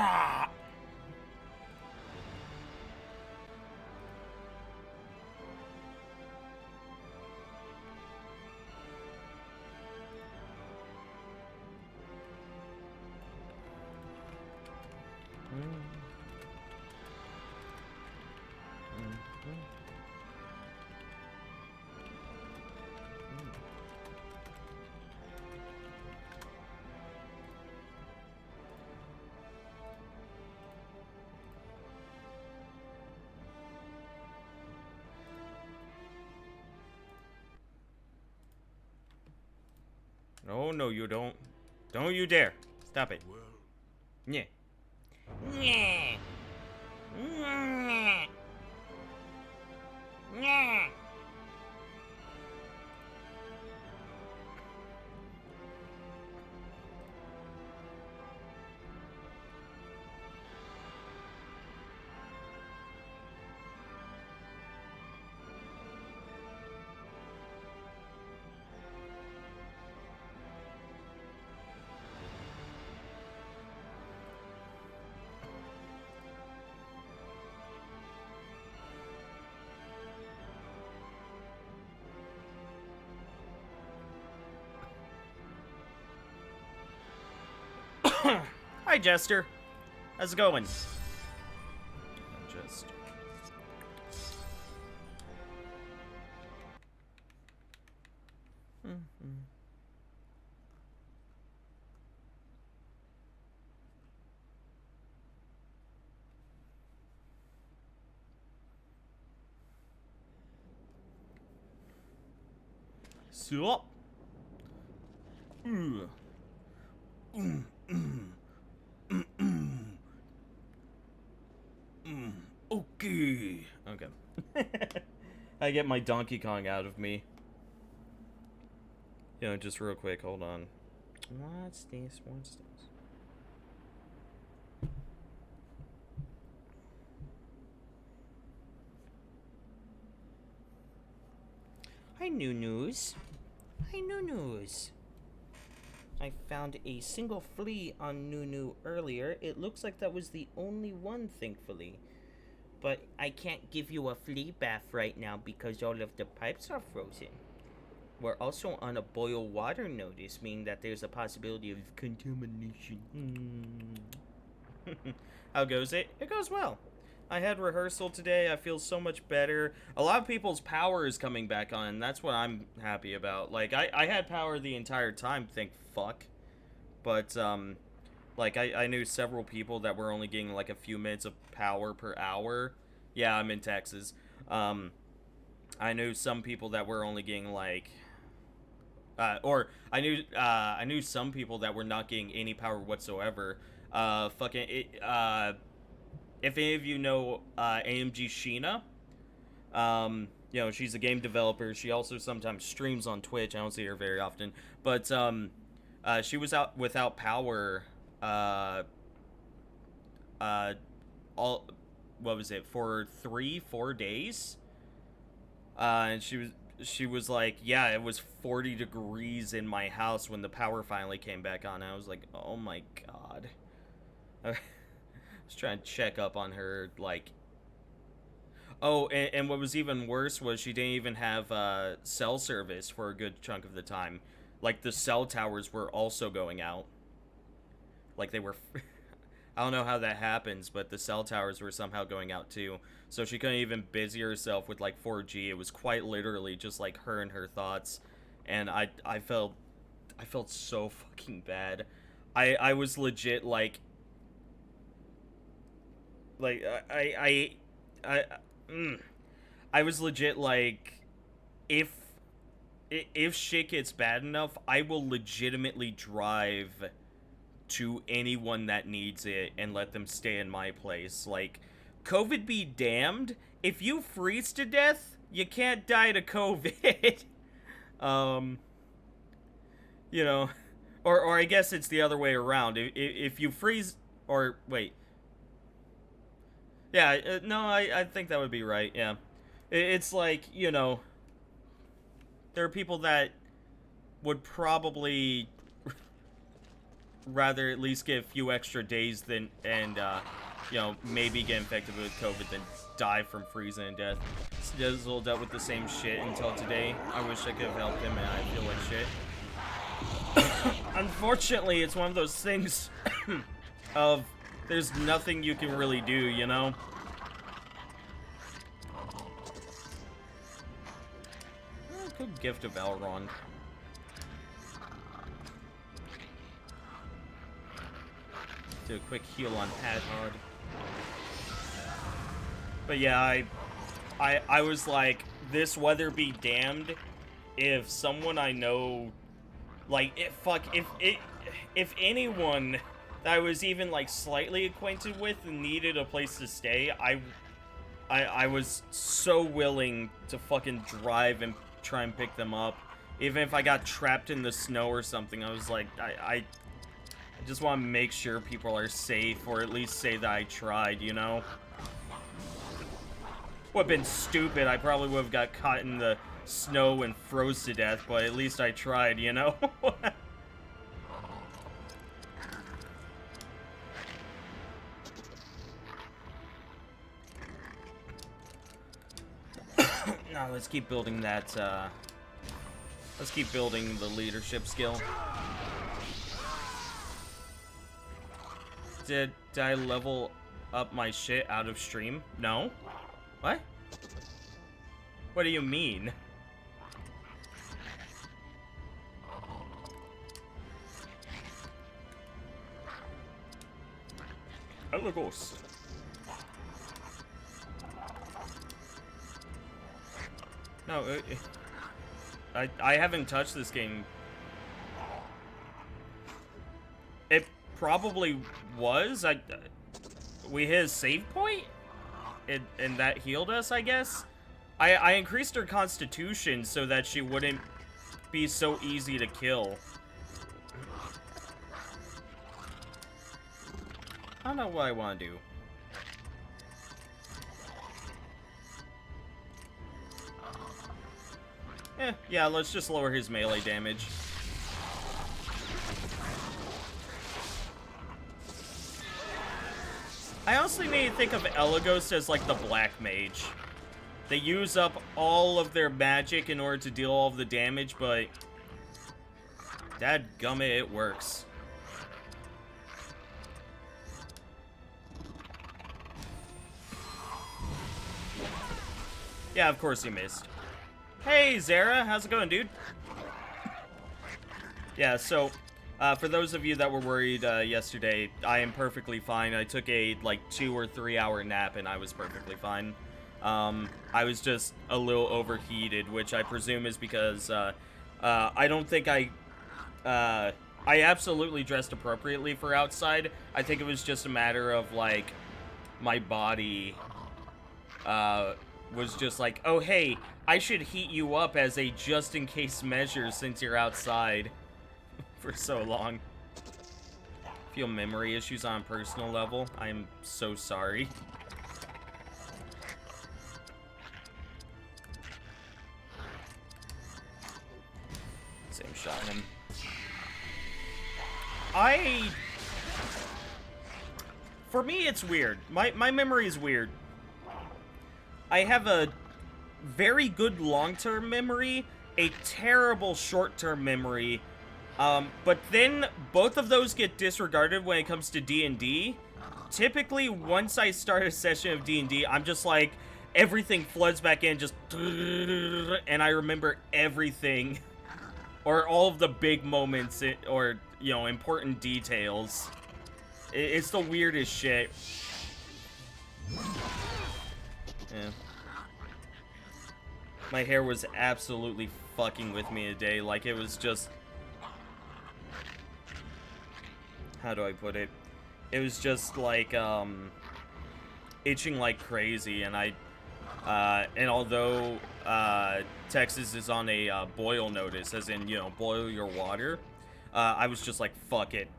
Ah! No, no, you don't. Don't you dare. Stop it. Yeah. Yeah. Yeah. Yeah. Hi, Jester. How's it going? Just. Sup? Okay. Okay. I get my Donkey Kong out of me. You know, just real quick, hold on. What's this? What's this? Hi, Noo-Noos. Hi, Noo-Noos. I found a single flea on Nunu earlier. It looks like that was the only one, thankfully. But I can't give you a flea bath right now because all of the pipes are frozen. We're also on a boil water notice, meaning that there's a possibility of contamination. How goes it? It goes well. I had rehearsal today. I feel so much better. A lot of people's power is coming back on, and that's what I'm happy about. Like, I had power the entire time, thank fuck. But, like, I knew several people that were only getting, like, a few minutes of power per hour. Yeah, I'm in Texas. I knew some people that were only getting, like... I knew some people that were not getting any power whatsoever. If any of you know AMG Sheena, you know, she's a game developer. She also sometimes streams on Twitch. I don't see her very often, but she was out without power. Uh, uh, all what was it for 3-4 days? And she was like, yeah, it was 40 degrees in my house when the power finally came back on. I was like, oh my god. I was trying to check up on her, like. Oh, and what was even worse was she didn't even have cell service for a good chunk of the time. Like, the cell towers were also going out. Like, they were... I don't know how that happens, but the cell towers were somehow going out too. So she couldn't even busy herself with, like, 4G. It was quite literally just, like, her and her thoughts. And I felt so fucking bad. I was legit, like... Like, I, mm, I was legit like, if if shit gets bad enough, I will legitimately drive to anyone that needs it and let them stay in my place. Like, COVID be damned. If you freeze to death, you can't die to COVID. um, you know, or I guess it's the other way around. If you freeze, or wait, yeah, no, I think that would be right. Yeah, it's like, you know, there are people that would probably rather at least get a few extra days than maybe get infected with COVID than die from freezing and death. Dizzle dealt with the same shit until today. I wish I could have helped him, and I feel like shit. Unfortunately, it's one of those things of there's nothing you can really do, you know? Good gift of Elrond. Do a quick heal on Hadhod. But yeah, I was like, this weather be damned if someone I know, like, if anyone that I was even, like, slightly acquainted with needed a place to stay, I was so willing to fucking drive and try and pick them up. Even if I got trapped in the snow or something, I was like, I just want to make sure people are safe, or at least say that I tried, you know? Would have been stupid. I probably would have got caught in the snow and froze to death, but at least I tried, you know? Now let's keep building that, let's keep building the leadership skill. Did I level up my shit out of stream? No? What? What do you mean? Elagos. No, I haven't touched this game. It probably was. We hit a save point, and that healed us, I guess. I increased her constitution so that she wouldn't be so easy to kill. I don't know what I want to do. Yeah, let's just lower his melee damage. I honestly need to think of Elagos as like the black mage. They use up all of their magic in order to deal all of the damage, but dadgummit, it works. Yeah, of course he missed. Hey, Zara, how's it going, dude? Yeah, so, for those of you that were worried yesterday, I am perfectly fine. I took a, like, 2 or 3 hour nap, and I was perfectly fine. I was just a little overheated, which I presume is because, I don't think I absolutely dressed appropriately for outside. I think it was just a matter of, like, my body, was just like, oh, hey, I should heat you up as a just-in-case measure since you're outside for so long. Feel memory issues on a personal level. I'm so sorry. Same shot him. For me, it's weird. My memory is weird. I have a very good long-term memory, a terrible short-term memory, but then both of those get disregarded when it comes to D&D. Typically, once I start a session of D&D, I'm just like, everything floods back in, just, and I remember everything, or all of the big moments, or, you know, important details. It's the weirdest shit. Yeah. My hair was absolutely fucking with me today. Like, it was just... How do I put it? It was just, like, itching like crazy, and and although, Texas is on a, boil notice, as in, you know, boil your water, I was just like, fuck it.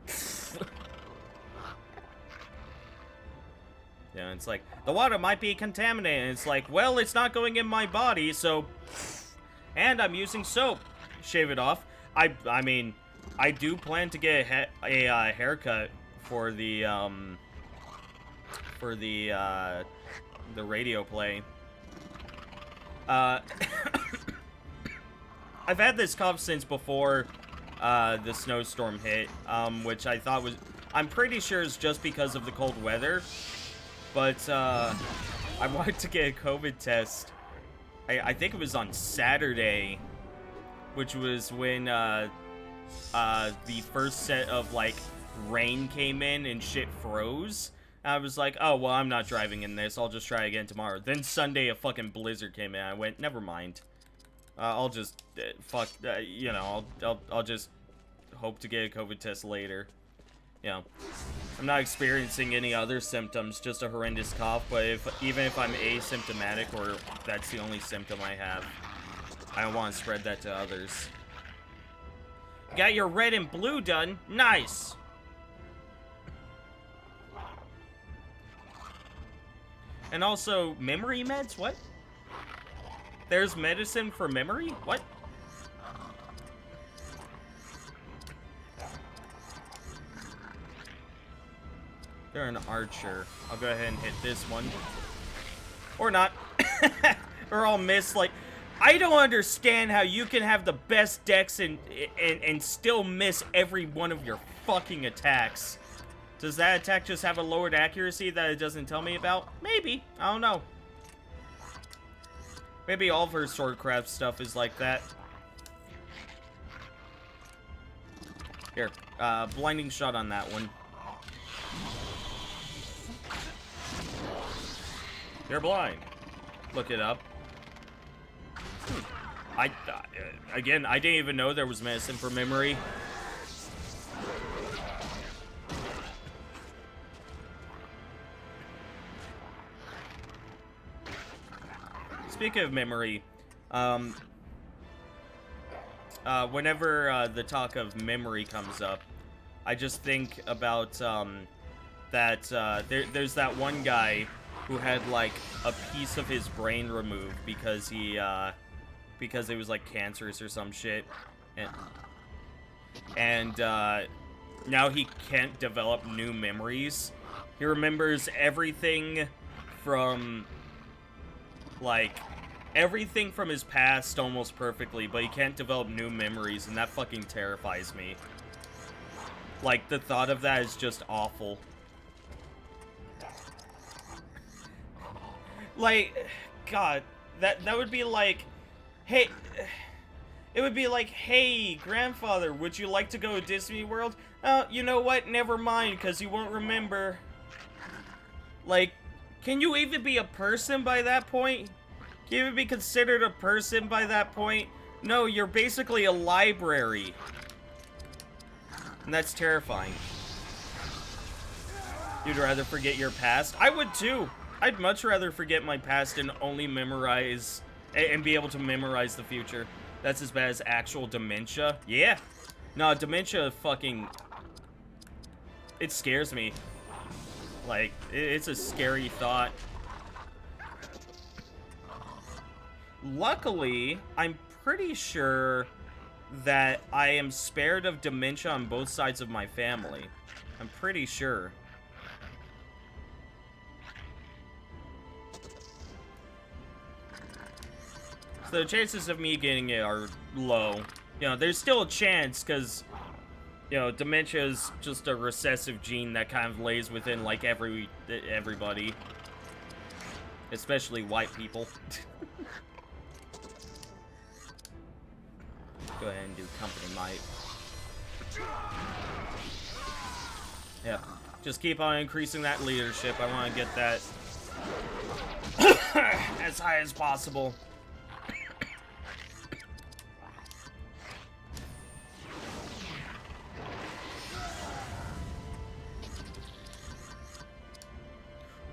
Yeah, it's like, the water might be contaminated. It's like, well, it's not going in my body, so... And I'm using soap. Shave it off. I mean, I do plan to get a haircut for the radio play. I've had this cough since before the snowstorm hit, which I thought was, I'm pretty sure is just because of the cold weather, but I wanted to get a COVID test. I think it was on Saturday, which was when the first set of like rain came in and shit froze. I was like, oh well, I'm not driving in this, I'll just try again tomorrow. Then Sunday a fucking blizzard came in. I went, never mind, I'll just you know, I'll just hope to get a COVID test later. You know, I'm not experiencing any other symptoms, just a horrendous cough, but even if I'm asymptomatic or that's the only symptom I have, I don't want to spread that to others. Got your red and blue done? Nice! And also, memory meds? What? There's medicine for memory? What? They're an archer. I'll go ahead and hit this one. Or not. Or I'll miss, like... I don't understand how you can have the best decks and still miss every one of your fucking attacks. Does that attack just have a lowered accuracy that it doesn't tell me about? Maybe. I don't know. Maybe all of her swordcraft stuff is like that. Here, blinding shot on that one. You're blind. Look it up. Again, I didn't even know there was medicine for memory. Speaking of memory, whenever the talk of memory comes up, I just think about there's that one guy who had like a piece of his brain removed because because it was like cancerous or some shit, and now he can't develop new memories. He remembers everything from his past almost perfectly, but he can't develop new memories, and that fucking terrifies me. Like, the thought of that is just awful. Like, God, that would be like, hey, it would be like, hey, grandfather, would you like to go to Disney World? Oh, you know what, never mind, because you won't remember. Like, can you even be a person by that point? Can you even be considered a person by that point? No, you're basically a library. And that's terrifying. You'd rather forget your past? I would too. I'd much rather forget my past and only memorize and be able to memorize the future. That's as bad as actual dementia. Yeah. No, dementia fucking... It scares me. Like, it's a scary thought. Luckily, I'm pretty sure that I am spared of dementia on both sides of my family. I'm pretty sure. So the chances of me getting it are low. You know, there's still a chance because, you know, dementia is just a recessive gene that kind of lays within, like, everybody. Especially white people. Go ahead and do company might. Yeah, just keep on increasing that leadership. I want to get that as high as possible.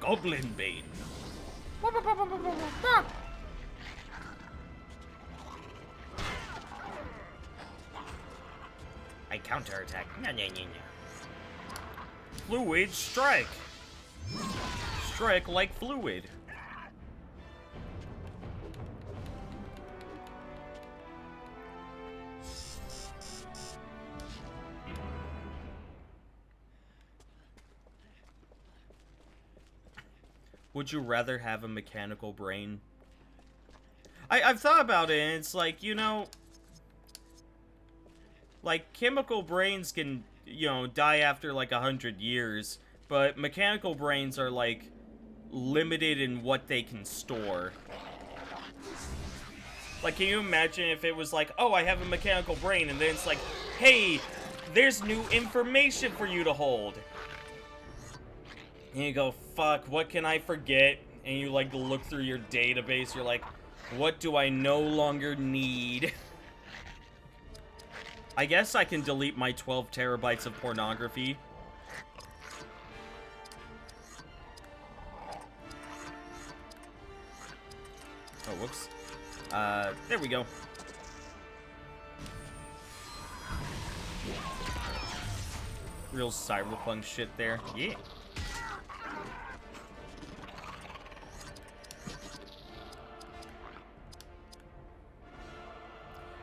Goblin Bane. I counterattack. Fluid strike. Strike like fluid. Would you rather have a mechanical brain? I've thought about it, and it's like, you know, like, chemical brains can, you know, die after, like, 100 years, but mechanical brains are, like, limited in what they can store. Like, can you imagine if it was like, oh, I have a mechanical brain, and then it's like, hey, there's new information for you to hold. And you go, fuck, what can I forget? And you, like, look through your database, you're like, what do I no longer need? I guess I can delete my 12 terabytes of pornography. Oh, whoops. There we go. Real cyberpunk shit there. Yeah.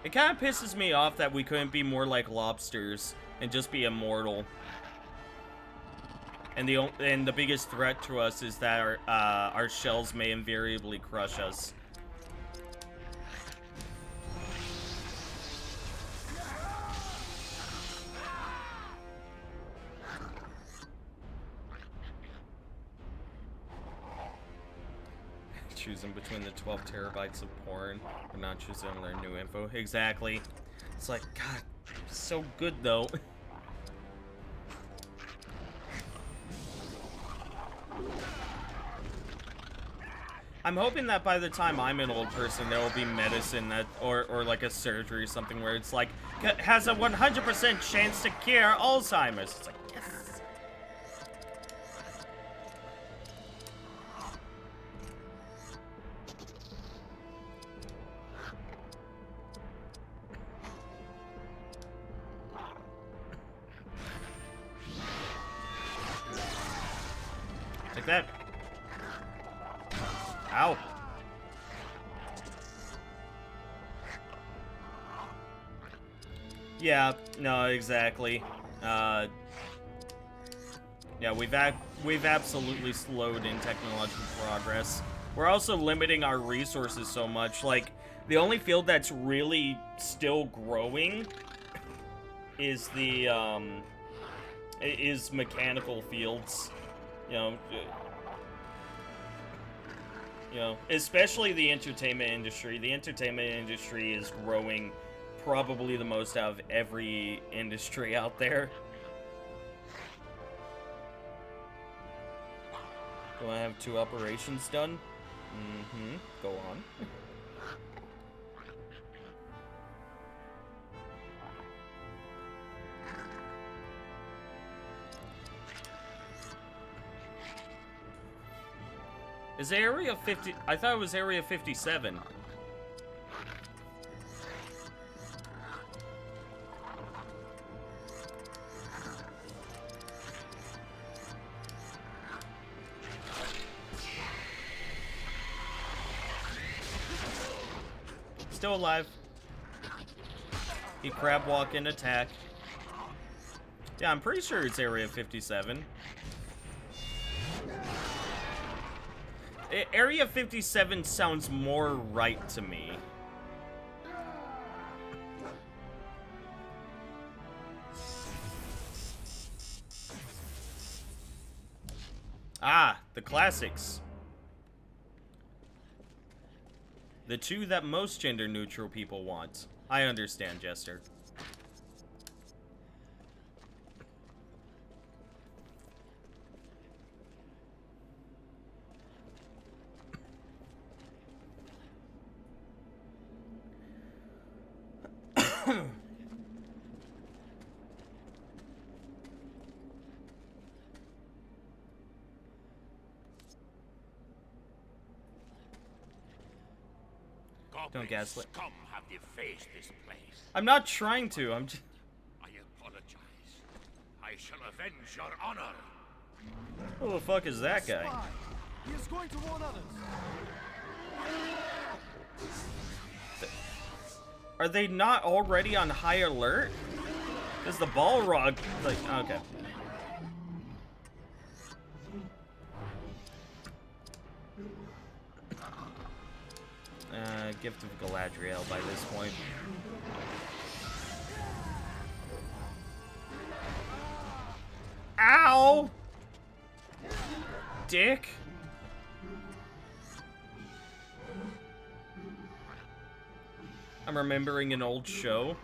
It kind of pisses me off that we couldn't be more like lobsters and just be immortal. And the biggest threat to us is that our shells may invariably crush us. Choosing between the 12 terabytes of porn or not choosing their new info. Exactly. It's like, God, so good though. I'm hoping that by the time I'm an old person, there will be medicine that, or like a surgery or something where it's like, has a 100% chance to cure Alzheimer's. It's like, yes. Like that. Ow. Yeah, no, exactly. Yeah, we've absolutely slowed in technological progress. We're also limiting our resources so much. Like, the only field that's really still growing is the, is mechanical fields. You know, especially the entertainment industry. The entertainment industry is growing probably the most out of every industry out there. Do I have 2 operations done? Mm-hmm. Go on. Is Area 50... I thought it was Area 57. Still alive. He crab walk and attack. Yeah, I'm pretty sure it's Area 57. Area 57 sounds more right to me. Ah, the classics. The 2 that most gender-neutral people want. I understand, Jester. Don't gaslight. Scum have defaced this place. I'm not trying to. I'm just... I apologize. I shall avenge your honor. Who the fuck is that guy? Spy. He is going to warn others. Are they not already on high alert? Is the Balrog like okay? Gift of Galadriel by this point. Ow! Dick. I'm remembering an old show.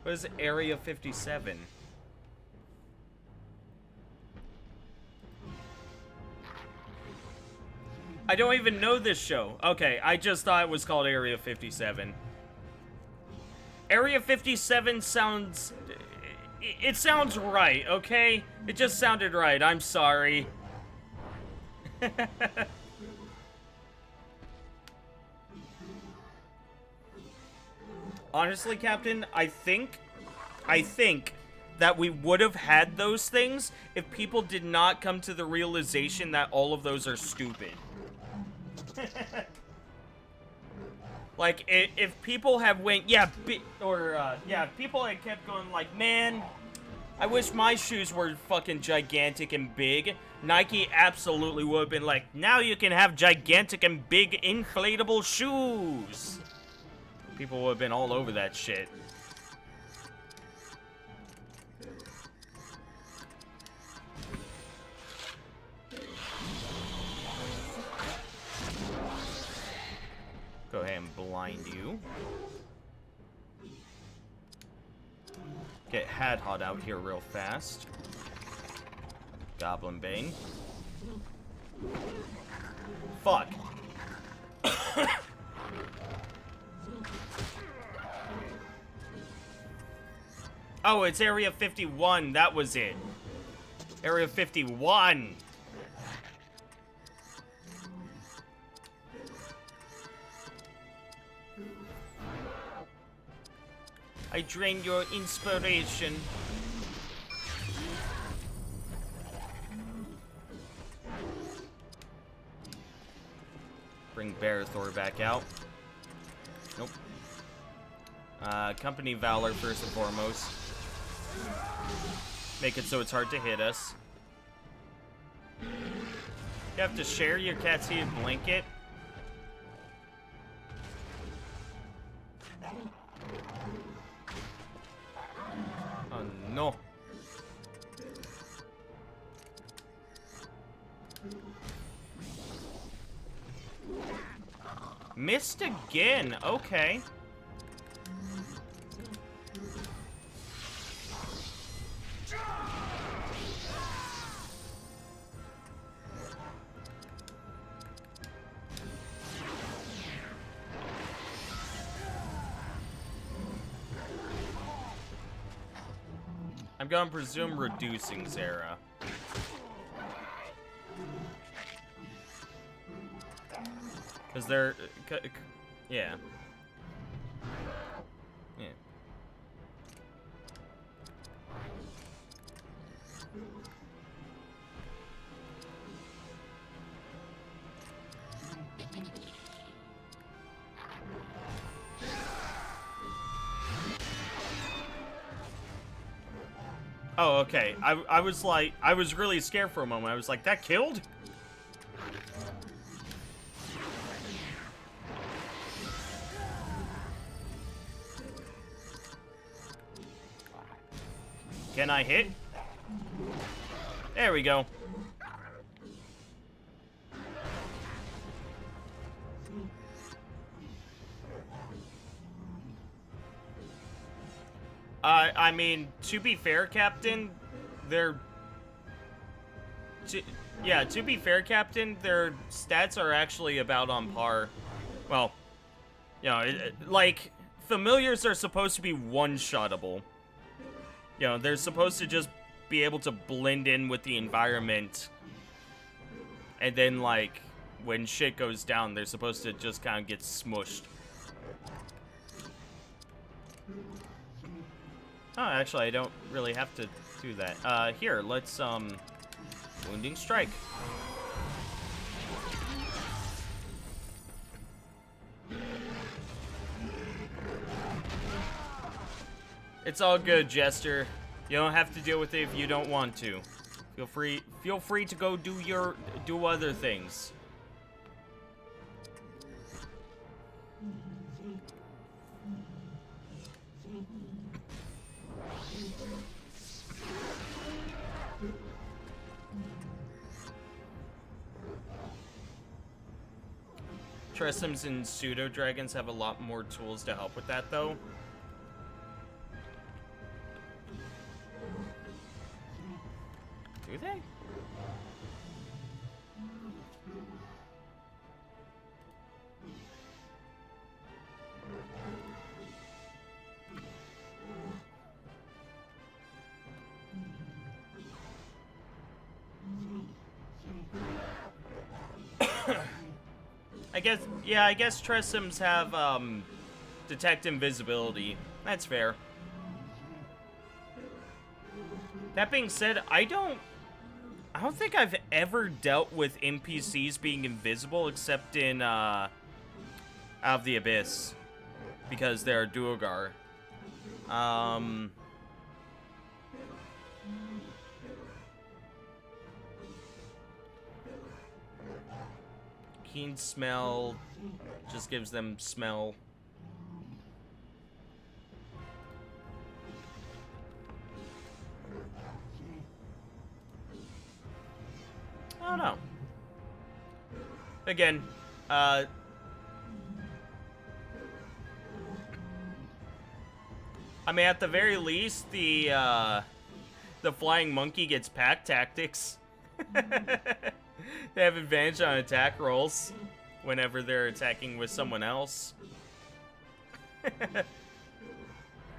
What is Area 57? I don't even know this show. Okay, I just thought it was called Area 57. Area 57 sounds... It sounds right, okay? It just sounded right. I'm sorry. Honestly, Captain, I think that we would have had those things if people did not come to the realization that all of those are stupid. Like, if people have went, yeah, people had kept going like, man, I wish my shoes were fucking gigantic and big. Nike absolutely would have been like, now you can have gigantic and big inflatable shoes. People would have been all over that shit. Go ahead and blind you. Get Hadhod out here real fast. Goblin Bane. Fuck. Oh, it's Area 51. That was it. Area 51. I drained your inspiration. Bring Barathor back out. Nope. Company Valor first and foremost. Make it so it's hard to hit us. You have to share your cat's heated blanket. Oh no. Missed again. Okay. I'm gonna presume reducing Zera. Because they're... yeah. Yeah. Oh, okay. I was like, I was really scared for a moment. I was like, that killed? Can I hit? There we go. I mean, to be fair, Captain, to be fair, Captain, their stats are actually about on par. Well, you know, like, familiars are supposed to be one-shottable. You know, they're supposed to just be able to blend in with the environment. And then, like, when shit goes down, they're supposed to just kind of get smushed. Oh, actually, I don't really have to do that. Here, let's, Wounding Strike. It's all good, Jester. You don't have to deal with it if you don't want to. Feel free to go do other things. Trestums and pseudo dragons have a lot more tools to help with that, though. Do they? I guess Trestums have, detect invisibility. That's fair. That being said, I don't think I've ever dealt with NPCs being invisible except in, Out of the Abyss. Because they're Duergar. Keen smell just gives them smell. I don't know. Again, I mean, at the very least, the flying monkey gets pack tactics. They have advantage on attack rolls whenever they're attacking with someone else.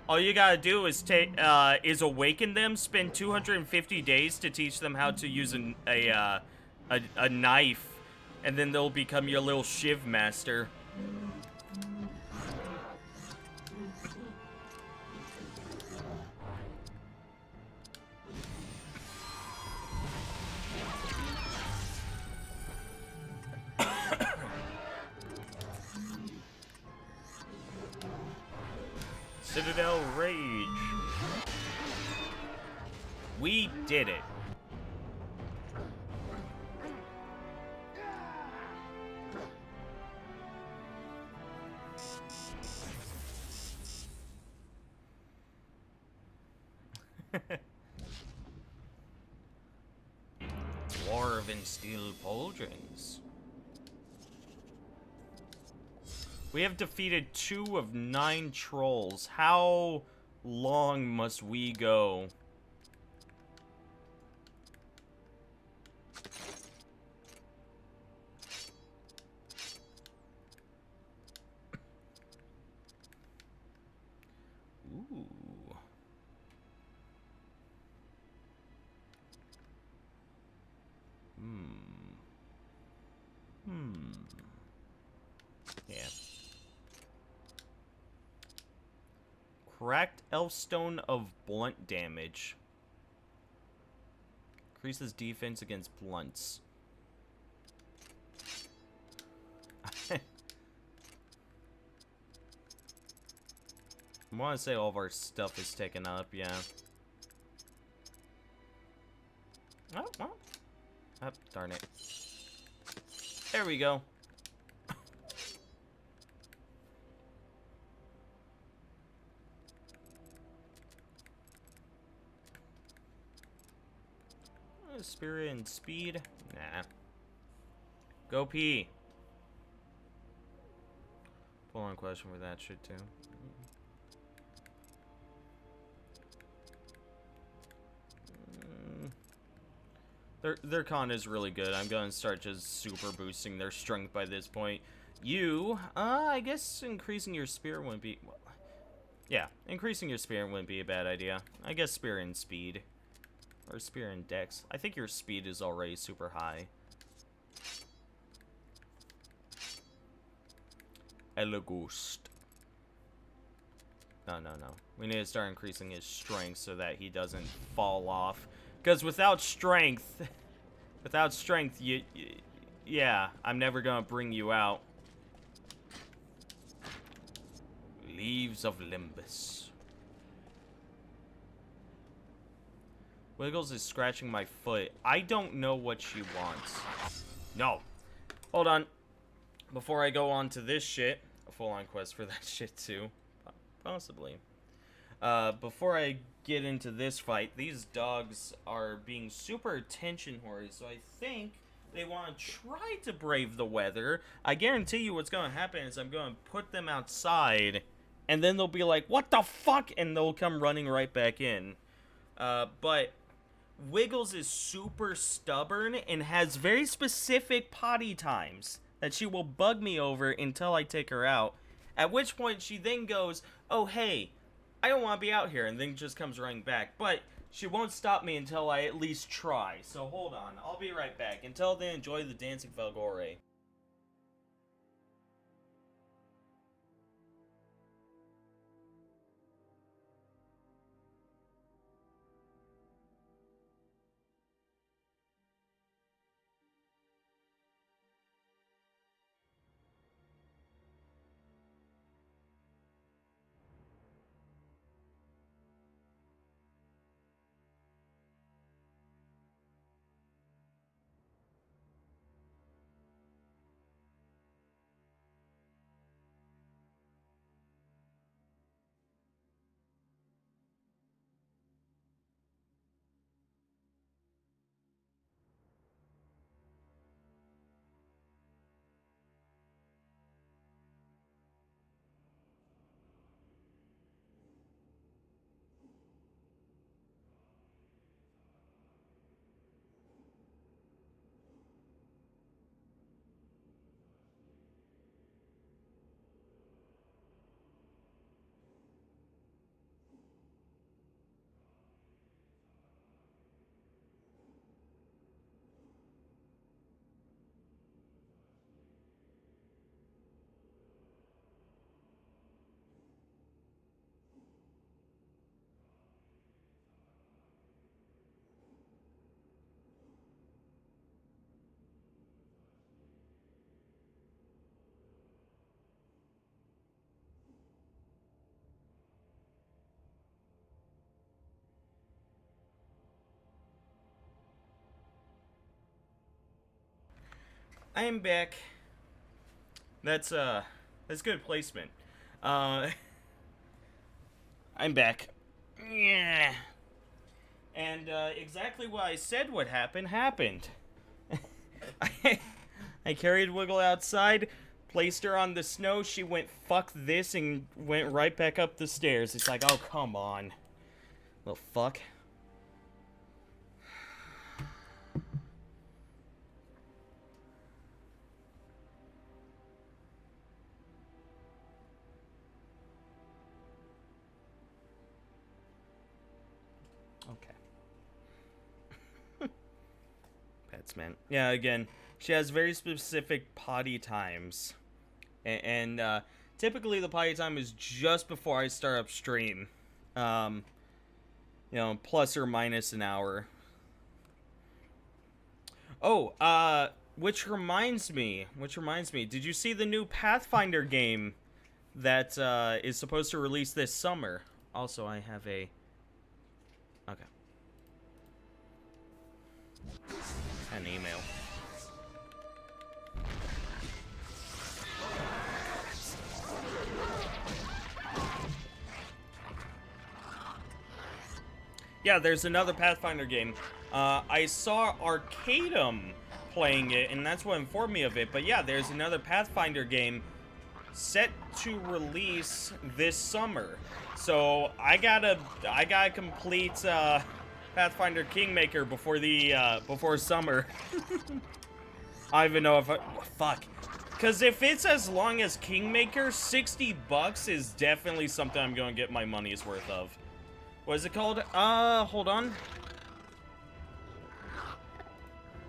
All you gotta do is awaken them, spend 250 days to teach them how to use a knife, and then they'll become your little shiv master. Citadel Rage. We did it. Dwarven Steel Pauldrons. We have defeated 2 of 9 trolls. How long must we go? Ooh. Yeah. Cracked Elfstone of blunt damage. Increases defense against blunts. I want to say all of our stuff is taken up, yeah. Oh, well. Oh, darn it. There we go. Spirit and speed? Nah. Go pee. Full on question for that shit too. Their con is really good. I'm going to start just super boosting their strength by this point. I guess increasing your spirit wouldn't be... Well, yeah, increasing your spirit wouldn't be a bad idea. I guess spirit and speed. Or spirit and dex. I think your speed is already super high. Elagust. No. We need to start increasing his strength so that he doesn't fall off. Because without strength, yeah, I'm never gonna bring you out. Leaves of Limbus. Wiggles is scratching my foot. I don't know what she wants. No. Hold on. Before I go on to this shit, a full-on quest for that shit too. Possibly. Before I get into this fight, these dogs are being super attention whores, so I think they want to try to brave the weather. I guarantee you what's going to happen is I'm going to put them outside, and then they'll be like, what the fuck? And they'll come running right back in. But Wiggles is super stubborn and has very specific potty times that she will bug me over until I take her out. At which point she then goes, oh hey, I don't want to be out here, and then just comes running back. But she won't stop me until I at least try. So hold on, I'll be right back. Until then, enjoy the Dancing Valgore. I am back. That's good placement. I'm back. Yeah. And exactly what I said would happen happened. I carried Wiggle outside, placed her on the snow. She went fuck this and went right back up the stairs. It's like, oh come on, little fuck. Pets, man. Yeah, again, she has very specific potty times. And typically the potty time is just before I start up stream. You know, plus or minus an hour. Oh, which reminds me, did you see the new Pathfinder game that is supposed to release this summer? Also, I have a... Okay. An email. Yeah, there's another Pathfinder game. I saw Arcadum playing it, and that's what informed me of it. But yeah, there's another Pathfinder game set to release this summer. So I gotta complete Pathfinder Kingmaker before summer. I don't even know if fuck. Cause if it's as long as Kingmaker, $60 is definitely something I'm gonna get my money's worth of. What is it called? Hold on.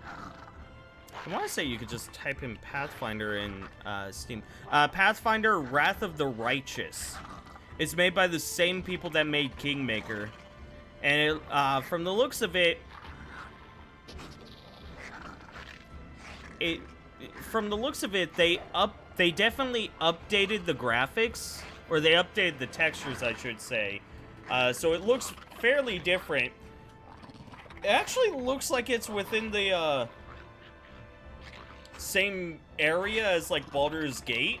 I want to say you could just type in Pathfinder in Steam. Pathfinder Wrath of the Righteous. It's made by the same people that made Kingmaker. And it, from the looks of it, they definitely updated the graphics, or they updated the textures, I should say. So it looks fairly different. It actually looks like it's within the, same area as, like, Baldur's Gate.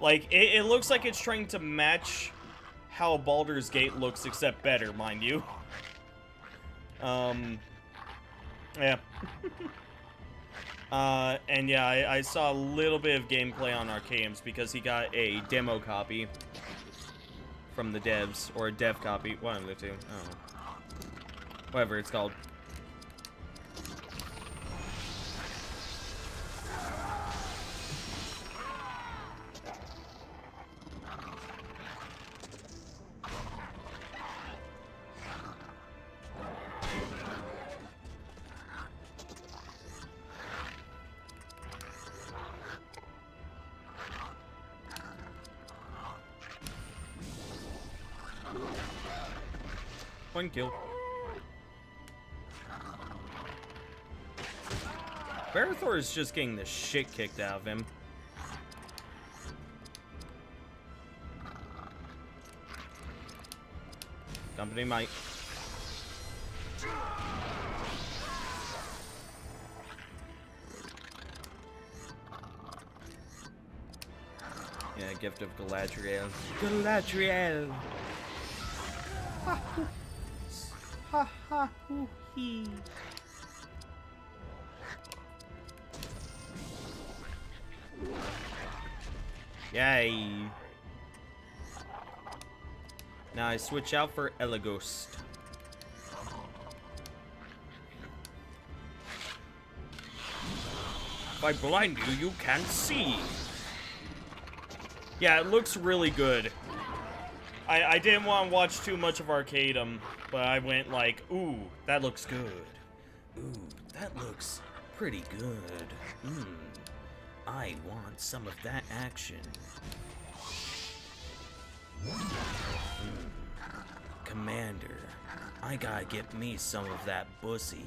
Like, it looks like it's trying to match how Baldur's Gate looks, except better, mind you. Yeah. And yeah, I saw a little bit of gameplay on Arcaeums because he got a demo copy from the devs, or a dev copy, one of the two, I don't know. Whatever it's called. One kill. Barathor is just getting the shit kicked out of him. Company might. Yeah, gift of Galadriel. Galadriel! Ha ha hoo hee. Yay. Now I switch out for Elaghost. If I blind you, you can't see. Yeah, it looks really good. I didn't want to watch too much of Arcadeum, but I went like, ooh, that looks good. Ooh, that looks pretty good. I want some of that action. Commander, I gotta get me some of that bussy.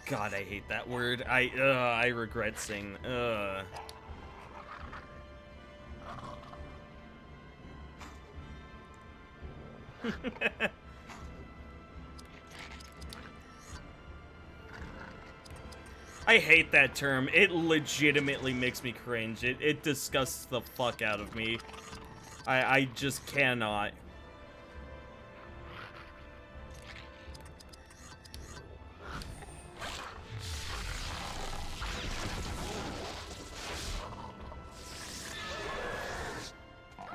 God, I hate that word. I regret saying, I hate that term. It legitimately makes me cringe. It disgusts the fuck out of me. I just cannot.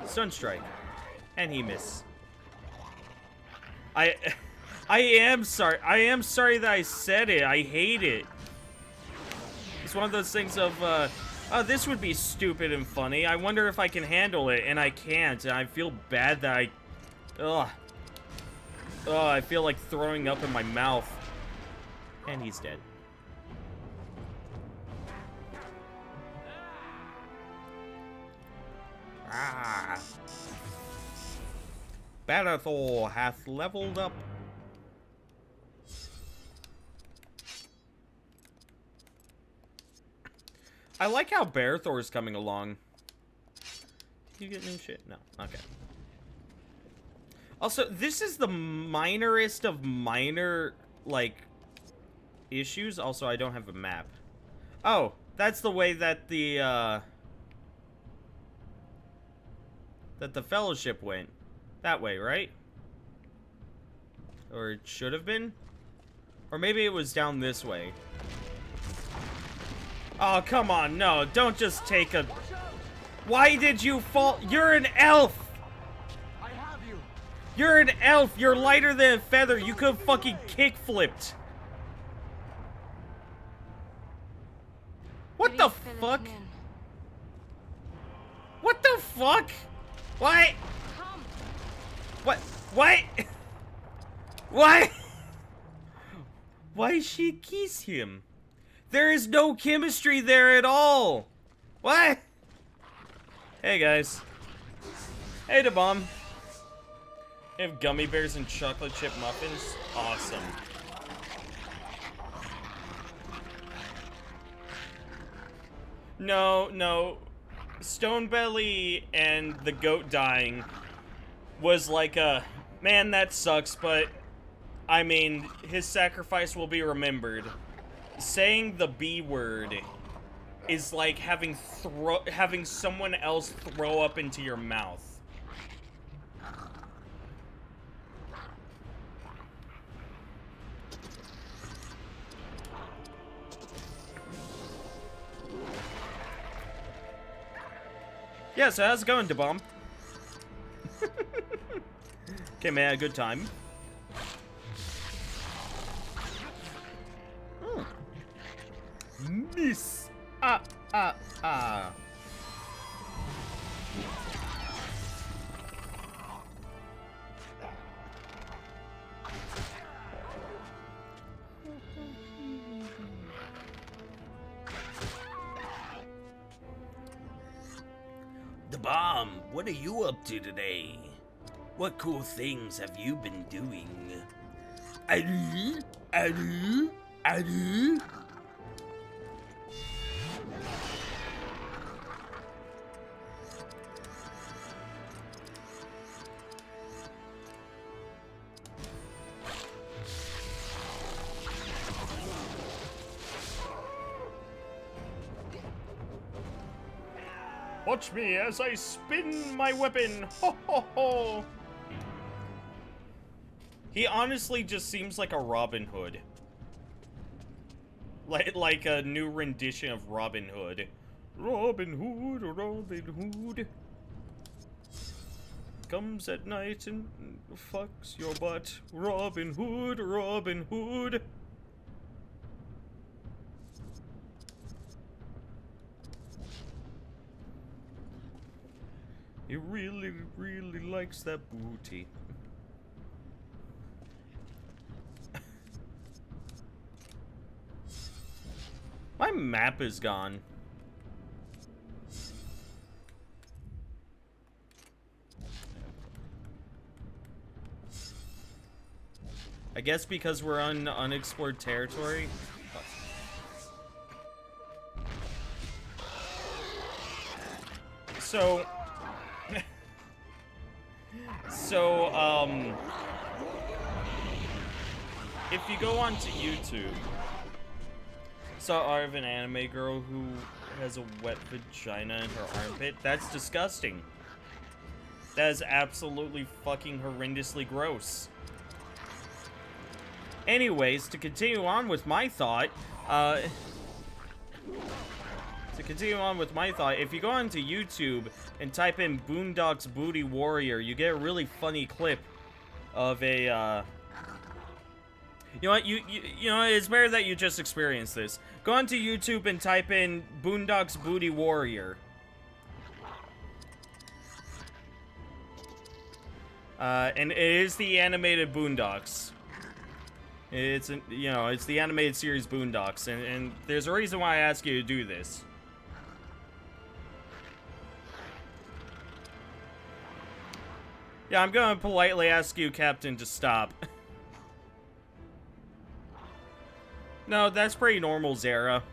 Sunstrike. And he missed. I am sorry. I am sorry that I said it. I hate it. It's one of those things of, oh, this would be stupid and funny. I wonder if I can handle it, and I can't. And I feel bad that I... Ugh. Ugh, I feel like throwing up in my mouth. And he's dead. Ah. Barathor hath leveled up. I like how Barathor is coming along. You get new shit? No. Okay. Also, this is the minorest of minor, like, issues. Also, I don't have a map. Oh, that's the way that the Fellowship went. That way, right? Or it should have been? Or maybe it was down this way. Oh, come on, no, don't just take a... Why did you fall? You're an elf! I have you. You're an elf! You're lighter than a feather! You could have fucking kick-flipped! What the fuck? What the fuck? What? What? What? What? Why she kiss him? There is no chemistry there at all. What? Hey guys. Hey Da Bomb. They have gummy bears and chocolate chip muffins. Awesome. No. Stonebelly and the goat dying was like a, man, that sucks, but I mean, his sacrifice will be remembered. Saying the B word is like having someone else throw up into your mouth. Yeah, so how's it going, DeBomb? Okay, man, a good time. Miss. Ah. The Bomb, what are you up to today? What cool things have you been doing? Adu? Watch me as I spin my weapon. Ho ho ho. He honestly just seems like a Robin Hood. Like a new rendition of Robin Hood. Robin Hood. Comes at night and fucks your butt. Robin Hood. He really, really likes that booty. My map is gone. I guess because we're on unexplored territory. So, if you go onto YouTube, saw of an anime girl who has a wet vagina in her armpit. That's disgusting. That is absolutely fucking horrendously gross. Anyways, to continue on with my thought, if you go onto YouTube and type in Boondocks Booty Warrior, you get a really funny clip of a, you know what, you know, it's better that you just experience this. Go onto YouTube and type in Boondocks Booty Warrior. And it is the animated Boondocks. It's, you know, it's the animated series Boondocks, and there's a reason why I ask you to do this. Yeah, I'm gonna politely ask you, Captain, to stop. No, that's pretty normal, Zara.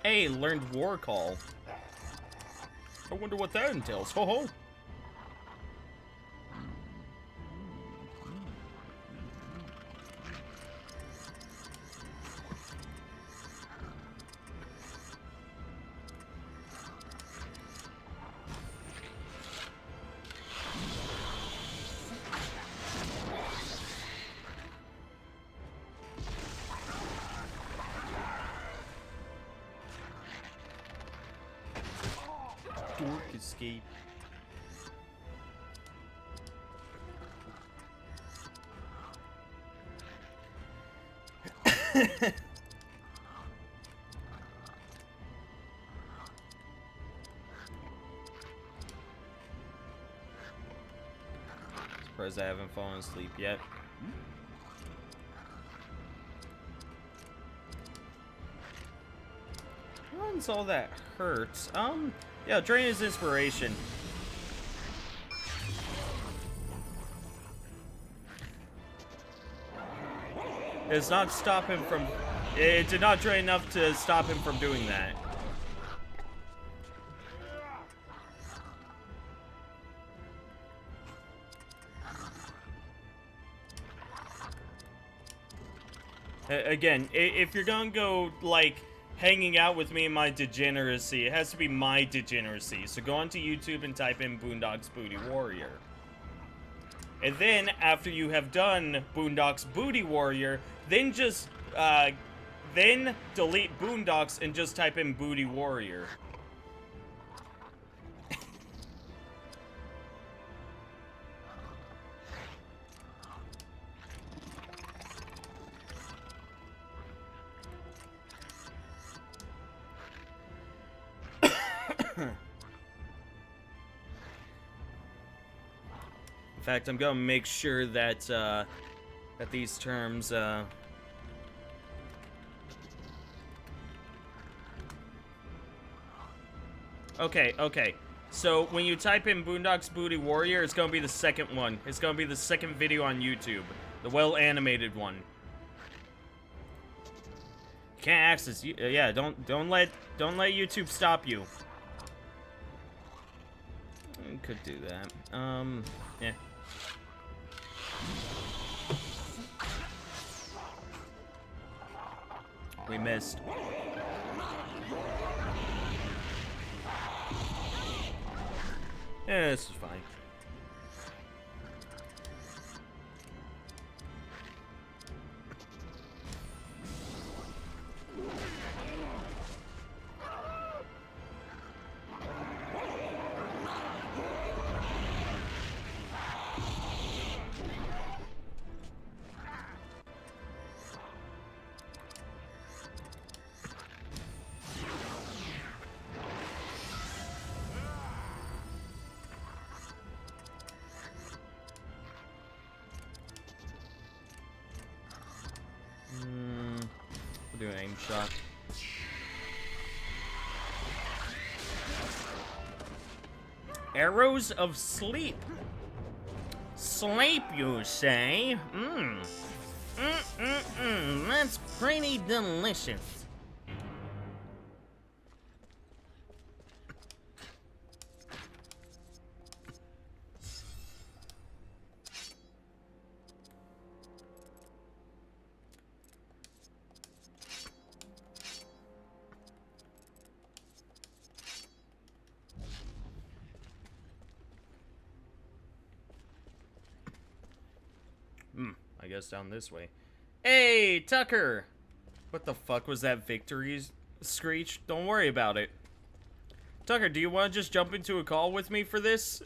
Hey, learned war call. I wonder what that entails. Ho ho. Dork escape. Surprised I haven't fallen asleep yet. When's all that hurts? Yeah, drain his inspiration. It's not stop him from. It did not drain enough to stop him from doing that. Again, if you're gonna go, like, hanging out with me in my degeneracy, it has to be my degeneracy. So go onto YouTube and type in Boondocks Booty Warrior. And then, after you have done Boondocks Booty Warrior, then just, then delete Boondocks and just type in Booty Warrior. In fact, I'm gonna make sure that that these terms Okay. So when you type in Boondocks Booty Warrior, it's gonna be the second one. It's gonna be the second video on YouTube, the well-animated one. Can't access. Yeah, don't let YouTube stop you. Could do that. Yeah. We missed. Yeah, this is fine. We'll do an aim shot. Arrows of Sleep. Sleep, you say? That's pretty delicious. I guess down this way. Hey, Tucker! What the fuck was that victory screech? Don't worry about it. Tucker, do you want to just jump into a call with me for this?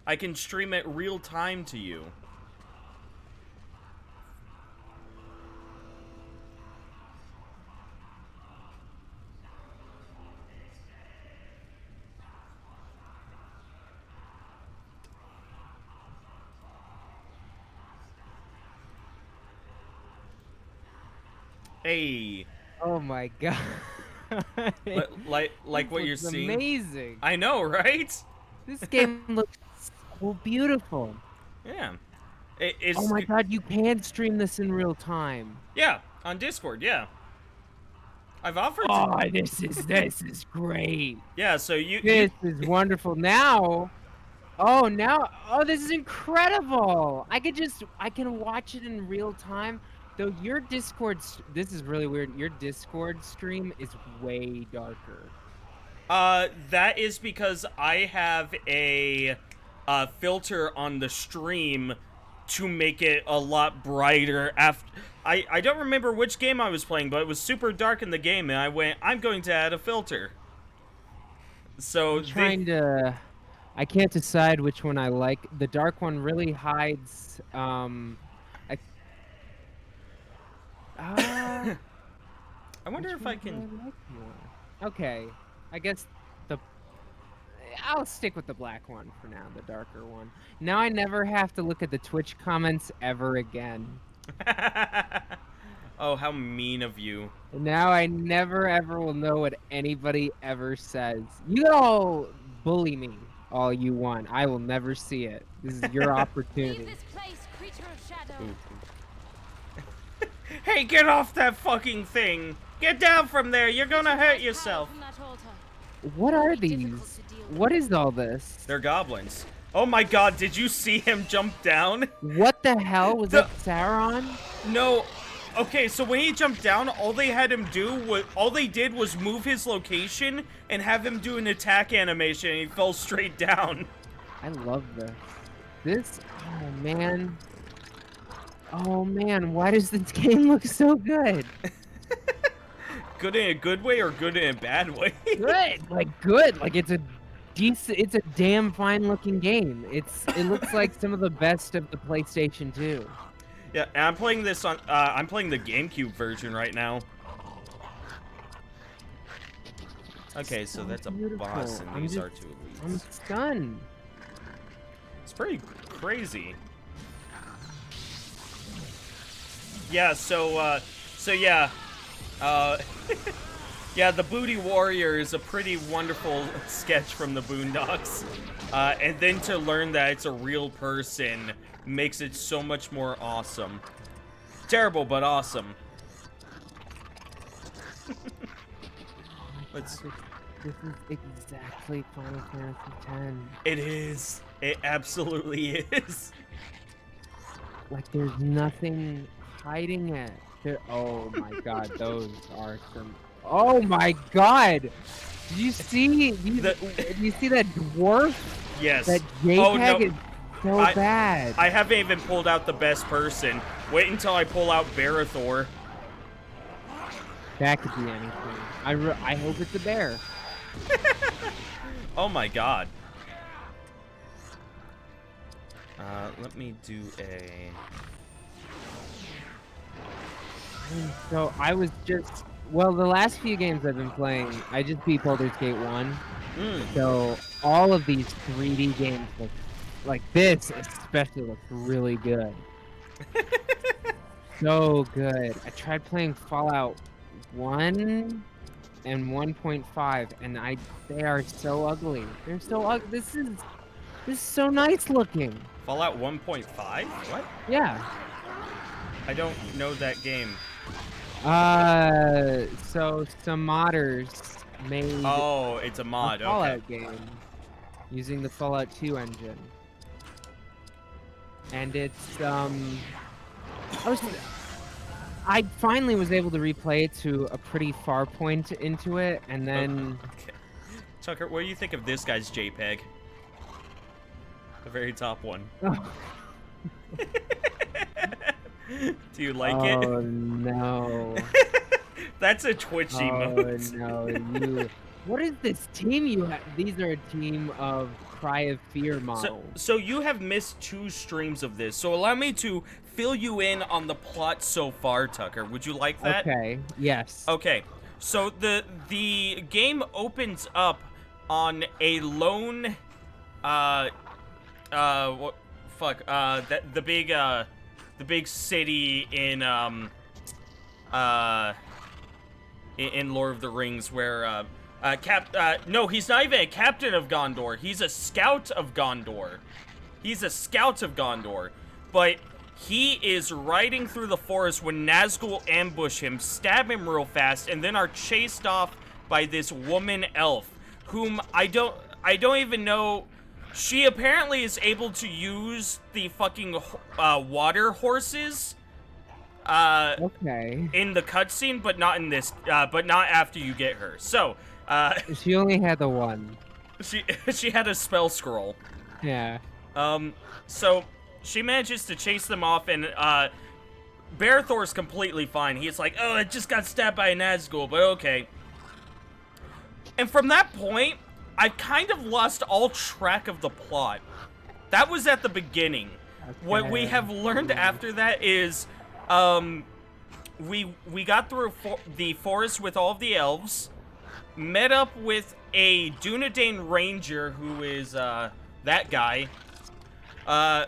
I can stream it real time to you. Hey. Oh my god. Like what you're seeing. Amazing. I know, right? This game looks so beautiful. Yeah. Oh my god, you can stream this in real time. Yeah, on Discord, yeah. I've offered to. Oh, this is great. Yeah, so This is wonderful. Now, this is incredible. I can watch it in real time. Though your Discord, this is really weird. Your Discord stream is way darker. That is because I have a filter on the stream to make it a lot brighter. I don't remember which game I was playing, but it was super dark in the game, and I went, I'm going to add a filter. So I can't decide which one I like. The dark one really hides. I wonder if I can. Like more? Okay, I guess I'll stick with the black one for now, the darker one. Now I never have to look at the Twitch comments ever again. Oh, how mean of you. Now I never ever will know what anybody ever says. You all bully me all you want. I will never see it. This is your opportunity. Leave this place, creature of shadow. Hey, get off that fucking thing! Get down from there! You're gonna hurt yourself! What are these? What is all this? They're goblins. Oh my god, did you see him jump down? What the hell? Was that Sauron? No, Okay, so when he jumped down, all they did was move his location and have him do an attack animation, and he fell straight down. I love this. Oh man. Oh man, why does this game look so good? Good in a good way or good in a bad way? Good, like it's a decent, it's a damn fine looking game. It looks like some of the best of the PlayStation 2. Yeah, and I'm playing this on, I'm playing the GameCube version right now. Okay, so that's a beautiful. boss, and these are 2 I'm elites. stunned. It's pretty crazy. Yeah, so yeah, yeah, the Booty Warrior is a pretty wonderful sketch from the Boondocks. And then to learn that it's a real person makes it so much more awesome. Terrible, but awesome. Let's... This is exactly Final Fantasy X. It is. It absolutely is. Like there's nothing hiding it. Oh my god, those are some. Oh my god! Did you see? Did you see that dwarf? Yes. That JPEG Oh, no. is so bad. I haven't even pulled out the best person. Wait until I pull out Barathor. That could be anything. I hope it's a bear. Oh my god. Let me do a... So I was just, well, the last few games I've been playing, I just beat Baldur's Gate 1. So all of these 3D games look, like this especially looks really good. So good. I tried playing Fallout 1 and 1.5, and they are so ugly. They're so ugly. This is so nice looking. Fallout 1.5? What? Yeah. I don't know that game. So some modders made Oh, it's a mod. a Fallout Okay. game using the Fallout 2 engine. And it's I finally was able to replay it to a pretty far point into it, and then Okay. Tucker, what do you think of this guy's JPEG? The very top one. Do you like it? Oh no. That's a Twitch emote. No, what is this team you have? These are a team of Cry of Fear models. So you have missed 2 streams of this, so allow me to fill you in on the plot so far, Tucker. Would you like that? Okay, yes. Okay, so the game opens up on a lone, what, fuck, the big city in Lord of the Rings where, no, he's not even a captain of Gondor. He's a scout of Gondor. But he is riding through the forest when Nazgul ambush him, stab him real fast, and then are chased off by this woman elf, whom I don't even know. She apparently is able to use the fucking water horses. Okay. In the cutscene, but not in this. But not after you get her. So. She only had the one. She had a spell scroll. Yeah. So she manages to chase them off, and Barathor's completely fine. He's like, oh, I just got stabbed by a Nazgul, but okay. And from that point, I kind of lost all track of the plot. That was at the beginning. Okay. What we have learned after that is, we got through the forest with all of the elves, met up with a Dunedain ranger who is, that guy,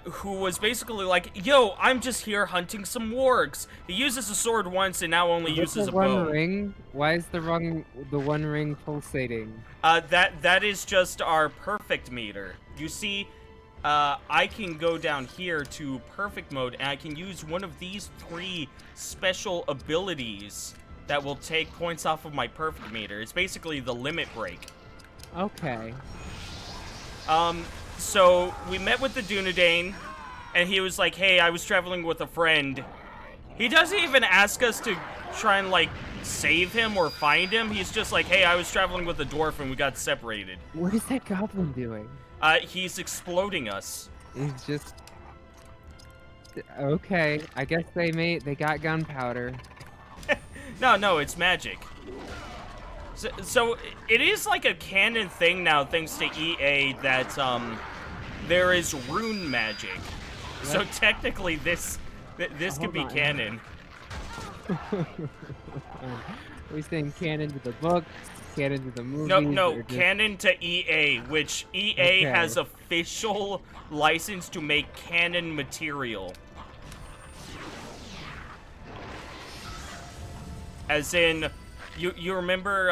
who was basically like, yo, I'm just here hunting some wargs. He uses a sword once and now only uses a bow. Ring? Why is the one ring pulsating? That is just our perfect meter. You see, I can go down here to perfect mode, and I can use one of these 3 special abilities that will take points off of my perfect meter. It's basically the limit break. Okay. So we met with the Dunedain, and he was like, hey, I was traveling with a friend, He doesn't even ask us to try and, like, save him or find him. He's just like, hey, I was traveling with a dwarf and we got separated. What is that goblin doing? He's exploding us. He's just... Okay, I guess they got gunpowder. No, it's magic. So it is like a canon thing now, thanks to EA, that there is rune magic. So technically, this could be Hold on. canon. Are we saying canon to the books, canon to the movies? No, or just- canon to EA, which EA has official license to make canon material. As in, you remember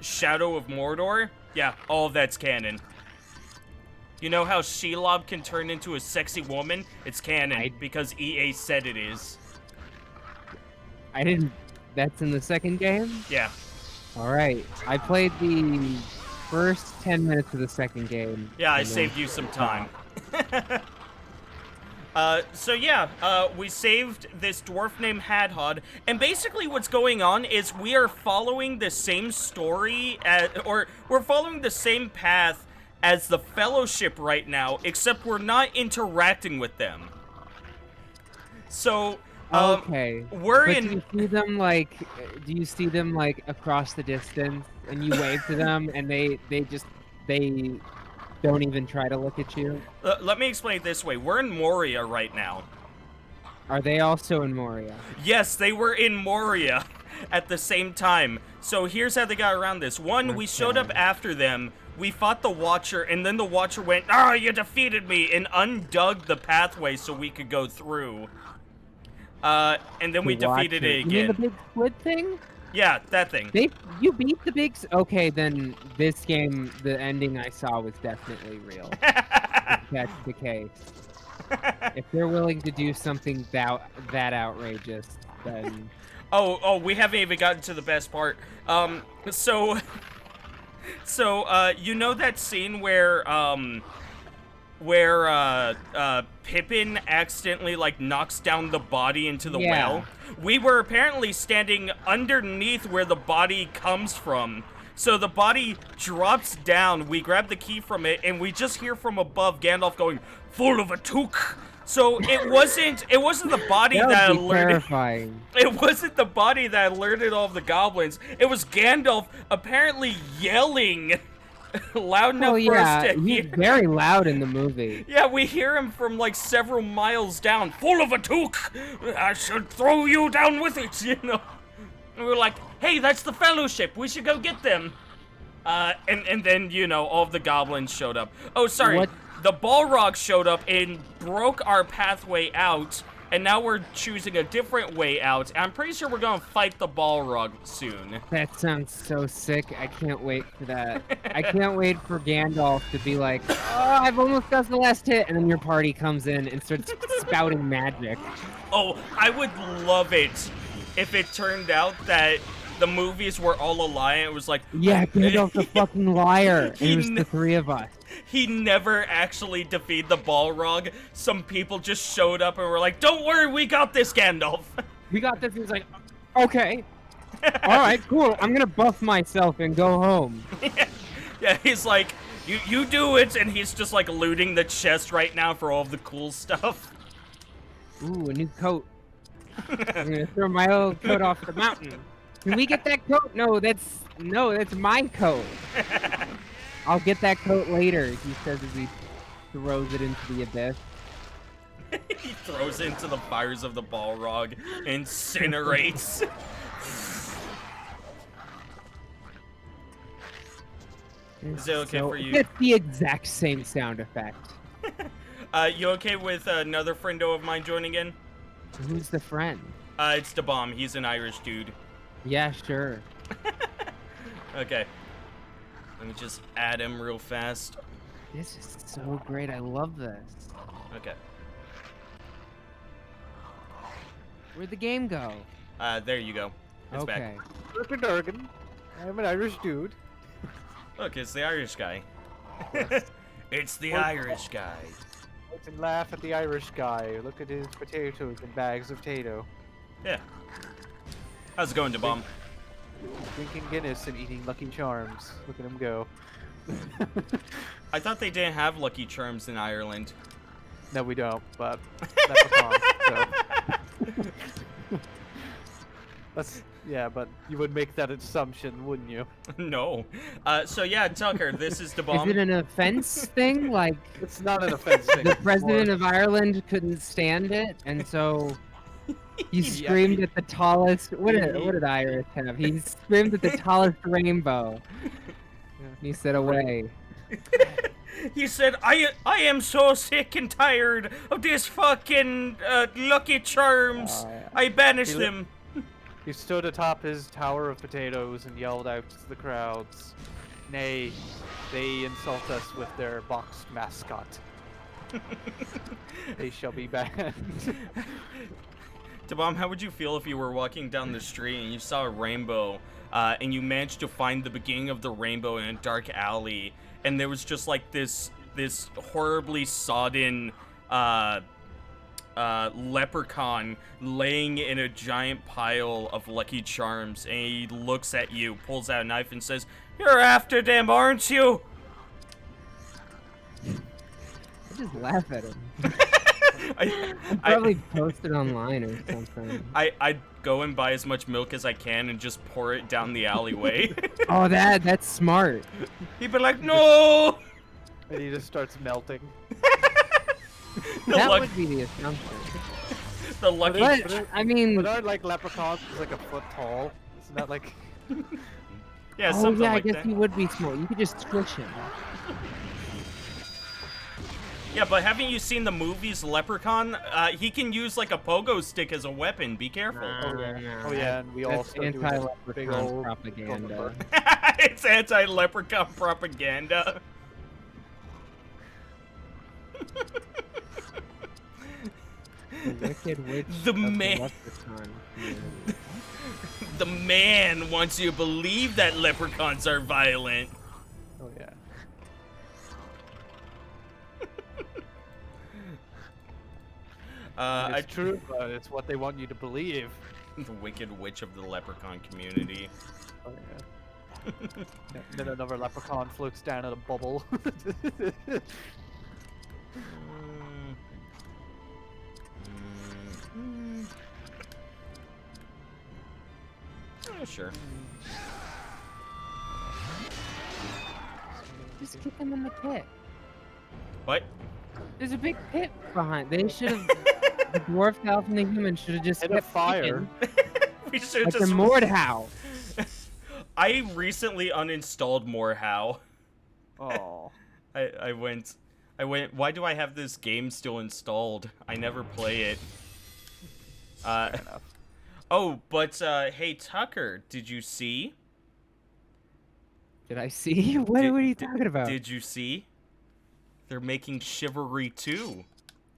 Shadow of Mordor? Yeah, all of that's canon. You know how Shelob can turn into a sexy woman? It's canon because EA said it is. I didn't... That's in the second game? Yeah. Alright, I played the first 10 minutes of the second game. Yeah, I and then- saved you some time. So yeah, we saved this dwarf named Hadhod, and basically what's going on is we are following the same story, or we're following the same path as the Fellowship right now, except we're not interacting with them. So, Okay. we're But in... do you see them like across the distance and you wave to them and they don't even try to look at you? let me explain it this way. We're in Moria right now. Are they also in Moria? Yes, they were in Moria at the same time. So here's how they got around this. One, we showed up after them, we fought the Watcher, and then the Watcher went, "Ah, you defeated me," and undug the pathway so we could go through. And then we defeated it You mean the again. big squid thing? Yeah, that thing. You beat the big... Okay, then this game, the ending I saw was definitely real. If that's the case. If they're willing to do something that outrageous, then... Oh, we haven't even gotten to the best part. So you know that scene where Pippin accidentally, like, knocks down the body into the well? We were apparently standing underneath where the body comes from. So the body drops down, we grab the key from it, and we just hear from above Gandalf going, "Full of a took." So it wasn't the body that would be alerted. terrifying. It wasn't the body that alerted all of the goblins. It was Gandalf apparently yelling loud enough Oh for us yeah, to he's hear. very loud in the movie. Yeah, we hear him from like several miles down. "Full of a took! I should throw you down with it," you know. And we were like, "Hey, that's the Fellowship. We should go get them." And then, you know, all of the goblins showed up. Oh, sorry. What? The Balrog showed up and broke our pathway out, and now we're choosing a different way out. I'm pretty sure we're gonna fight the Balrog soon. That sounds so sick. I can't wait for that. I can't wait for Gandalf to be like, "Oh, I've almost got the last hit," and then your party comes in and starts spouting magic. Oh, I would love it if it turned out that the movies were all a lie and it was like, Yeah, Gandalf's a fucking liar. And He it was kn- the three of us. he never actually defeated the Balrog. Some people just showed up and were like, "Don't worry, we got this, Gandalf." We got this. He's like, okay. All right, cool. I'm gonna buff myself and go home. Yeah, he's like, you do it, and he's just like looting the chest right now for all of the cool stuff. Ooh, a new coat. I'm gonna throw my old coat off the mountain. Can we get that coat? No, that's my coat. I'll get that coat later, he says as he throws it into the abyss. He throws it into the fires of the Balrog, incinerates. Is it okay for you? It's the exact same sound effect. You okay with another friendo of mine joining in? Who's the friend? It's the bomb. He's an Irish dude. Yeah, sure. Okay. Let me just add him real fast. This is so great. I love this. Okay. Where'd the game go? There you go. It's Okay. Mr. Durgan, I'm an Irish dude. Look, it's the Irish guy. It's the Irish guy. And laugh at the Irish guy. Look at his potatoes and bags of potato. Yeah. How's it going, DeBomb? Drinking Guinness and eating Lucky Charms. Look at him go. I thought they didn't have Lucky Charms in Ireland. No, we don't, but leprechaun. So. Yeah, but you would make that assumption, wouldn't you? No. So yeah, Tucker, this is Is DeBomb. it an offense thing? Like It's not an offense thing. the it's president more- of Ireland couldn't stand it, and so he Yeah. screamed at the tallest. What did Irish have? He screamed at the tallest rainbow. He said, "Away." He said, I am so sick and tired of this fucking Lucky Charms. I banish He li- them. He stood atop his tower of potatoes and yelled out to the crowds, "Nay, they insult us with their boxed mascot. They shall be banned." DeBomb, how would you feel if you were walking down the street and you saw a rainbow, and you managed to find the beginning of the rainbow in a dark alley, and there was just like this horribly sodden leprechaun laying in a giant pile of Lucky Charms, and he looks at you, pulls out a knife, and says, "You're after them, aren't you?" I just laugh at him. I Probably post it online or something. I'd go and buy as much milk as I can and just pour it down the alleyway. Oh, that's smart. He'd be like, "No!" And he just starts melting. The That luck- would be the assumption. the lucky. But I mean, But aren't like leprechauns like a foot tall? Isn't that like? Yeah, oh something yeah, like I guess that. he would be small. You could just squish him. Yeah, but haven't you seen the movies Leprechaun? He can use like a pogo stick as a weapon. Be careful. Oh yeah, and we all That's start doing this big anti-leprechaun old propaganda. It's anti-leprechaun propaganda. The Wicked Witch The of man- Leprechaun. The man wants you to believe that leprechauns are violent. Oh yeah. It's true, but it's what they want you to believe. The Wicked Witch of the leprechaun community. Oh yeah. Yeah, then another leprechaun floats down in a bubble. Yeah, sure. Just kick him in the pit. What? There's a big pit behind. They should have. The dwarf, elf, and the human should have just Hit a kept fire. We should Like just. in Mordhau. I recently uninstalled Morehow. Oh. I went. Why do I have this game still installed? I never play it. Enough. Oh, but hey Tucker, did you see? Did I see? What are you talking about? Did you see? They're making Chivalry 2.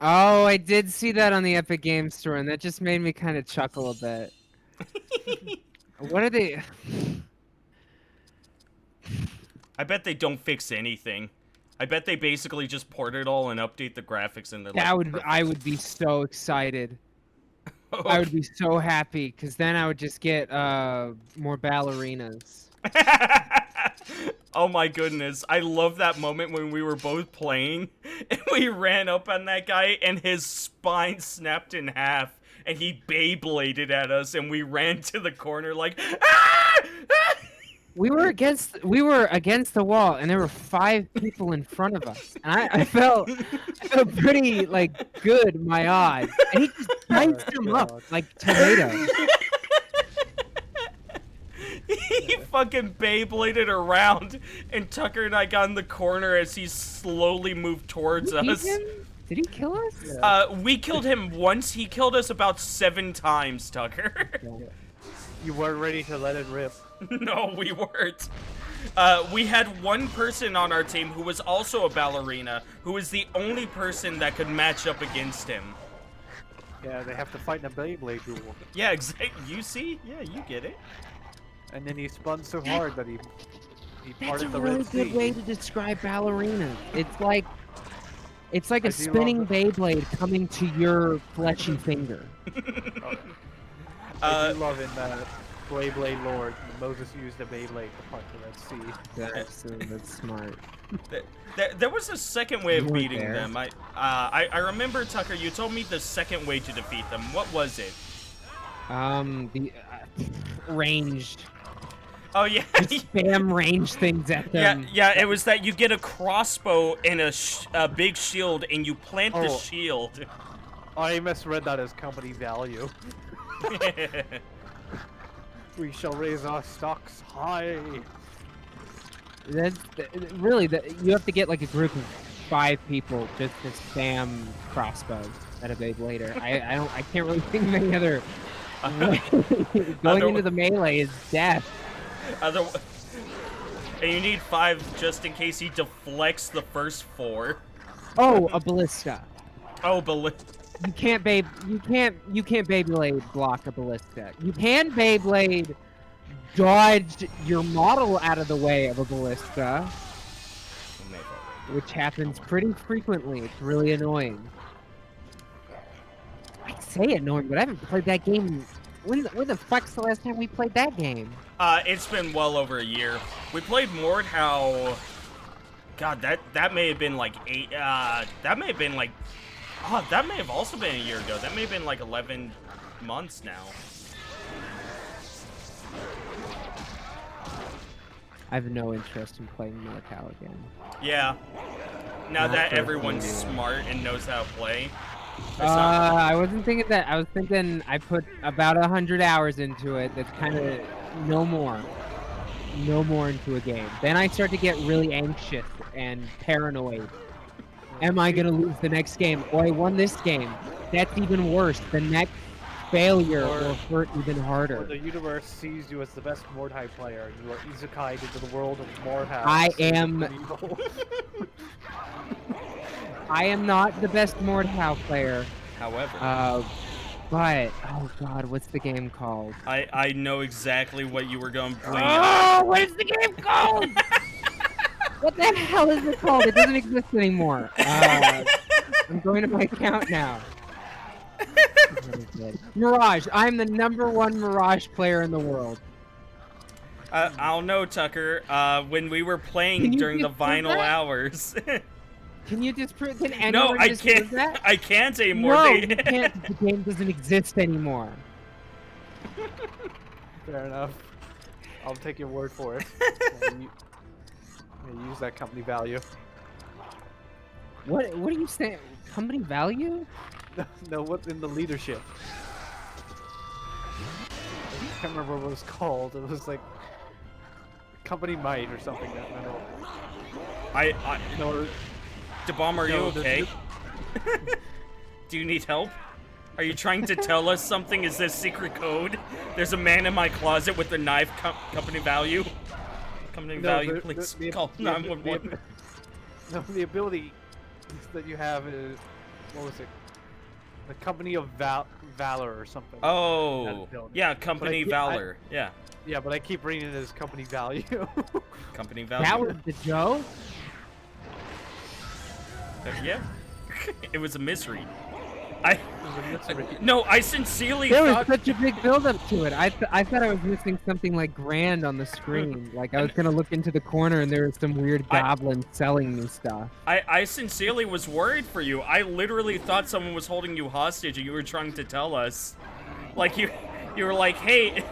Oh, I did see that on the Epic Games Store, and that just made me kind of chuckle a bit. What are they? I bet they don't fix anything. I bet they basically just port it all and update the graphics and they're That like, would. I would be so excited. I would be so happy, because then I would just get more ballerinas. Oh my goodness. I love that moment when we were both playing and we ran up on that guy and his spine snapped in half and he Beybladed at us and we ran to the corner like, "Ah! Ah!" We were against the wall, and there were 5 people in front of us. And I felt pretty like good in my odds. And he just diced them God. up like tomatoes. He fucking Beybladed around and Tucker and I got in the corner as he slowly moved towards Did he us. beat him? Did he kill us? We killed him once. He killed us about 7 times, Tucker. You weren't ready to let it rip. No, we weren't. We had one person on our team who was also a ballerina, who was the only person that could match up against him. Yeah, they have to fight in a Beyblade duel. Yeah, exactly. You see? Yeah, you get it. And then he spun so hard that he That's a parted the really Red Sea. good way to describe ballerinas. It's like It's like I a do spinning love Beyblade coming to your fleshy finger. I do love in that Beyblade Lord, Moses used a Beyblade to part the Red Sea. That's smart. There was a second way of You weren't beating there. them. I remember, Tucker, you told me the second way to defeat them. What was it? The ranged. Oh, yeah. Spam range things at Yeah, them. yeah, it was that you get a crossbow and a big shield, and you plant the Oh. shield. I misread that as company value. We shall raise our stocks high. That's really you have to get like a group of 5 people just to spam crossbows at a Beyblader. I can't really think of any other way. Going into the melee is death. Other, and you need 5 just in case he deflects the first 4. Oh, a ballista. Oh, You can't Beyblade block a ballista. You can Beyblade dodge your model out of the way of a ballista, which happens pretty frequently. It's really annoying. I say annoying, but I haven't played that game. When the fuck's the last time we played that game? It's been well over a year. We played Mordhau. God, that may have been like 8. That may have been like. Oh, that may have also been a year ago. That may have been like 11 months now. I have no interest in playing Mordhau again. Yeah. Now Not that for a everyone's few years. smart and knows how to play. It's not- I wasn't thinking that. I was thinking I put about 100 hours into it. That's kind of no more into a game. Then I start to get really anxious and paranoid. Am I gonna lose the next game? Oh, I won this game. That's even worse. The next failure will hurt even Or harder. the universe sees you as the best Mordhai player, and you are isekai'd into the world of Mordhau. I safe am- and evil. I am not the best Mordhau player, However, but oh god, what's the game called? I know exactly what you were going to bring up. Oh, what is the game called? What the hell is it called? It doesn't exist anymore. I'm going to my account now. What is it? Mirage. I'm the #1 Mirage player in the world. I'll know, Tucker. When we were Can playing you during the disprove vinyl that? hours. Can you disprove? Can No, anyone I disprove can't. that? I can't anymore. No, They- you can't. The game doesn't exist anymore. Fair enough. I'll take your word for it. Use that company value. What are you saying? Company value? No, what's in the leadership? I can't remember what it was called. It was like company might or something. No, DeBomb, are you No, the- okay? Do you need help? Are you trying to tell us something? Is this secret code? There's a man in my closet with a knife. Company value. Company value, please call 911. No, the ability that you have is, what was it? The company of valor or something. Oh, ability. yeah, company But I- valor. Yeah, Yeah, but I keep reading it as company value. company value. That was the joke? Yeah, it was a misread. No. I sincerely There was thought. such a big build-up to it. I thought I was missing something like grand on the screen. Like I was gonna look into the corner and there was some weird goblin selling me stuff. I sincerely was worried for you. I literally thought someone was holding you hostage and you were trying to tell us. Like you were like, hey,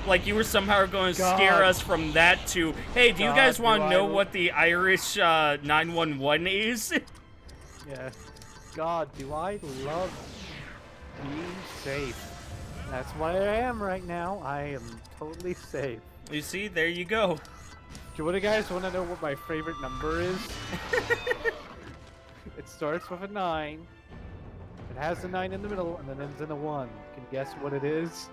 like you were somehow going to scare God. us from that to, hey, do you God, guys do want to I know look- what the Irish 911 is? Yeah. God, do I love being safe? That's what I am right now. I am totally safe. You see, there you go. Do you guys want to know what my favorite number is? It starts with a 9. It has a 9 in the middle and then ends in a 1. Can you guess what it is?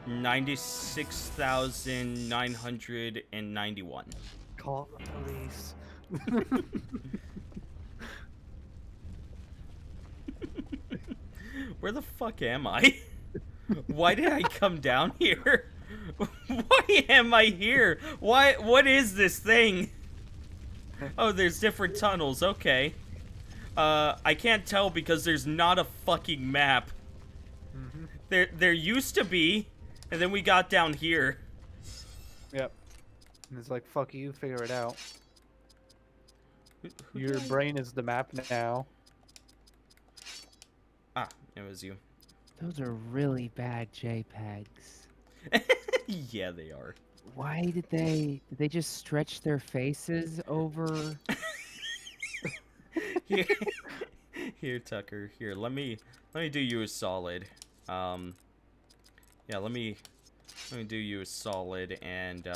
96,991. Call the police. Where the fuck am I? Why did I come down here? Why am I here? What is this thing? Oh, there's different tunnels. Okay. I can't tell because there's not a fucking map. There used to be, and then we got down here. Yep. And it's like, fuck you, figure it out. Your brain is the map now. Ah, it was you. Those are really bad JPEGs. Yeah, they are. Why did they just stretch their faces over? Here, here, Tucker. Here, let me do you a solid. Yeah, let me do you a solid and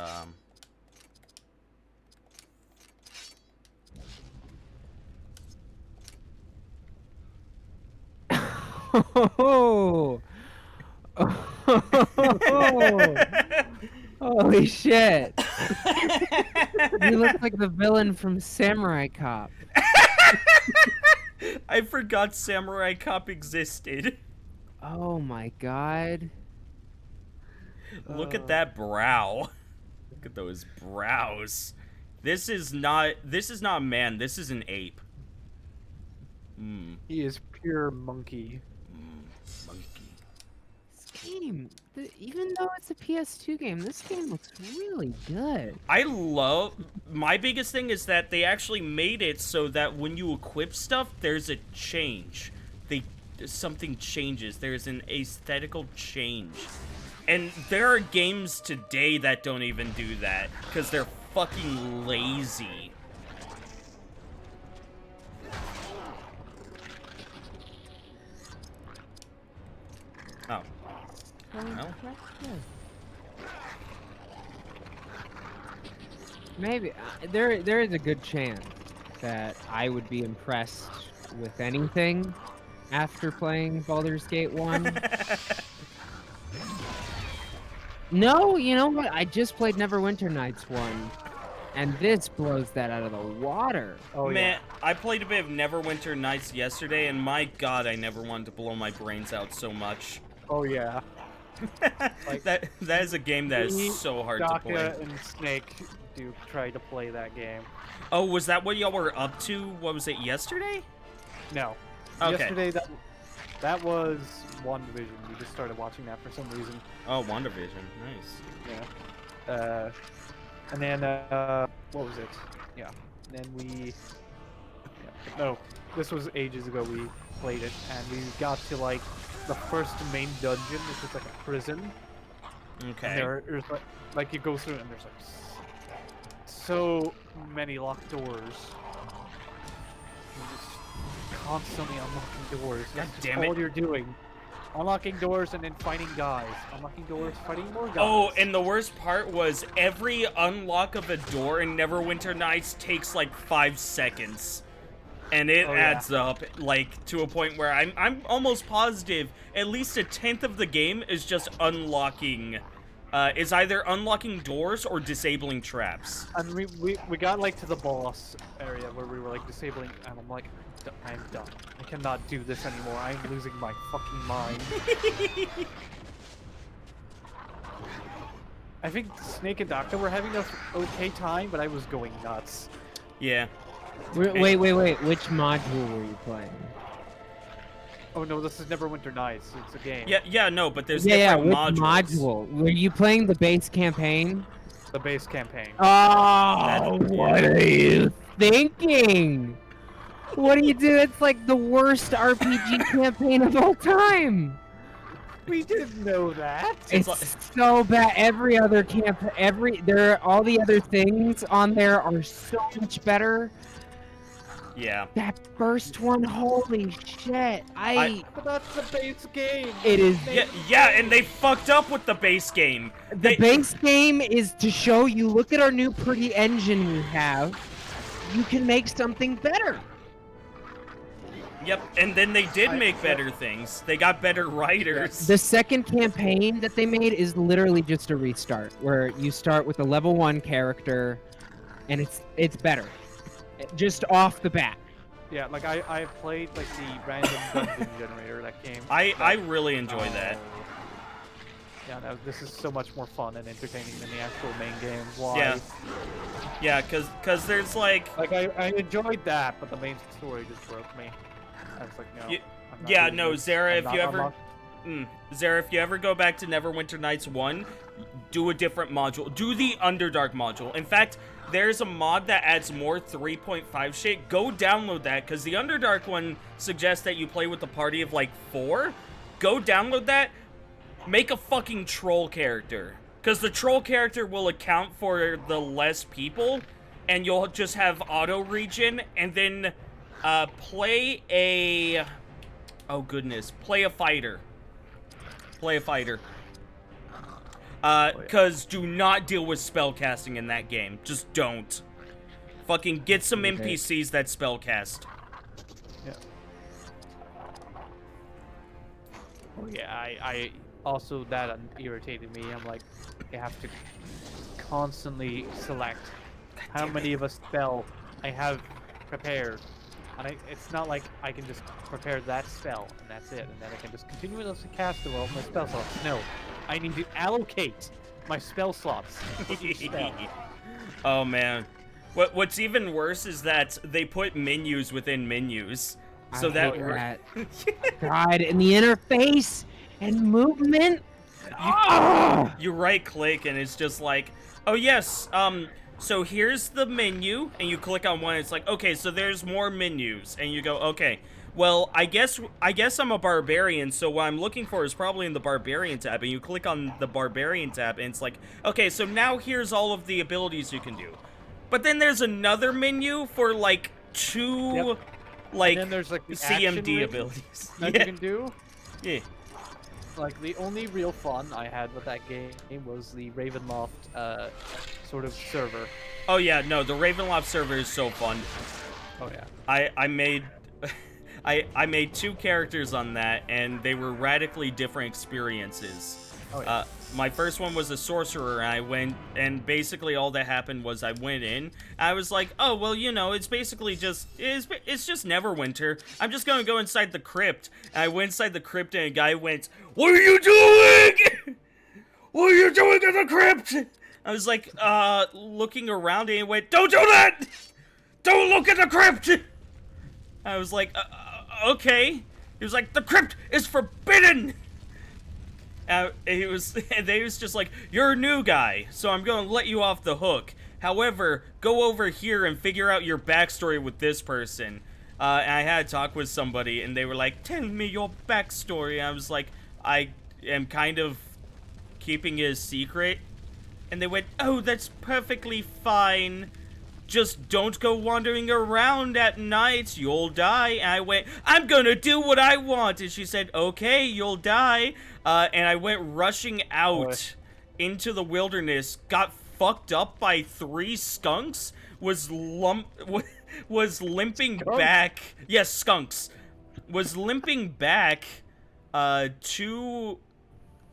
Oh! Holy shit! You look like the villain from Samurai Cop. I forgot Samurai Cop existed. Oh my god. Look at that brow. Look at those brows. This is not a man, this is an ape. He is pure monkey. Monkey. This game, even though it's a PS2 game, this game looks really good. My biggest thing is that they actually made it so that when you equip stuff, there's a change. Something changes. There's an aesthetical change. And there are games today that don't even do that, because they're fucking lazy. Oh. Well. Maybe there is a good chance that I would be impressed with anything after playing Baldur's Gate 1. No, you know what? I just played Neverwinter Nights 1, and this blows that out of the water. Oh, Man, I played a bit of Neverwinter Nights yesterday, and my god, I never wanted to blow my brains out so much. Oh yeah. Like, that is a game that me, is so hard to play. Daka and Snake do try to play that game. Oh, was that what y'all were up to? What was it, yesterday? No. Okay. Yesterday that was WandaVision. We just started watching that for some reason. Oh, WandaVision. Nice. Yeah. And then what was it? Yeah. And then we. Yeah. No, this was ages ago. We played it, and we got to like the first main dungeon, which is like a prison. Okay. And there's like you go through it, and there's like so many locked doors. You're just constantly unlocking doors. God That's damn all it. you're doing. Unlocking doors and then fighting guys. Unlocking doors, fighting more guys. Oh, and the worst part was every unlock of a door in Neverwinter Nights takes like 5 seconds. And it Oh, yeah. adds up, like, to a point where I'm almost positive at least a 10th of the game is just unlocking, is either unlocking doors or disabling traps. And we got like to the boss area where we were like disabling, and I'm like, I'm done. I cannot do this anymore. I'm losing my fucking mind. I think Snake and Daka were having an okay time, but I was going nuts. Yeah. Wait. Which module were you playing? Oh no, this is Neverwinter Nights. It's a game. Yeah, no, but there's Yeah, different which modules. module? Were you playing the base campaign? The base campaign. Oh, what are you thinking? What do you do? It's like the worst RPG campaign of all time. We didn't know that. It's so bad. Every other all the other things on there are so much better. Yeah. That first one, holy shit! But that's the base game. It is. Yeah, and they fucked up with the base game. The base game is to show you. Look at our new pretty engine we have. You can make something better. Yep, and then they did make better things. They got better writers. The second campaign that they made is literally just a restart, where you start with a level 1 character, and it's better, just off the bat. Yeah, like I played like the random dungeon generator that game. I really enjoy that. Yeah, no, this is so much more fun and entertaining than the actual main game. Why? Yeah. Yeah, cause there's like Like I enjoyed that, but the main story just broke me. I was like, no. Y- I'm not yeah, doing no, this. Zara, I'm if not- you I'm ever- not- Zara, if you ever go back to Neverwinter Nights 1, do a different module. Do the Underdark module. In fact, there's a mod that adds more 3.5 shit. Go download that, because the Underdark one suggests that you play with a party of like 4. Go download that. Make a fucking troll character. Because the troll character will account for the less people, and you'll just have auto regen, and then play a... Oh goodness, play a fighter. Play a fighter. Cause do not deal with spellcasting in that game. Just don't. Fucking get some NPCs that spellcast. Yeah. Oh yeah, I also that irritated me. I'm like, you have to constantly select how many of a spell I have prepared. And it's not like I can just prepare that spell and that's it, and then I can just continuously cast it all my spell slots. No, I need to allocate my spell slots for each spell. Oh man. What's even worse is that they put menus within menus. So I that hate we're- that. God, and the interface and movement. you right click and it's just like, oh yes, so here's the menu, and you click on one, it's like, okay, so there's more menus, and you go, okay, well, I guess I'm a barbarian, so what I'm looking for is probably in the barbarian tab, and you click on the barbarian tab, and it's like, okay, so now here's all of the abilities you can do. But then there's another menu for, like, 2, Yep. like, And then there's like the action CMD ring abilities. that Yeah. you can do. Yeah. Like the only real fun I had with that game was the Ravenloft sort of server. Oh yeah, no, the Ravenloft server is so fun. Oh yeah. I made I made 2 characters on that, and they were radically different experiences. Oh yeah. My first one was a sorcerer, and I went, and basically all that happened was I went in. I was like, oh well, you know, it's basically just it's just Neverwinter. I'm just gonna go inside the crypt. And I went inside the crypt, and a guy went, "What are you doing? What are you doing in the crypt?" I was like, looking around, and he went, "Don't do that! Don't look at the crypt!" I was like, okay. He was like, "The crypt is forbidden!" And he was just like, "You're a new guy, so I'm gonna let you off the hook. However, go over here and figure out your backstory with this person." And I had a talk with somebody, and they were like, "Tell me your backstory." I was like, "I am kind of keeping it a secret." And they went, "Oh, that's perfectly fine. Just don't go wandering around at night, you'll die." And I went, "I'm gonna do what I want." And she said, "Okay, you'll die." And I went rushing out into the wilderness, got fucked up by 3 skunks, was limping back. Yes, skunks. Was limping back to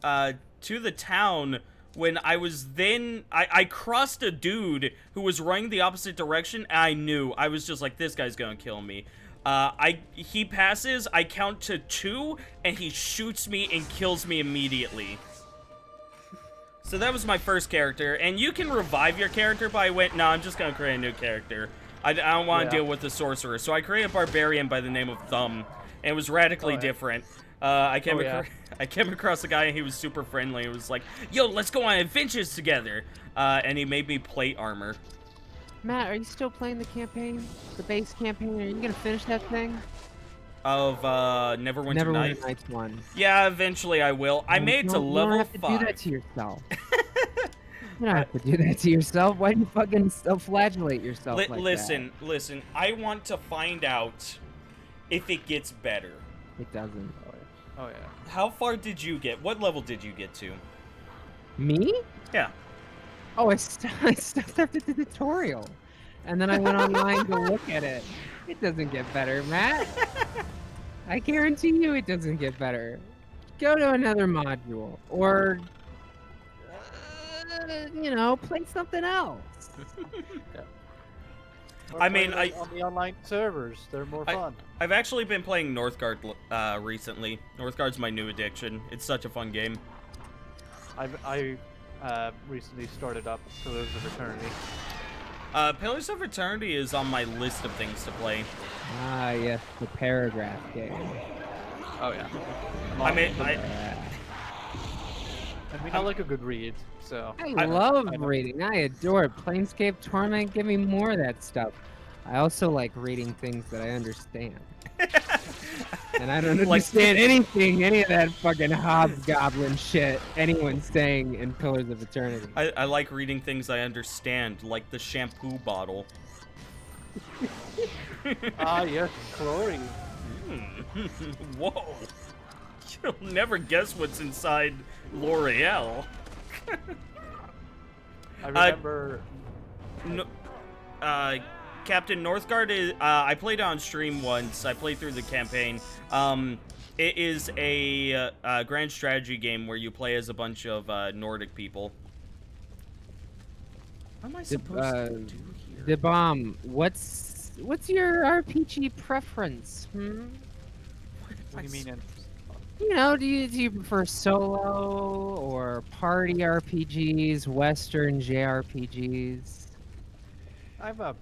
the town. When I was then, I crossed a dude who was running the opposite direction, and I knew. I was just like, this guy's gonna kill me. He passes, I count to 2, and he shoots me and kills me immediately. So that was my first character, and you can revive your character, but I went, no, I'm just gonna create a new character. I don't want to deal with the sorcerer. So I created a barbarian by the name of Thumb, and it was radically different. I came across a guy, and he was super friendly. It was like, yo, let's go on adventures together. And he made me plate armor. Matt, are you still playing the campaign? The base campaign? Are you gonna finish that thing? Of Neverwinter Nights. Nights 1. Yeah, eventually I will. I made it to level 5. You don't have to do that to yourself. You don't have to do that to yourself. Why do you fucking self-flagellate yourself like listen. I want to find out if it gets better. that? It doesn't. Oh yeah. How far did you get? What level did you get to? Me? Yeah. Oh, I stopped after the tutorial. And then I went online to look at it. It doesn't get better, Matt. I guarantee you it doesn't get better. Go to another module. Or, you know, play something else. Or I play mean, it on the online servers, they're more fun. I've actually been playing Northgard recently. Northgard's my new addiction. It's such a fun game. I recently started up Pillars of Eternity. Pillars of Eternity is on my list of things to play. Ah, yes, the paragraph game. Oh yeah. I mean, I like a good read, so. I love I know. reading. I adore it. Planescape Torment, give me more of that stuff. I also like reading things that I understand. And I don't Like- understand anything, any of that fucking hobgoblin shit anyone's saying in Pillars of Eternity. I like reading things I understand, like the shampoo bottle. Ah, yes, Chlorine. Whoa. You'll never guess what's inside L'Oreal. I remember. No, Captain Northgard is. I played on stream once. I played through the campaign. It is a grand strategy game where you play as a bunch of Nordic people. What am I supposed to do here? The bomb. What's your RPG preference? Hmm? What do you mean? You know, do you prefer solo or party RPGs, Western JRPGs? I'm What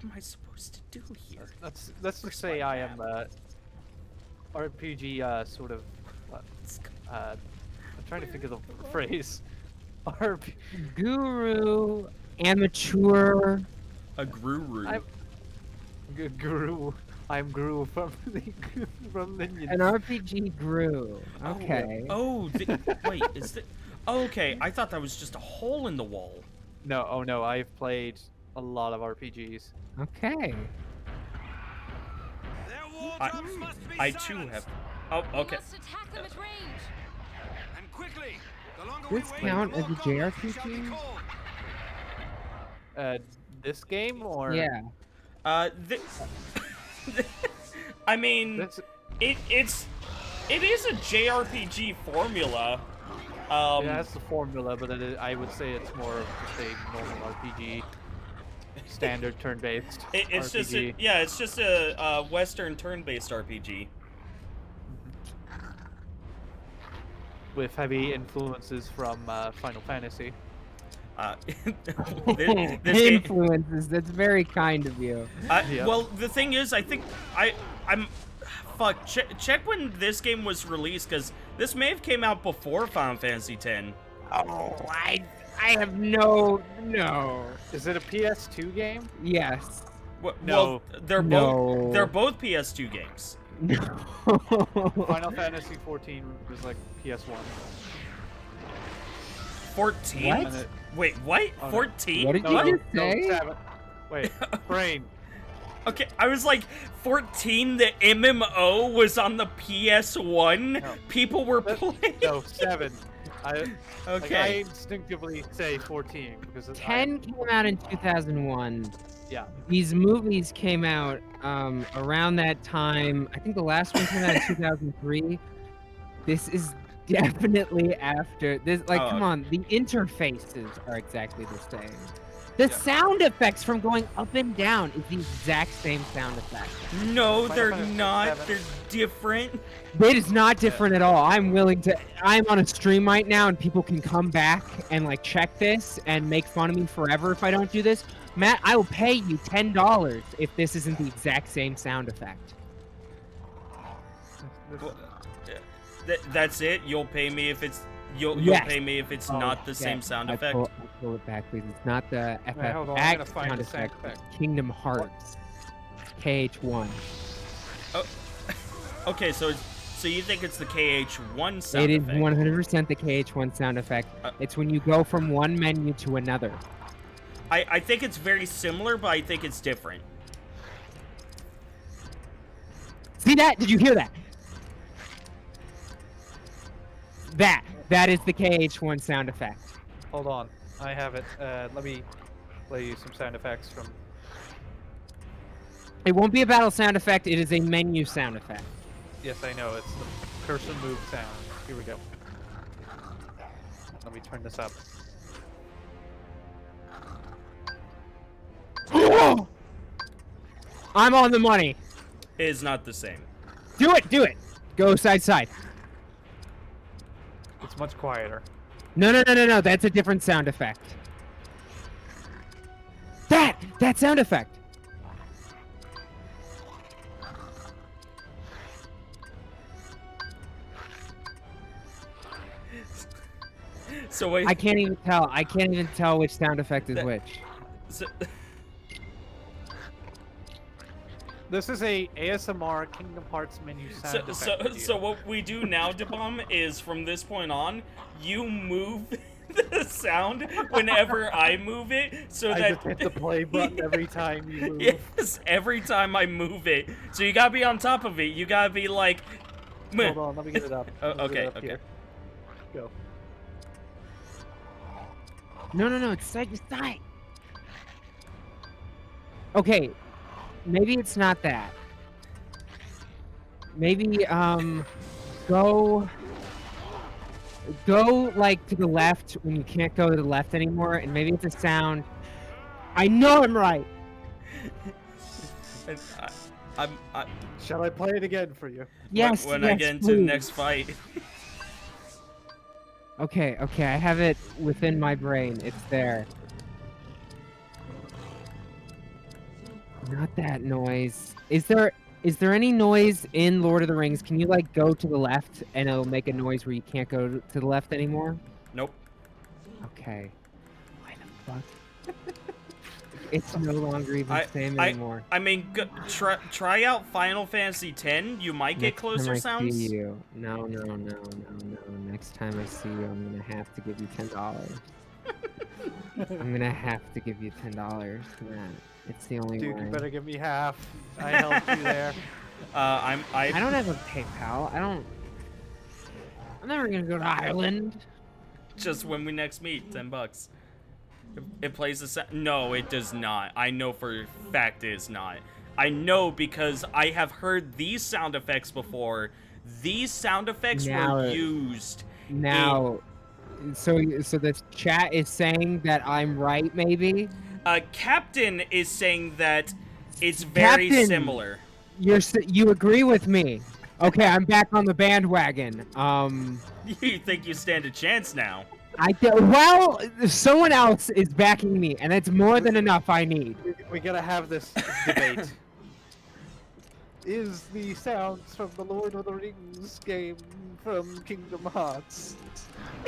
am I supposed to do here? let's just say I am RPG sort of. I'm trying to think of the phrase. RP. Guru, amateur. A guru. Guru. I'm Guru from from Minions. An RPG Guru. Okay. Oh, wait, is that? Oh, okay, I thought that was just a hole in the wall. No, oh no, I've played a lot of RPGs. Okay. I too have. Oh, okay. We must attack them at range. And quickly. The longer This we wait, count the as a more goblins we shall be JRPG? called. This game or Yeah. I mean, This, it is a JRPG formula. it has the formula, but I would say it's more of just a normal RPG, standard turn-based It's just a, RPG. yeah, it's just a Western turn-based RPG. With heavy influences from Final Fantasy. This game, Influences. That's very kind of you. Yeah. well, the thing is, I think I'm. Fuck. Check when this game was released, because this may have came out before Final Fantasy X. Oh, I have no. Is it a PS2 game? Yes. Well, No. they're No. both PS2 games. No. Final Fantasy 14 was like PS1. 14? What? And it- Wait, what? Oh, no. 14? What did no, you no, just say? No, 7. Wait, brain. Okay, I was like, 14, the MMO was on the PS1? No. People were That- playing? No, 7. Like, I Okay. instinctively say 14 because 10 came out in 2001. Yeah. These movies came out around that time. I think the last one came out in 2003. This is definitely after this. Like, Oh, come on, the interfaces are exactly the same. The Yeah. sound effects from going up and down is the exact same sound effect. No, Final they're Fantasy not. VII. They're different. It is not different at all. I'm willing to. I'm on a stream right now, and people can come back and like check this and make fun of me forever if I don't do this. Matt, I will pay you $10 if this isn't the exact same sound effect. That's it? You'll pay me if it's... You'll Yes. pay me if it's Oh, not the same Yes, sound I effect? pull it back, please. It's not the Wait, hold on, I'm gonna FFX find sound the sound effect. effect. Kingdom Hearts. KH1. Okay, so you think it's the KH1 sound It is effect? 100% the KH1 sound effect. It's when you go from one menu to another. I think it's very similar, but I think it's different. See that? Did you hear that? That is the KH1 sound effect. Hold on, I have it. Let me play you some sound effects from. It won't be a battle sound effect. It is a menu sound effect. Yes, I know. It's the cursor move sound. Here we go. Let me turn this up. I'm on the money. It is not the same. Do it. Go side. It's It's much quieter. No. That's a different sound effect. That sound effect. So wait. I can't even tell. I can't even tell which sound effect is which. So, This is a ASMR Kingdom Hearts menu sound effect video. so what we do now, Dabom, is from this point on, you move the sound whenever I move it, so I that just hit the play button every time you move. yes, every time I move it. So you gotta be on top of it. You gotta be like. Meh. Hold on, let me get it up. Oh, Let me get okay, it up okay. here. Go. No. It's side to side. Okay, maybe it's not that. Maybe go like to the left when you can't go to the left anymore, and maybe it's a sound. I know I'm right. I'm Shall I play it again for you? Yes. when yes, I get into the please. next fight. Okay, I have it within my brain. It's there. Not that noise. Is there any noise in Lord of the Rings? Can you like go to the left and it'll make a noise where you can't go to the left anymore? Nope. Okay. Why the fuck? It's no longer even the same anymore. I mean, try out Final Fantasy X. You might get closer Next time I sounds. see you. No. Next time I see you, I'm gonna have to give you $10. I'm gonna have to give you $10 for that. It's the only Dude, way. you better give me half. I helped you there. I don't have a PayPal. I'm never gonna go to Ireland. just when we next meet, $10. It plays the sound. No, it does not. I know for a fact it is not. I know because I have heard these sound effects before. These sound effects were used. Now, so the chat is saying that I'm right, maybe. Captain is saying that it's very Captain! similar. You agree with me? Okay, I'm back on the bandwagon. You think you stand a chance now? Well, someone else is backing me, and that's more than enough I need. We gotta have this debate. Is the sounds from the Lord of the Rings game from Kingdom Hearts?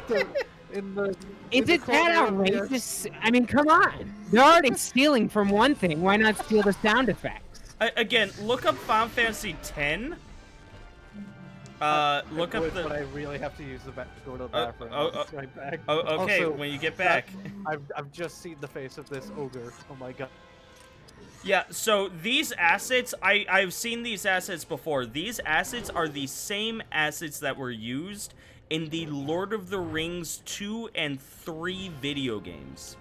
Is it that outrageous? I mean, come on. They're already stealing from one thing. Why not steal the sound effects? Again, look up Final Fantasy X. Look up the. But I really have to use the go to the bathroom. I'll be right back. Oh, okay. Also, when you get back. I've just seen the face of this ogre. Oh my god. Yeah. So these assets, I've seen these assets before. These assets are the same assets that were used in the Lord of the Rings 2 and 3 video games.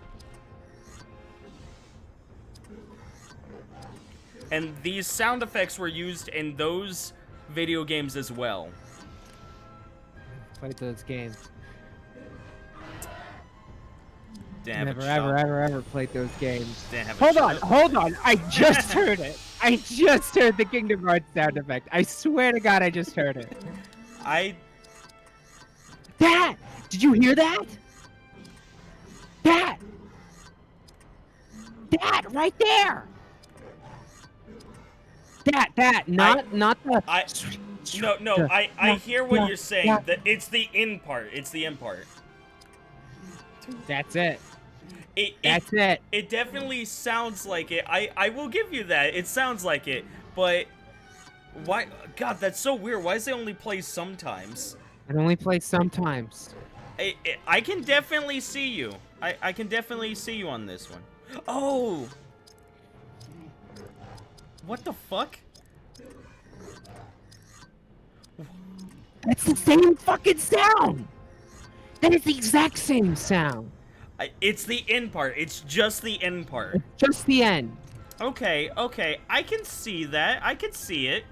And these sound effects were used in those video games as well. Played those games. Damn Never, it, ever played those games. Damn it, Hold shut on, up. I just heard it. I just heard the Kingdom Hearts sound effect. I swear to God, I just heard it. That! Did you hear that? That! Right there! That! Not the... No, I hear what you're saying. That it's the in part. It's the in part. That's it. That's it. It definitely sounds like it. I will give you that. It sounds like it. But why? God, that's so weird. Why does it only play sometimes? It only plays sometimes. I can definitely see you. I can definitely see you on this one. Oh! What the fuck? That's the same fucking sound! That is the exact same sound. It's the end part. It's just the end part. It's just the end. Okay. I can see that. I can see it.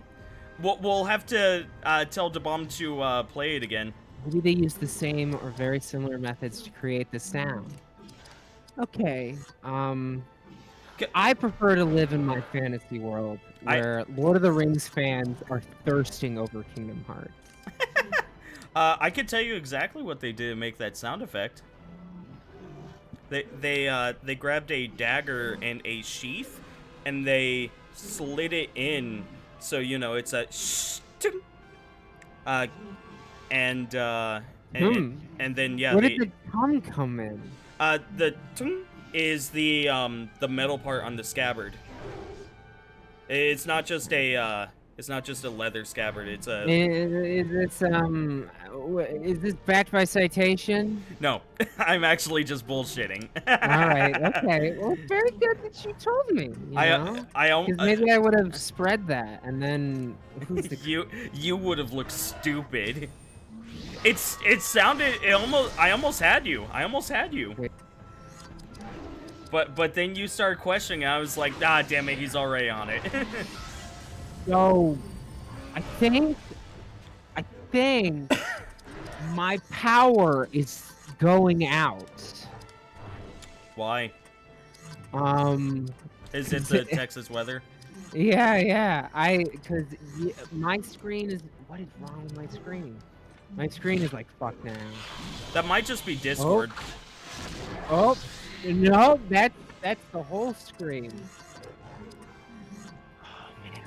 We'll have to tell Dabom to play it again. Maybe they use the same or very similar methods to create the sound. Okay, I prefer to live in my fantasy world where Lord of the Rings fans are thirsting over Kingdom Hearts. I could tell you exactly what they did to make that sound effect. They grabbed a dagger and a sheath, and they slid it in, so you know it's a and then yeah. Where did the tongue come in? The tung is the metal part on the scabbard. It's not just a leather scabbard. It's a Is this backed by citation? no. I'm actually just bullshitting. All right, okay. Well, it's very good that you told me. You know? Because maybe I would have spread that, and then who's the you would have looked stupid. It sounded I almost had you. Wait. But then you started questioning. I was like, ah, damn it, he's already on it. So, I think my power is going out. Why? Is it the Texas weather? Yeah. Because my screen is. What is wrong with my screen? My screen is like fuck now. That might just be Discord. Oh no, that's the whole screen. Oh man.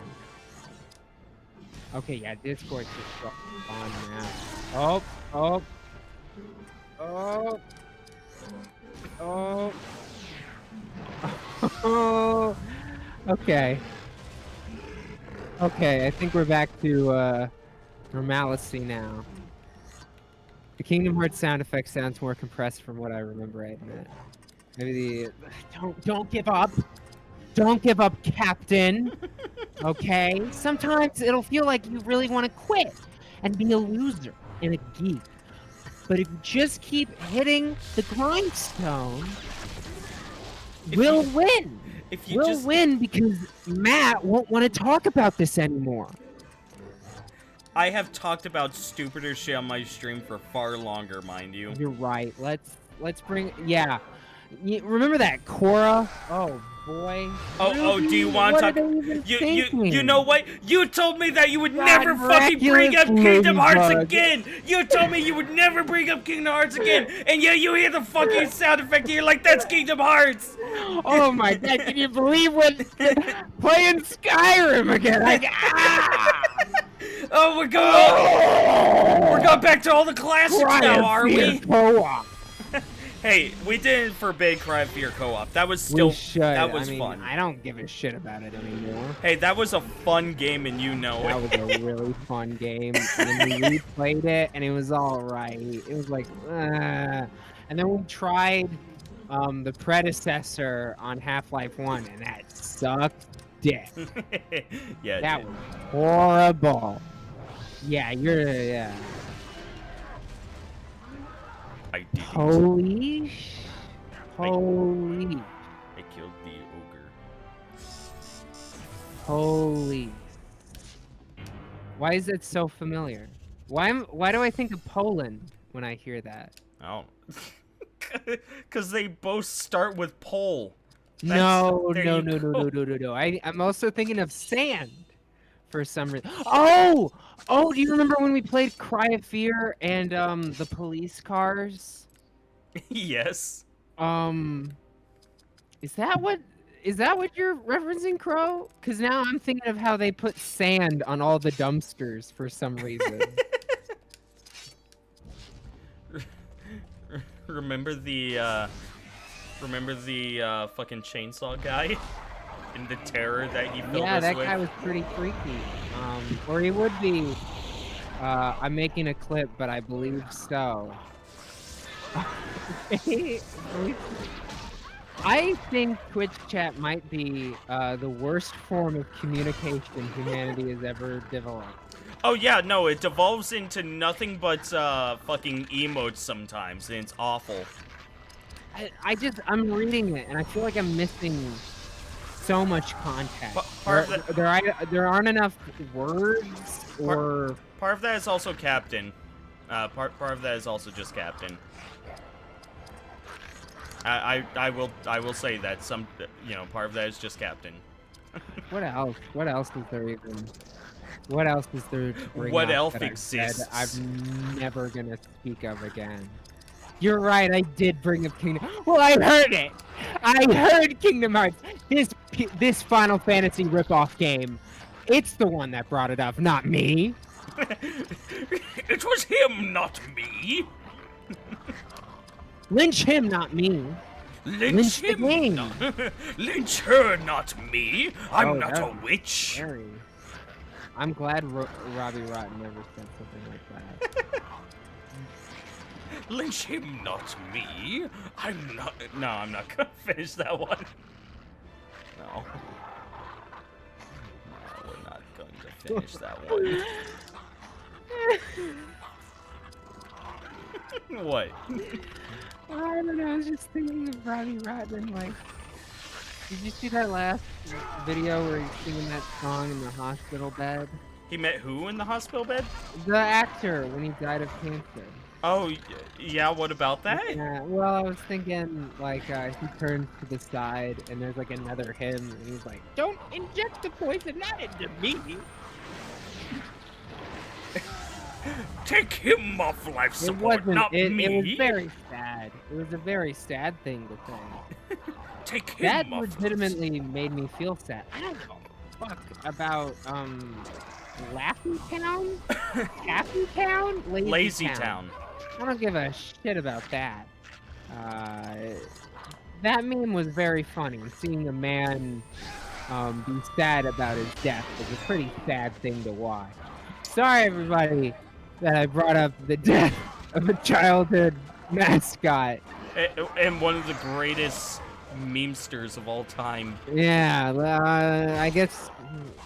Okay, yeah, Discord's just on now. Oh. Okay. Okay, I think we're back to normalcy now. The Kingdom Hearts sound effect sounds more compressed from what I remember right now. Maybe don't give up. Don't give up, Captain. Okay? Sometimes it'll feel like you really want to quit and be a loser and a geek. But if you just keep hitting the grindstone, we'll win. We'll win because Matt won't want to talk about this anymore. I have talked about stupider shit on my stream for far longer, mind you. You're right. Let's bring remember that Korra? Oh boy. Oh, do you want to talk? You know what? You told me that you would never fucking Dracula's bring up Kingdom Hearts Ladybug. again. You told me you would never bring up Kingdom Hearts again, and yeah, you hear the fucking sound effect. And you're like, that's Kingdom Hearts. Oh my god! Can you believe what playing Skyrim again? Oh, we're going back to all the classics now, are we? Co-op. Hey, we didn't forbid Cry of Fear co-op. That was still that was fun. I don't give a shit about it anymore. Hey, that was a fun game, and you know That it. was a really fun game. And we replayed it, and it was all right. It was like, and then we tried the predecessor on Half-Life 1, and that sucked dick. Yeah, That was horrible. Yeah, yeah. I did it. Holy. I killed the ogre. Holy. Why is it so familiar? Why do I think of Poland when I hear that? Oh. Because they both start with pole. No. there you go. I'm also thinking of sand for some reason. Oh, do you remember when we played Cry of Fear and the police cars? Yes. Is that what you're referencing, Crow? Because now I'm thinking of how they put sand on all the dumpsters for some reason. Remember the fucking chainsaw guy and the terror that he filled Yeah, us that with? guy was pretty freaky. Or he would be. I'm making a clip, but I believe so. I think Twitch chat might be the worst form of communication humanity has ever developed. Oh yeah, no, it devolves into nothing but fucking emotes sometimes, and it's awful. I'm reading it, and I feel like I'm missing so much context. There aren't enough words, or Part of that is also Captain. Part of that is also just Captain. I will say that part of that is just Captain. what else? What else is there even? What else is there to bring What up else that I've said exists? I'm never gonna speak of again? You're right, I did bring up Kingdom. Well, I heard it. I heard Kingdom Hearts. This Final Fantasy ripoff game. It's the one that brought it up, not me. It was him, not me. Lynch him, not me. Lynch the him. game. Lynch her, not me. I'm Oh, not a that- witch. Very. I'm glad Robbie Rotten never said something like that. Lynch him, not me. I'm not. No, I'm not gonna finish that one. No. No, we're not going to finish that one. What? I don't know, I was just thinking of Robbie Rotten, like... Did you see that last video where he's singing that song in the hospital bed? He met who in the hospital bed? The actor, when he died of cancer. Oh, yeah, what about that? Yeah, well, I was thinking, like, he turns to the side, and there's, like, another hymn, and he's like, "Don't inject the poison, not into me!" Take him off life It support, wasn't, not me. it was very sad. It was a very sad thing to say. Take him That off. legitimately made me feel sad. I don't know fuck about Laffy Town? Taffy Town? Lazy Town. I don't give a shit about that. That meme was very funny. Seeing a man be sad about his death was a pretty sad thing to watch. Sorry everybody that I brought up the death of a childhood mascot. And one of the greatest memesters of all time. Yeah, I guess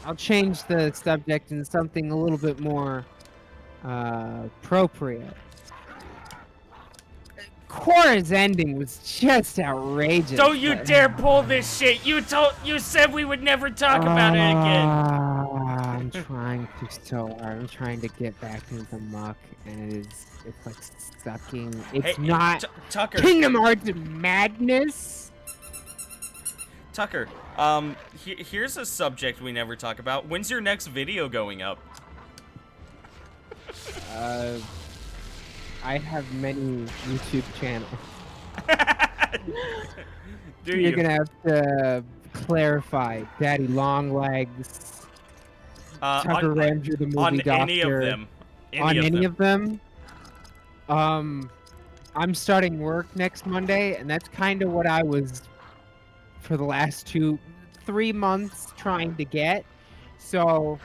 I'll change the subject into something a little bit more appropriate. Korra's ending was just outrageous. Don't you but- dare pull this shit! You said we would never talk about it again. I'm trying to so hard. I'm trying to get back into the muck, and it's like sucking. It's Hey, not Tucker. Kingdom Hearts madness. Tucker. Here's a subject we never talk about. When's your next video going up? I have many YouTube channels. Do You're you? gonna have to clarify. Daddy Longlegs, Tucker on, Ramsey, the movie on doctor. any of them. Any of them. I'm starting work next Monday, and that's kind of what I was for the last 3 months trying to get. So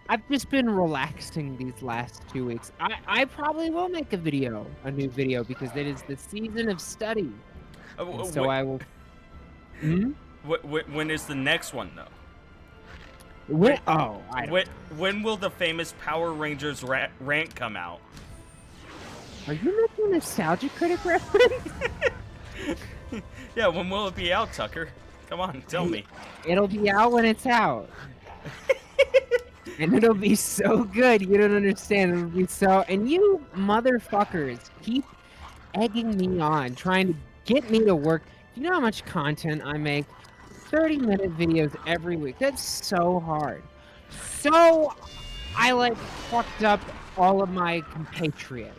I've just been relaxing these last 2 weeks. I probably will make a new video, because it is the season of study. And so I will. Hmm? When is the next one though? Oh, I don't. When will the famous Power Rangers rant come out? Are you making a Nostalgia Critic reference? Yeah, when will it be out, Tucker? Come on, tell me. It'll be out when it's out. And it'll be so good, you don't understand. It'll be so... And you motherfuckers keep egging me on, trying to get me to work. Do you know how much content I make? 30-minute videos every week. That's so hard. So, I, like, fucked up all of my compatriots.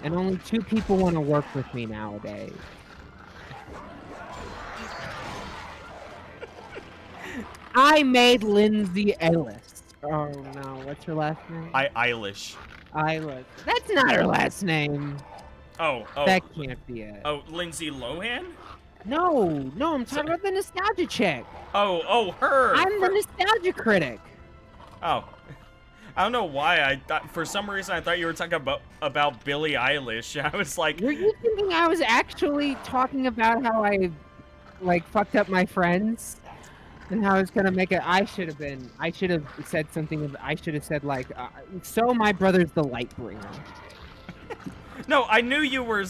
And only 2 people want to work with me nowadays. I made Lindsay Ellis. Oh no, what's her last name? Eilish. Eilish. That's not her last name. Oh. That can't be it. Oh, Lindsay Lohan? No, I'm talking about the nostalgia chick. Oh, her. I'm the nostalgia critic. Oh. I don't know why I thought, for some reason I thought you were talking about Billie Eilish. I was like, Were you thinking I was actually talking about how I, like, fucked up my friends? And how I was gonna make it? I should have said something. I should have said, like, so my brother's the light bringer. no, I knew you were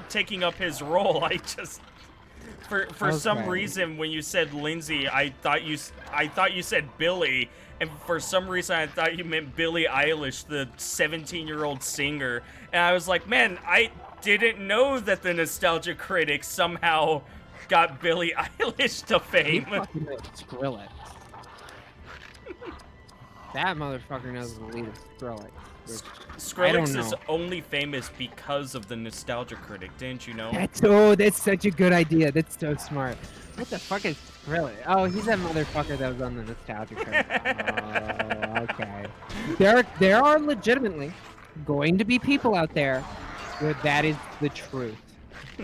taking up his role. I just, for some Okay. reason, when you said Lindsay, I thought you said Billy, and for some reason I thought you meant Billie Eilish, the 17-year-old singer. And I was like, man, I didn't know that the Nostalgia Critic somehow got Billie Eilish to You fame. fucking Skrillex. That motherfucker knows the lead of Skrillex. which- Skrillex is know. only famous because of the Nostalgia Critic, didn't you know? That's such a good idea. That's so smart. What the fuck is Skrillex? Oh, he's that motherfucker that was on the Nostalgia Critic. Oh, okay. There are legitimately going to be people out there where that is the truth.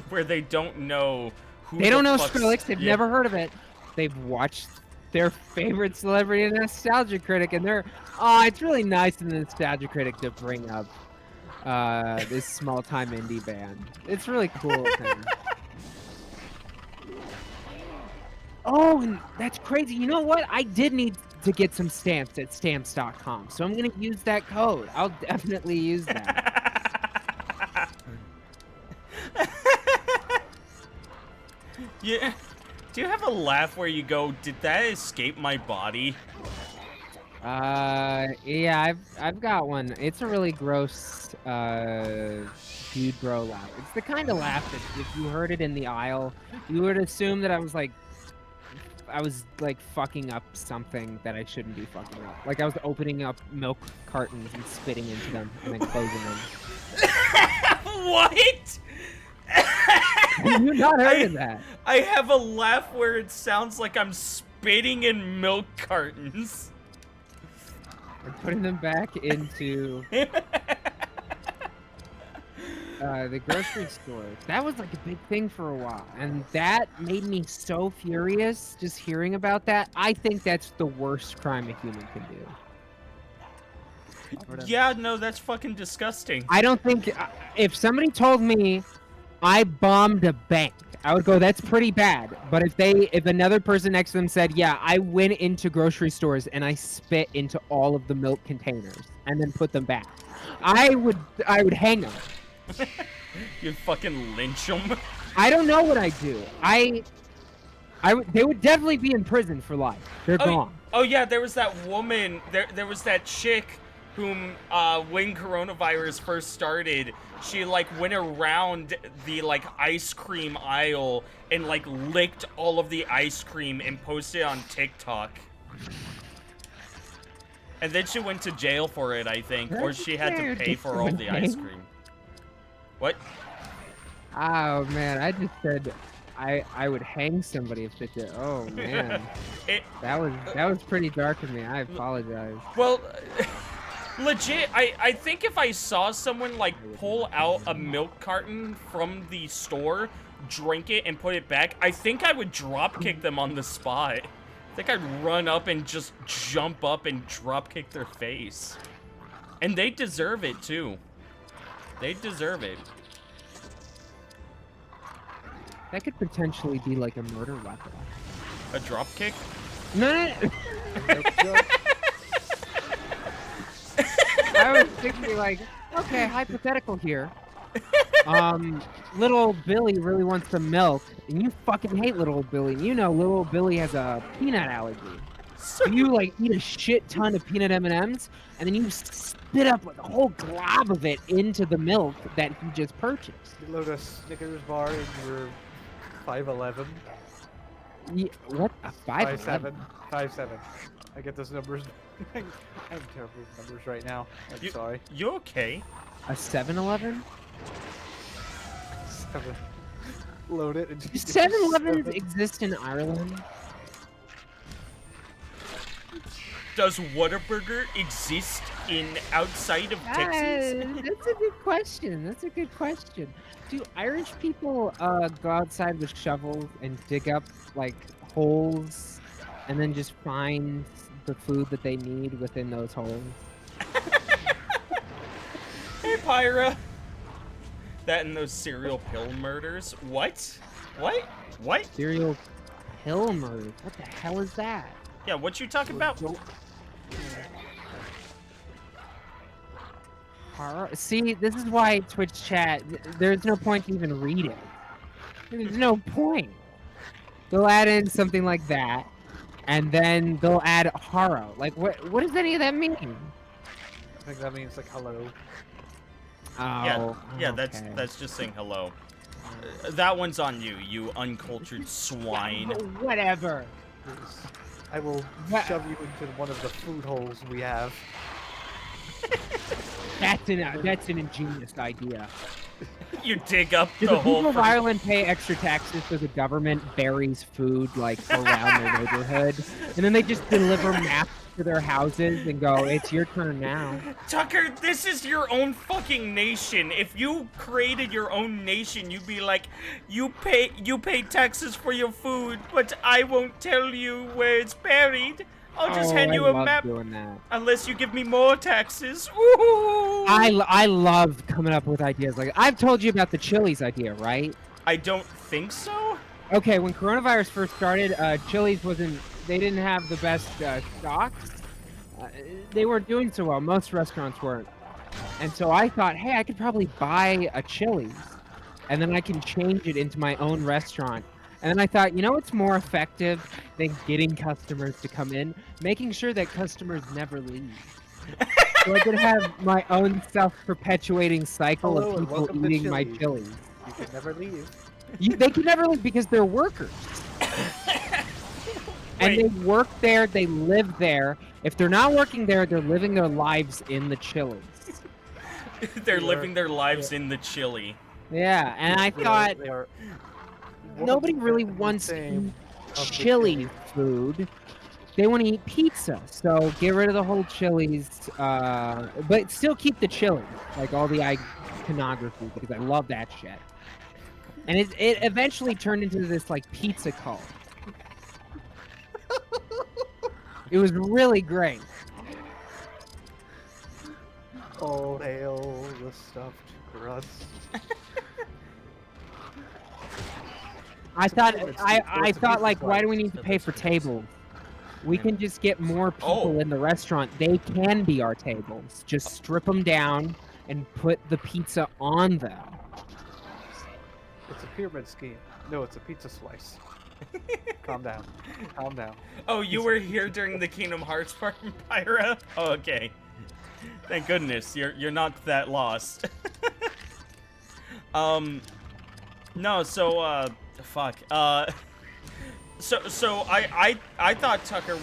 Where they don't know who They don't the know fuck's- Skrillex. They've yeah. never heard of it. They've watched their favorite celebrity, the Nostalgia Critic, and they're, oh, it's really nice in the Nostalgia Critic to bring up this small-time indie band. It's really cool of him. Oh, and that's crazy. You know what? I did need to get some stamps at stamps.com, so I'm gonna use that code. I'll definitely use that. Yeah. Do you have a laugh where you go, did that escape my body? Yeah, I've got one. It's a really gross, dude bro laugh. It's the kind of laugh that if you heard it in the aisle, you would assume that I was like fucking up something that I shouldn't be fucking up. Like I was opening up milk cartons and spitting into them and then closing them. What? Have you not heard of that? I have a laugh where it sounds like I'm spitting in milk cartons. And putting them back into the grocery store. That was like a big thing for a while, and that made me so furious just hearing about that. I think that's the worst crime a human can do. Yeah, no, that's fucking disgusting. I don't think if somebody told me I bombed a bank, I would go, that's pretty bad. But if another person next to them said, yeah, I went into grocery stores and I spit into all of the milk containers and then put them back, I would hang them. You'd fucking lynch them. I don't know what I'd do. They would definitely be in prison for life. They're gone. Oh yeah, there was that woman, there was that chick whom, when coronavirus first started, she, like, went around the, like, ice cream aisle and, like, licked all of the ice cream and posted it on TikTok. And then she went to jail for it, I think, or she had to pay for all the ice cream. What? Oh man, I just said I would hang somebody if they did. Oh man, that was pretty dark of me. I apologize. Well, legit, I think if I saw someone, like, pull out a milk carton from the store, drink it, and put it back, I think I would drop kick them on the spot. I think I'd run up and just jump up and drop kick their face. And they deserve it, too. They deserve it. That could potentially be like a murder weapon. A drop kick? No. I was thinking like, okay, hypothetical here. Little Billy really wants some milk, and you fucking hate little Billy. You know little Billy has a peanut allergy. So you like eat a shit ton of peanut M&Ms, and then you spit up like a whole glob of it into the milk that he just purchased. You load a Snickers bar in your 5'11". Yeah, what? A 5'11"? 5'7". I get those numbers. I'm terrible with numbers right now. I'm sorry. You okay? A 7-Eleven? 7. Load it. And Do 7-Elevens exist in Ireland? Does Whataburger exist outside of Texas? That's a good question. That's a good question. Do Irish people go outside with shovels and dig up like holes and then just find the food that they need within those holes? Hey, Pyra. That and those serial pill murders. What? What? What? Serial pill murders? What the hell is that? Yeah, what you talking about? See, this is why Twitch chat, there's no point to even read it. There's no point. They'll add in something like that, and then they'll add horror. Like, what does any of that mean? I think that means like hello. Oh, Yeah, okay. that's just saying hello. That one's on you, you uncultured swine. Whatever. I will What? shove you into one of the food holes we have. That's an ingenious idea. You dig up Do the the hole people of for Ireland pay extra taxes so the government buries food like around their neighborhood, and then they just deliver maps to their houses and go, "It's your turn now." Tucker, this is your own fucking nation. If you created your own nation, you'd be like, you pay taxes for your food, but I won't tell you where it's buried. I'll just hand you I a love map doing that. unless you give me more taxes. Ooh. I love coming up with ideas like I've told you about the Chili's idea, right? I don't think so. Okay, when coronavirus first started, Chili's they didn't have the best stocks. They weren't doing so well. Most restaurants weren't. And so I thought, hey, I could probably buy a Chili's, and then I can change it into my own restaurant. And then I thought, you know what's more effective than getting customers to come in? Making sure that customers never leave. So I could have my own self-perpetuating cycle Hello of and people welcome to eating my Chili's. Chili's. You can never leave. They can never leave because they're workers. And Wait. they work there, they live there. If they're not working there, they're living their lives in the Chili's. They're living their lives in the chili. Yeah, and I thought They are nobody really 100% wants to same eat of the chili food. They want to eat pizza. So get rid of the whole Chili's, but still keep the chili, like all the iconography, because I love that shit. And it eventually turned into this like pizza cult. It was really great. All hail the stuffed crust. I thought It's I a thought pizza like, why do we slice. need to pay for tables? We can just get more people Oh. in the restaurant. They can be our tables. Just strip them down and put the pizza on them. It's a pyramid scheme. No, it's a pizza slice. Calm down. Calm down. Oh, you were here during the Kingdom Hearts part, Pyra? Oh, okay. Thank goodness, you're not that lost. No, so fuck. So I thought, Tucker,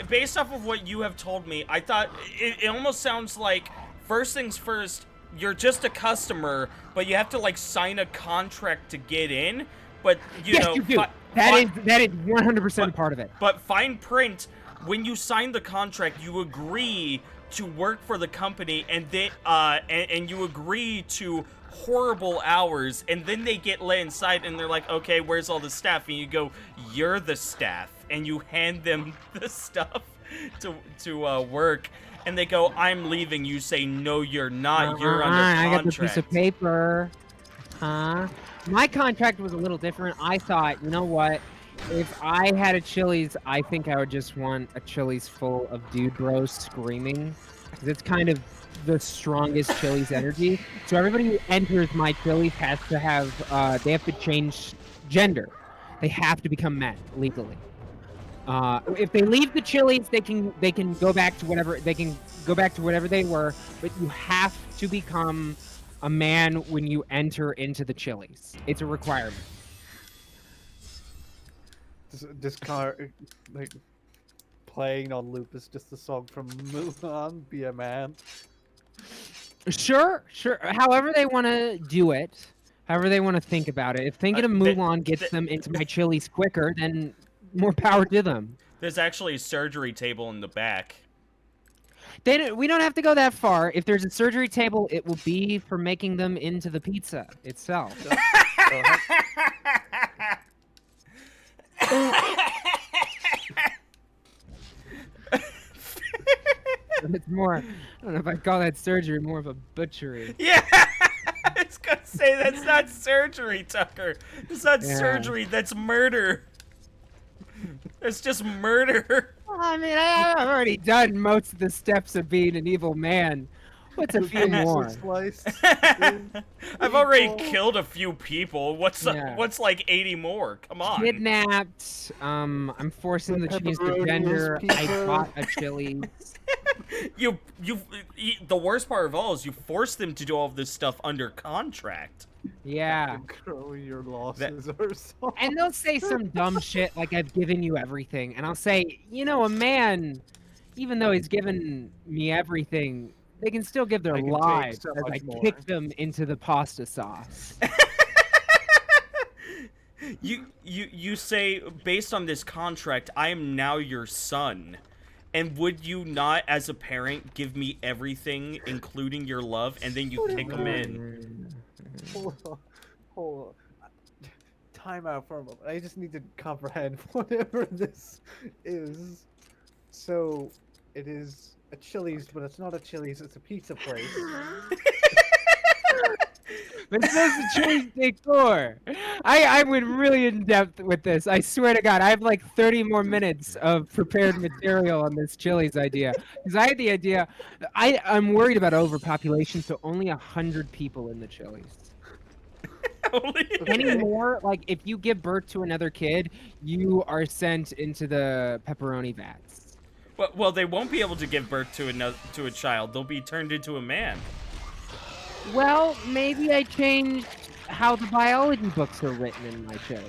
based off of what you have told me, I thought it almost sounds like, first things first, you're just a customer, but you have to like sign a contract to get in. But you Yes, know, you do. fi- That fi- is 100% a part of it. But fine print, when you sign the contract, you agree to work for the company, and they and you agree to horrible hours, and then they get let inside, and they're like, okay, where's all the staff? And you go, you're the staff, and you hand them the stuff to work, and they go, I'm leaving. You say, no, you're not. You're under I contract. got the piece of paper. Huh? My contract was a little different. I thought, you know what? If I had a Chili's, I think I would just want a Chili's full of dude bros screaming. Because it's kind of the strongest Chili's energy. So everybody who enters my Chili's has to have, they have to change gender. They have to become men legally. If they leave the Chili's, they can go back to whatever they were. But you have to become a man when you enter into the Chili's. It's a requirement. This car, like, playing on loop is just a song from Mulan, Be a Man. Sure. However they want to do it, however they want to think about it. If thinking of Mulan gets them into my Chili's quicker, then more power to them. There's actually a surgery table in the back. We don't have to go that far. If there's a surgery table, it will be for making them into the pizza itself. It's more, I don't know if I'd call that surgery, more of a butchery. Yeah, I was gonna say that's not surgery, Tucker. It's not Yeah. surgery. That's murder. It's just murder. I mean, I've already done most of the steps of being an evil man. What's a few more? Slice. I've already killed a few people. What's Yeah. what's like 80 more? Come on. Kidnapped. I'm forcing them to change their Pepperoni gender. I pizza. bought a Chili's. The worst part of all is you force them to do all of this stuff under contract. Yeah. Girl, your losses are so. And they'll say some dumb shit like I've given you everything, and I'll say, you know, a man, even though he's given me everything, they can still give their I can take lives so as much I more. kick them into the pasta sauce. You say, based on this contract, I am now your son. And would you not, as a parent, give me everything, including your love, and then you kick them in? Hold on. Time out for a moment. I just need to comprehend whatever this is. So, it is a Chili's, but it's not a Chili's, it's a pizza place. But it's supposed to change decor. I went really in depth with this. I swear to God, I have like 30 more minutes of prepared material on this Chili's idea. Because I had the idea, I'm worried about overpopulation, so only 100 people in the Chili's. Any more, like if you give birth to another kid, you are sent into the pepperoni vats. Well, they won't be able to give birth to a child. They'll be turned into a man. Well, maybe I changed how the biology books are written in my Chili's.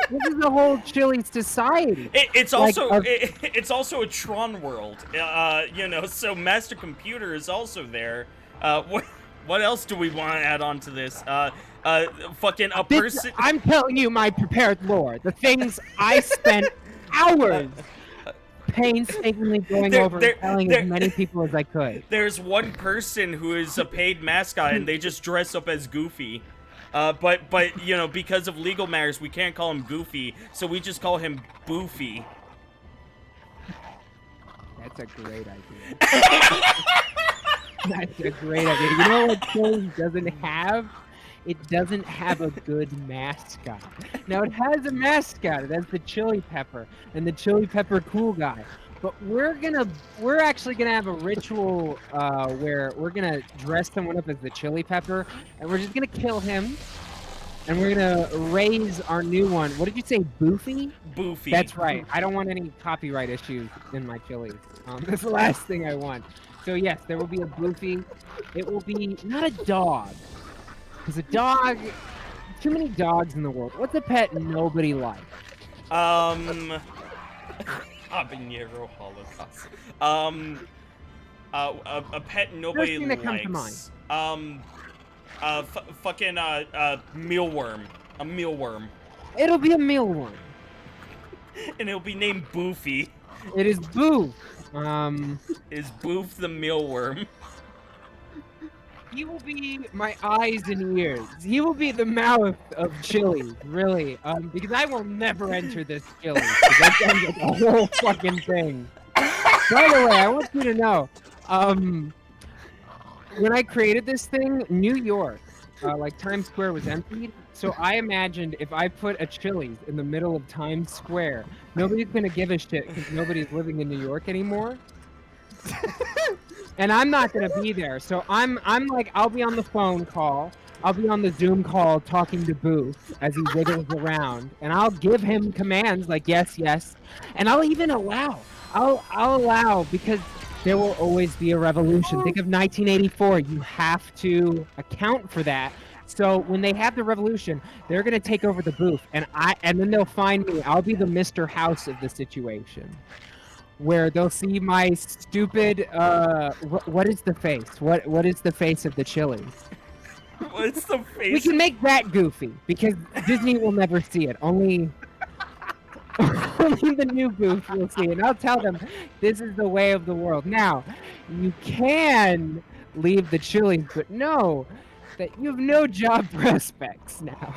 This is a whole Chili's society. It's Like also a- it's also a Tron world. You know, so Master Computer is also there. What else do we want to add on to this? Fucking a person. I'm telling you my prepared lore. The things I spent hours painstakingly going over and telling as many people as I could. There's one person who is a paid mascot, and they just dress up as Goofy. But you know, because of legal matters, we can't call him Goofy, so we just call him Boofy. That's a great idea. That's a great idea. You know what Chili's doesn't have? It doesn't have a good mascot. Now it has a mascot. That's the Chili Pepper and the Chili Pepper cool guy. But we're actually gonna have a ritual where we're gonna dress someone up as the Chili Pepper, and we're just gonna kill him, and we're gonna raise our new one. What did you say, Boofy? Boofy. That's right. I don't want any copyright issues in my Chili's. That's the last thing I want. So yes, there will be a Boofy. It will be not a dog. Because a dog, too many dogs in the world. What's a pet nobody likes? Habanero Holocaust. A pet nobody First thing that likes. comes to mind. Fucking mealworm. A mealworm. It'll be a mealworm. And it'll be named Boofy. It is Boo. Is Boof the mealworm? He will be my eyes and ears. He will be the mouth of Chili, really. Because I will never enter this Chili. That sounds like a whole fucking thing. By the way, I want you to know, when I created this thing, New York, like Times Square was emptied. So I imagined if I put a Chili's in the middle of Times Square, nobody's gonna give a shit because nobody's living in New York anymore. And I'm not gonna be there, so I'm like, I'll be on the phone call, I'll be on the Zoom call talking to Booth as he wiggles around, and I'll give him commands like yes, yes, and I'll even allow, I'll allow, because there will always be a revolution. Think of 1984. You have to account for that. So when they have the revolution, they're gonna take over the booth, and then they'll find me. I'll be the Mr. House of the situation. Where they'll see my stupid what is the face? What is the face of the Chili's? What's the face? We can make that goofy because Disney will never see it. Only the new booth will see it. And I'll tell them this is the way of the world. Now, you can leave the Chili's, but know that you have no job prospects now.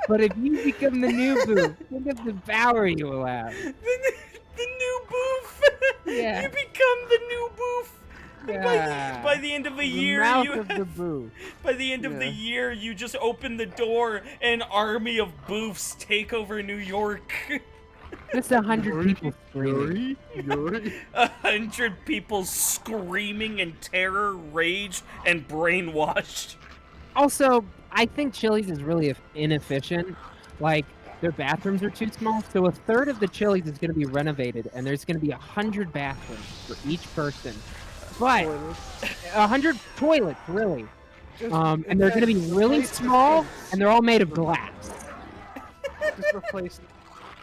But if you become the new booth, think of the power you will have. The new Boof. Yeah. You become the new Boof. Yeah. By the end of the year, mouth you of the have, booth. by the end of the year, you just open the door, and an army of Boofs take over New York. Just 100 people screaming. 100 people screaming in terror, rage, and brainwashed. Also, I think Chili's is really inefficient. Like, their bathrooms are too small. So a third of the Chili's is going to be renovated, and there's going to be 100 bathrooms for each person. But 100 toilets, really. And they're going to be really small, and they're all made of glass. Just replace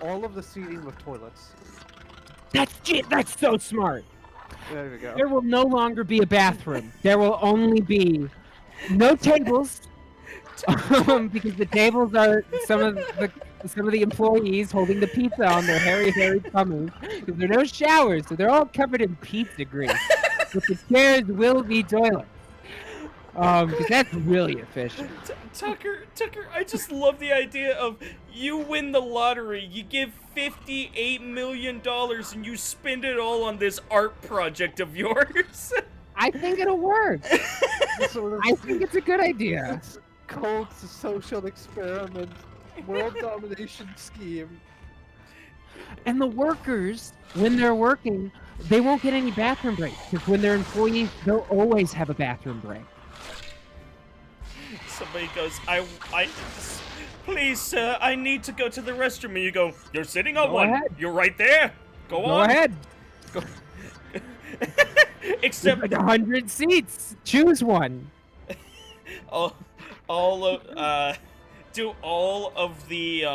all of the seating with toilets. That's so smart. There we go. There will no longer be a bathroom. There will only be no tables, because the tables are some of the employees holding the pizza on their hairy tummies. Because there are no showers, so they're all covered in pizza grease. But the chairs will be toilets. Because that's really efficient. Tucker, I just love the idea of you win the lottery, you give $58 million, and you spend it all on this art project of yours. I think it'll work. I think it's a good idea. It's called the social experiment, world domination scheme. And the workers, when they're working, they won't get any bathroom breaks. Because when they're employees, they'll always have a bathroom break. Somebody goes, please, sir, I need to go to the restroom. And you go, you're sitting on Go one. ahead. You're right there. Go Go on. ahead. Except Like 100 seats. Choose one. do all of the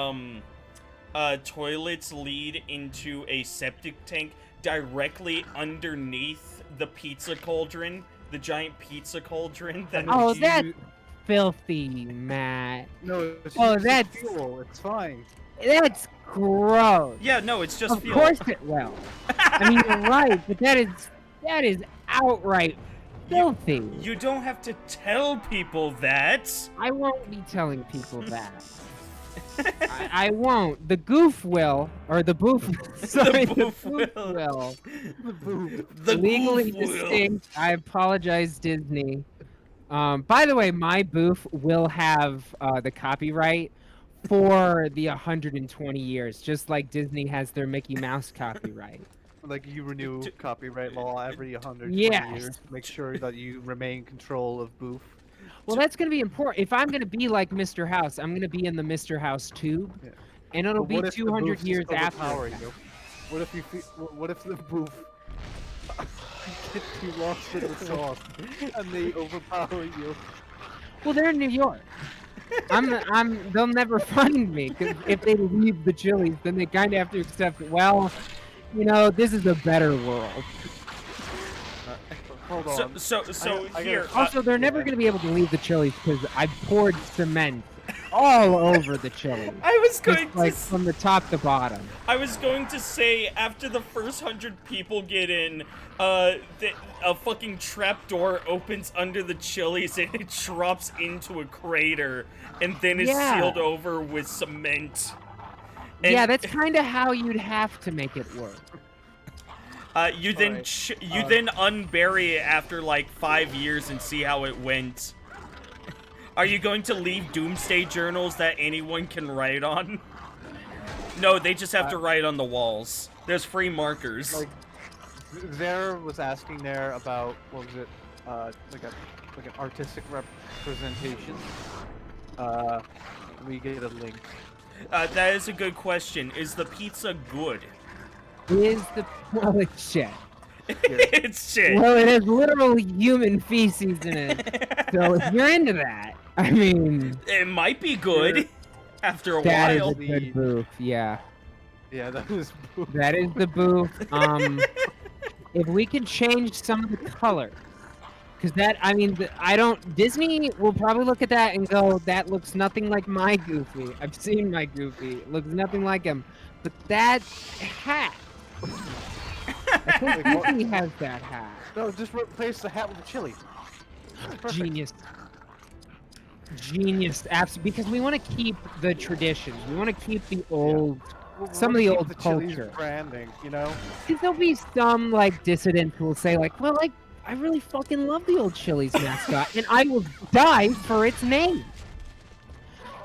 toilets lead into a septic tank directly underneath the pizza cauldron, the giant pizza cauldron that Oh, that's filthy, Matt. No, it's Oh, just that's- fuel. It's fine. That's gross. Yeah, no, it's just Of fuel. course it will. I mean, you're right, but that is outright filthy. You don't have to tell people that. I won't be telling people that. I won't. The goof will, or the boof. Sorry, the boof boof will. will. The Legally goof will. distinct. I apologize, Disney. By the way, my boof will have the copyright for the 120 years, just like Disney has their Mickey Mouse copyright. Like you renew copyright law every 120 Yes. years. Make sure that you remain in control of Boof. Well, that's going to be important. If I'm going to be like Mr. House, I'm going to be in the Mr. House tube, Yeah. and it'll But be what if the 200 Boofs years after. overpower that. you? What if what if the Boof get too lost in the sauce and they overpower you? Well, they're in New York. They'll never find me, because if they leave the Chili's, then they kind of have to accept, well, you know, this is a better world. Hold on. So I here. gotta- Also, they're never going to be able to leave the Chili's because I poured cement all over the Chili's. I was going Just, like, to from the top to bottom. I was going to say, after the first 100 people get in, a fucking trapdoor opens under the Chili's and it drops into a crater, and then is Yeah. sealed over with cement. And, Yeah, that's kind of how you'd have to make it work. you then Alright, you then unbury it after like 5 years and see how it went. Are you going to leave doomsday journals that anyone can write on? No, they just have to write on the walls. There's free markers. Like, Zara was asking there about what was it? Like an artistic representation. We get a link. That is a good question. Is the pizza good? Is the well, it's shit. It's shit. Well, it has literal human feces in it. So if you're into that, I mean, It might be good Sure. after a that is while. a good booth. Yeah, Yeah, that was. that is the booth. If we could change some of the color, because that, I mean, Disney will probably look at that and go, that looks nothing like my Goofy. I've seen my Goofy. It looks nothing like him. But that hat, I think Like what? Goofy has that hat. No, just replace the hat with the chili. That's perfect. Genius. Genius, absolutely. Because we want to keep the traditions. We want to keep the old. Some of the Keep old the Chili's culture. branding, you know. Because there'll be some like dissident who will say like, well, like I really fucking love the old Chili's mascot, and I will die for its name.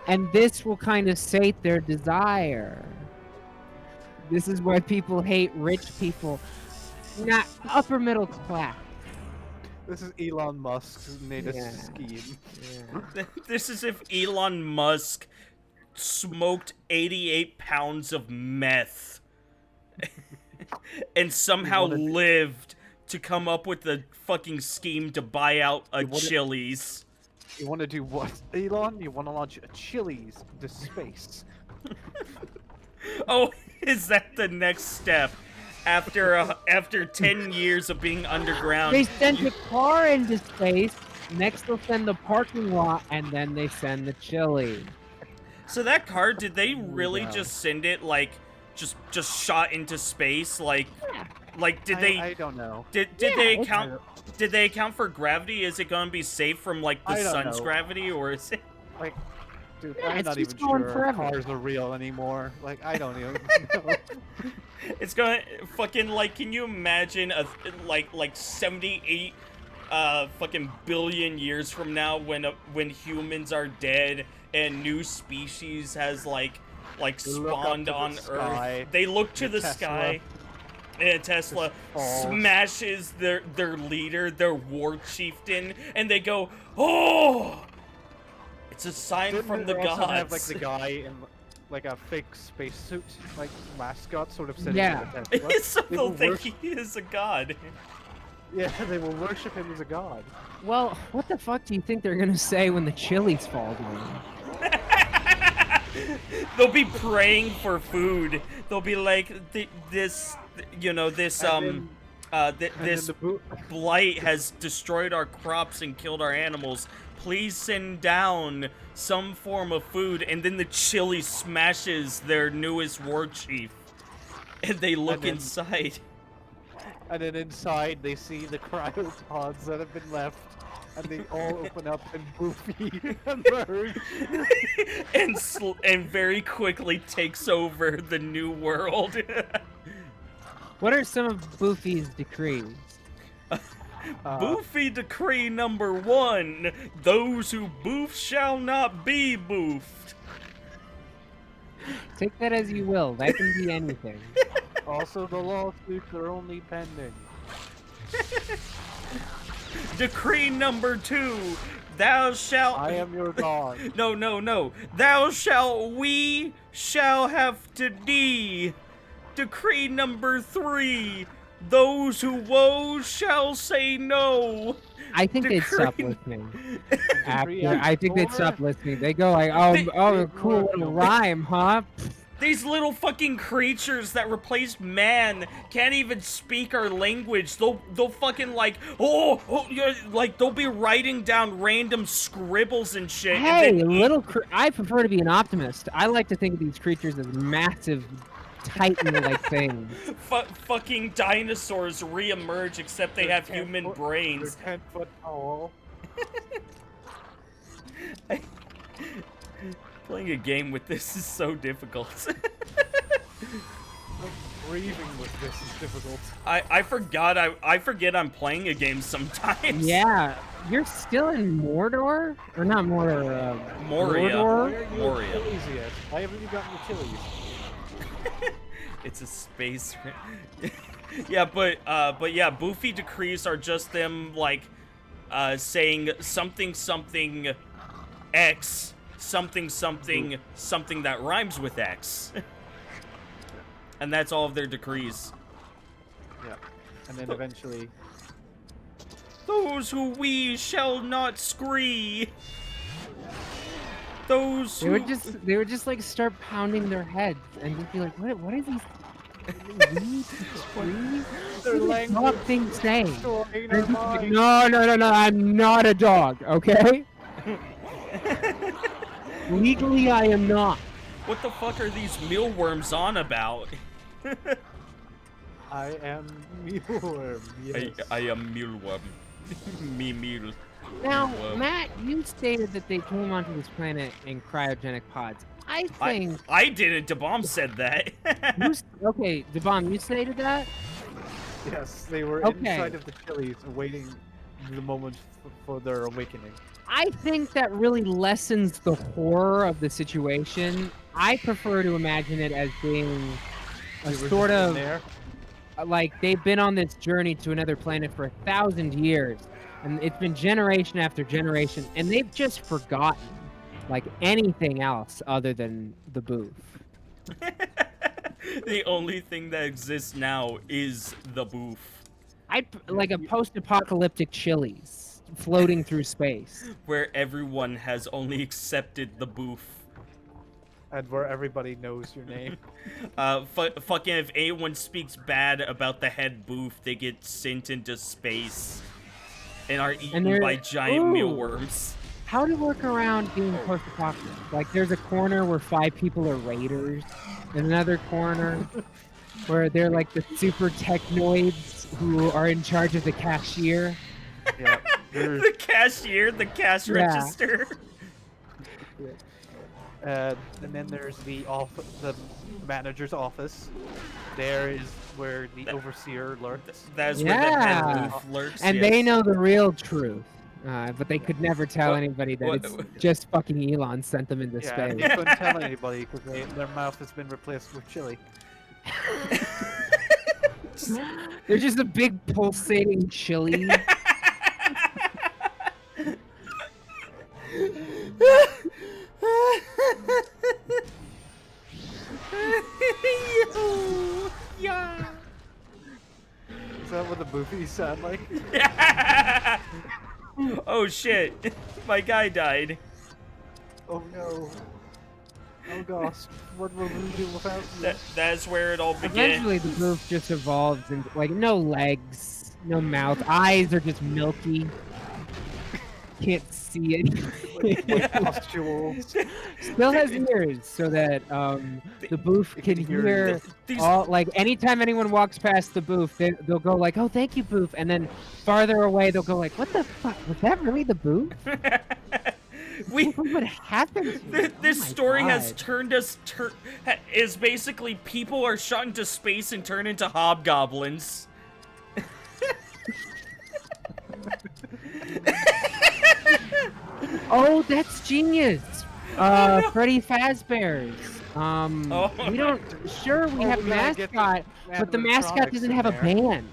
And this will kind of sate their desire. This is why people hate rich people, not upper middle class. This is Elon Musk's latest Yeah. scheme. Yeah. This is if Elon Musk smoked 88 pounds of meth and somehow lived to come up with the fucking scheme to buy out a Chili's. You want to do what, Elon? You want to launch a Chili's into space? Oh, is that the next step? After 10 years of being underground, They sent a car into space. Next, they'll send the parking lot, and then they send the chili. so that car, did they really yeah. just send it like just shot into space? Like did I don't know. did Yeah, they it's- account did they account for gravity? Is it gonna be safe from like the I don't sun's know. gravity, or is it? Like, dude, Yeah, I'm it's not just even going sure forever. cars are real anymore. Like, I don't even know. It's gonna fucking like. Can you imagine a like 78 fucking billion years from now when humans are dead and new species has like They look up spawned to the on sky, Earth? They look to and the Tesla sky. And Tesla falls. smashes their leader, their war chieftain, and they go, "Oh, it's a sign Didn't from they the also gods." have, like, the guy in, like, a fake spacesuit, like, mascot sort of sitting Yeah. in the Tesla? So They they'll will think worship- he is a god. Yeah, they will worship him as a god. Well, what the fuck do you think they're gonna say when the chilies fall down? They'll be praying for food. They'll be like, this, you know, this And then this the boot. blight has destroyed our crops and killed our animals. Please send down some form of food. And then the chili smashes their newest war chief, and they look then- inside. And then inside, they see the cryopods that have been left, and they all open up, and Goofy emerge. and very quickly takes over the new world. What are some of Boofy's decrees? Boofy decree number 1: those who boof shall not be boofed. Take that as you will. That can be anything. Also, the lawsuits are only pending. Decree number 2: thou shalt. I am your god. No. Thou shalt. We shall have to be. Decree number 3: those who woe shall say no. I think they'd stop Decree- listening. Decree After, I think they'd four. stop listening. They go like, oh, They- oh, cool little rhyme, huh? These little fucking creatures that replaced man can't even speak our language. They'll fucking like, yeah, like they'll be writing down random scribbles and shit. Hey, and then I prefer to be an optimist. I like to think of these creatures as massive, titan-like things. fucking dinosaurs reemerge, except they They're have 10 human foot- brains. They're 10 foot tall. Playing a game with this is so difficult. Breathing with this is difficult. I forget I'm playing a game sometimes. Yeah, you're still in Mordor? Or not Mordor, Moria. Mordor? Where are you Moria. Achilles yet? Why haven't you gotten Achilles? It's a space. Yeah, but yeah, Boofy decrees are just them like saying something X, something that rhymes with X. And that's all of their decrees. Yeah. And then eventually, Those who we shall not scree. Those They who would just like start pounding their heads and just be like, what is these? their What language thing saying? destroying They're our just like, minds. no, I'm not a dog, okay? Legally, I am not. what the fuck are these mealworms on about? I am Mealworm. Yes. I am mealworm. Me meal. Now, Whoa. Matt, you stated that they came onto this planet in cryogenic pods. I think. I didn't. DeBomb said that. Okay, Devon, you stated that? Yes, they were Okay. inside of the Chili's, awaiting the moment for their awakening. I think that really lessens the horror of the situation. I prefer to imagine it as being a They were sort just in of there. like they've been on this journey to another planet for 1,000 years, and it's been generation after generation, and they've just forgotten. like anything else other than the booth. The only thing that exists now is the booth. Like a post-apocalyptic Chili's floating through space. Where everyone has only accepted the booth. And where everybody knows your name. Fucking if anyone speaks bad about the head booth, they get sent into space and are eaten by giant mealworms. How to work around being post-apocalyptic? Like, there's a corner where 5 people are raiders, and another corner where they're like the super technoids who are in charge of the cashier. Yeah. The cashier, the cash register. And then there's the manager's office. There is where the overseer lurks. That's where the head booth lurks. And they know the real truth. But they could never tell anybody that it's just fucking Elon sent them into Yeah, space. they couldn't tell anybody because their mouth has been replaced with chili. They're just a big pulsating chili. Yeah. Is that what the movies sound like? Oh shit, my guy died. Oh no. Oh gosh, what will we do without you? That's where it all began. Eventually, the booth just evolves into like no legs, no mouth, eyes are just milky. Can't see anything. Pustules. Still has ears, so that the booth can hear all. Like anytime anyone walks past the booth, they'll go like, "Oh, thank you, booth," and then farther away they'll go like, "What the fuck? Was that really the booth? What happened?" This story has turned us. Is basically people are shot into space and turn into hobgoblins. Oh, that's genius. Freddy Fazbear's. We don't. Sure, we have mascot, but the mascot doesn't have a band.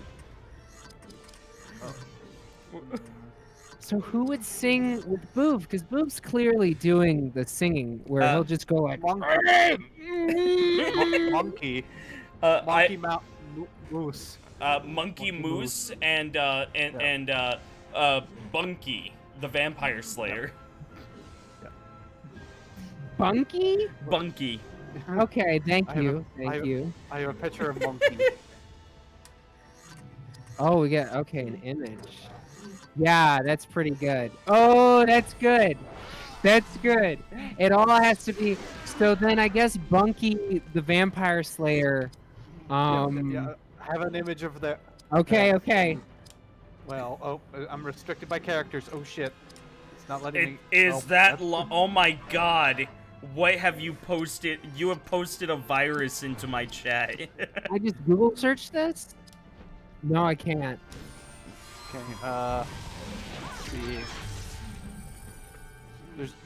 So who would sing with Boof? Because Boof's clearly doing the singing, where he'll just go like, Monkey. Monkey Moose. Monkey Moose and Bunky, the Vampire Slayer. Bunky? Bunky. Okay, thank you. I have a picture of Monkey. Oh, we got an image. Yeah, that's pretty good. Oh, that's good. That's good. It all has to be. So then, I guess Bunky, the Vampire Slayer. Yeah, I have an image of the. Okay. Well, I'm restricted by characters. Oh shit! It's not letting me. Is that? Oh my god! What have you posted? You have posted a virus into my chat. I just Google searched this. No, I can't. Okay. Let's see.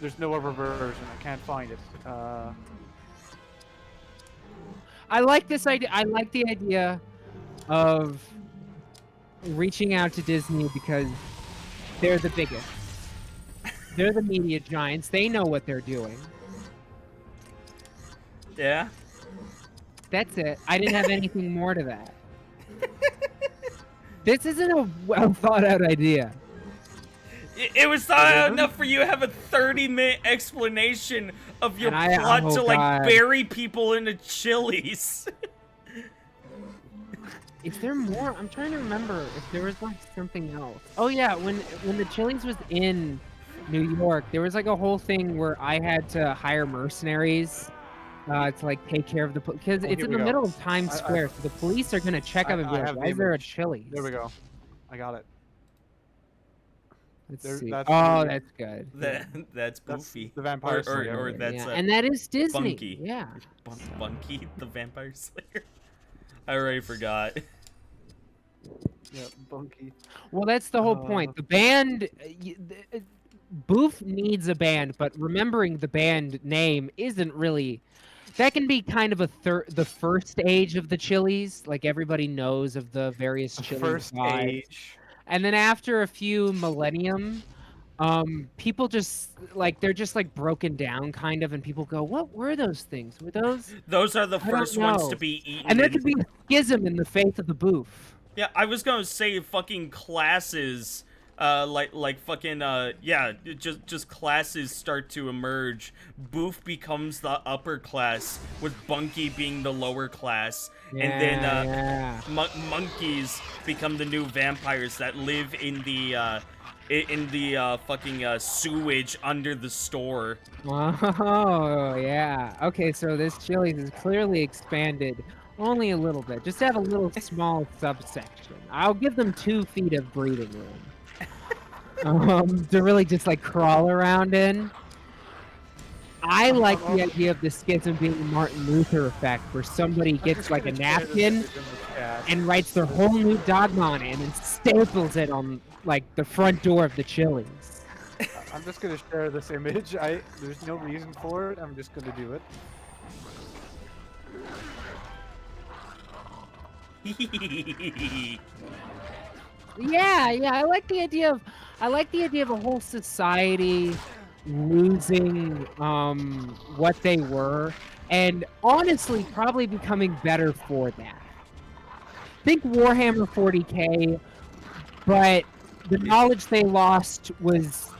There's no other version. I can't find it. I like this idea. I like the idea of reaching out to Disney because they're the biggest. They're the media giants. They know what they're doing. Yeah. That's it. I didn't have anything more to that. This isn't a well thought out idea. It was thought out enough for you to have a 30-minute explanation of your plot to like bury people in a Chili's. Is there more? I'm trying to remember if there was like something else. Oh yeah, when the Chili's was in New York, there was like a whole thing where I had to hire mercenaries to like take care of the because it's in the middle of Times Square, so the police are gonna check up and be like, "Why is there a Chili's?" There we go. I got it. Let's There- see. that's Oh, the- that's good. That's Goofy. the Vampire Slayer. Or that's Yeah, and that is Disney. Bunky. Yeah. Bunky, the Vampire Slayer. I already forgot. Yeah, Bunky. Well, that's the whole point. The band, Boof needs a band, but remembering the band name isn't really. That can be kind of the first stage of the Chili's, like everybody knows of the various Chili's First vibes. age. And then after a few millennium, people just like they're just like broken down kind of, and people go, "What were those things? Were those?" Those are the I don't first ones know. to be eaten. And there in- could be a schism in the faith of the boof. Yeah, I was gonna say fucking classes, like fucking yeah, just classes start to emerge. Boof becomes the upper class, with Bunky being the lower class, and then Yeah. monkeys become the new vampires that live in the fucking sewage under the store. Oh, yeah. Okay, so this Chili's is clearly expanded only a little bit. Just have a little small subsection. I'll give them 2 feet of breathing room. To really just like crawl around in. I like the idea of the schism being a Martin Luther effect, where somebody gets like a napkin and writes their whole new dogma on it and then staples it on like the front door of the Chili's. I'm just gonna share this image. There's no reason for it. I'm just gonna do it. Yeah, I like the idea of a whole society losing what they were, and honestly probably becoming better for that. Think Warhammer 40K, but the knowledge they lost was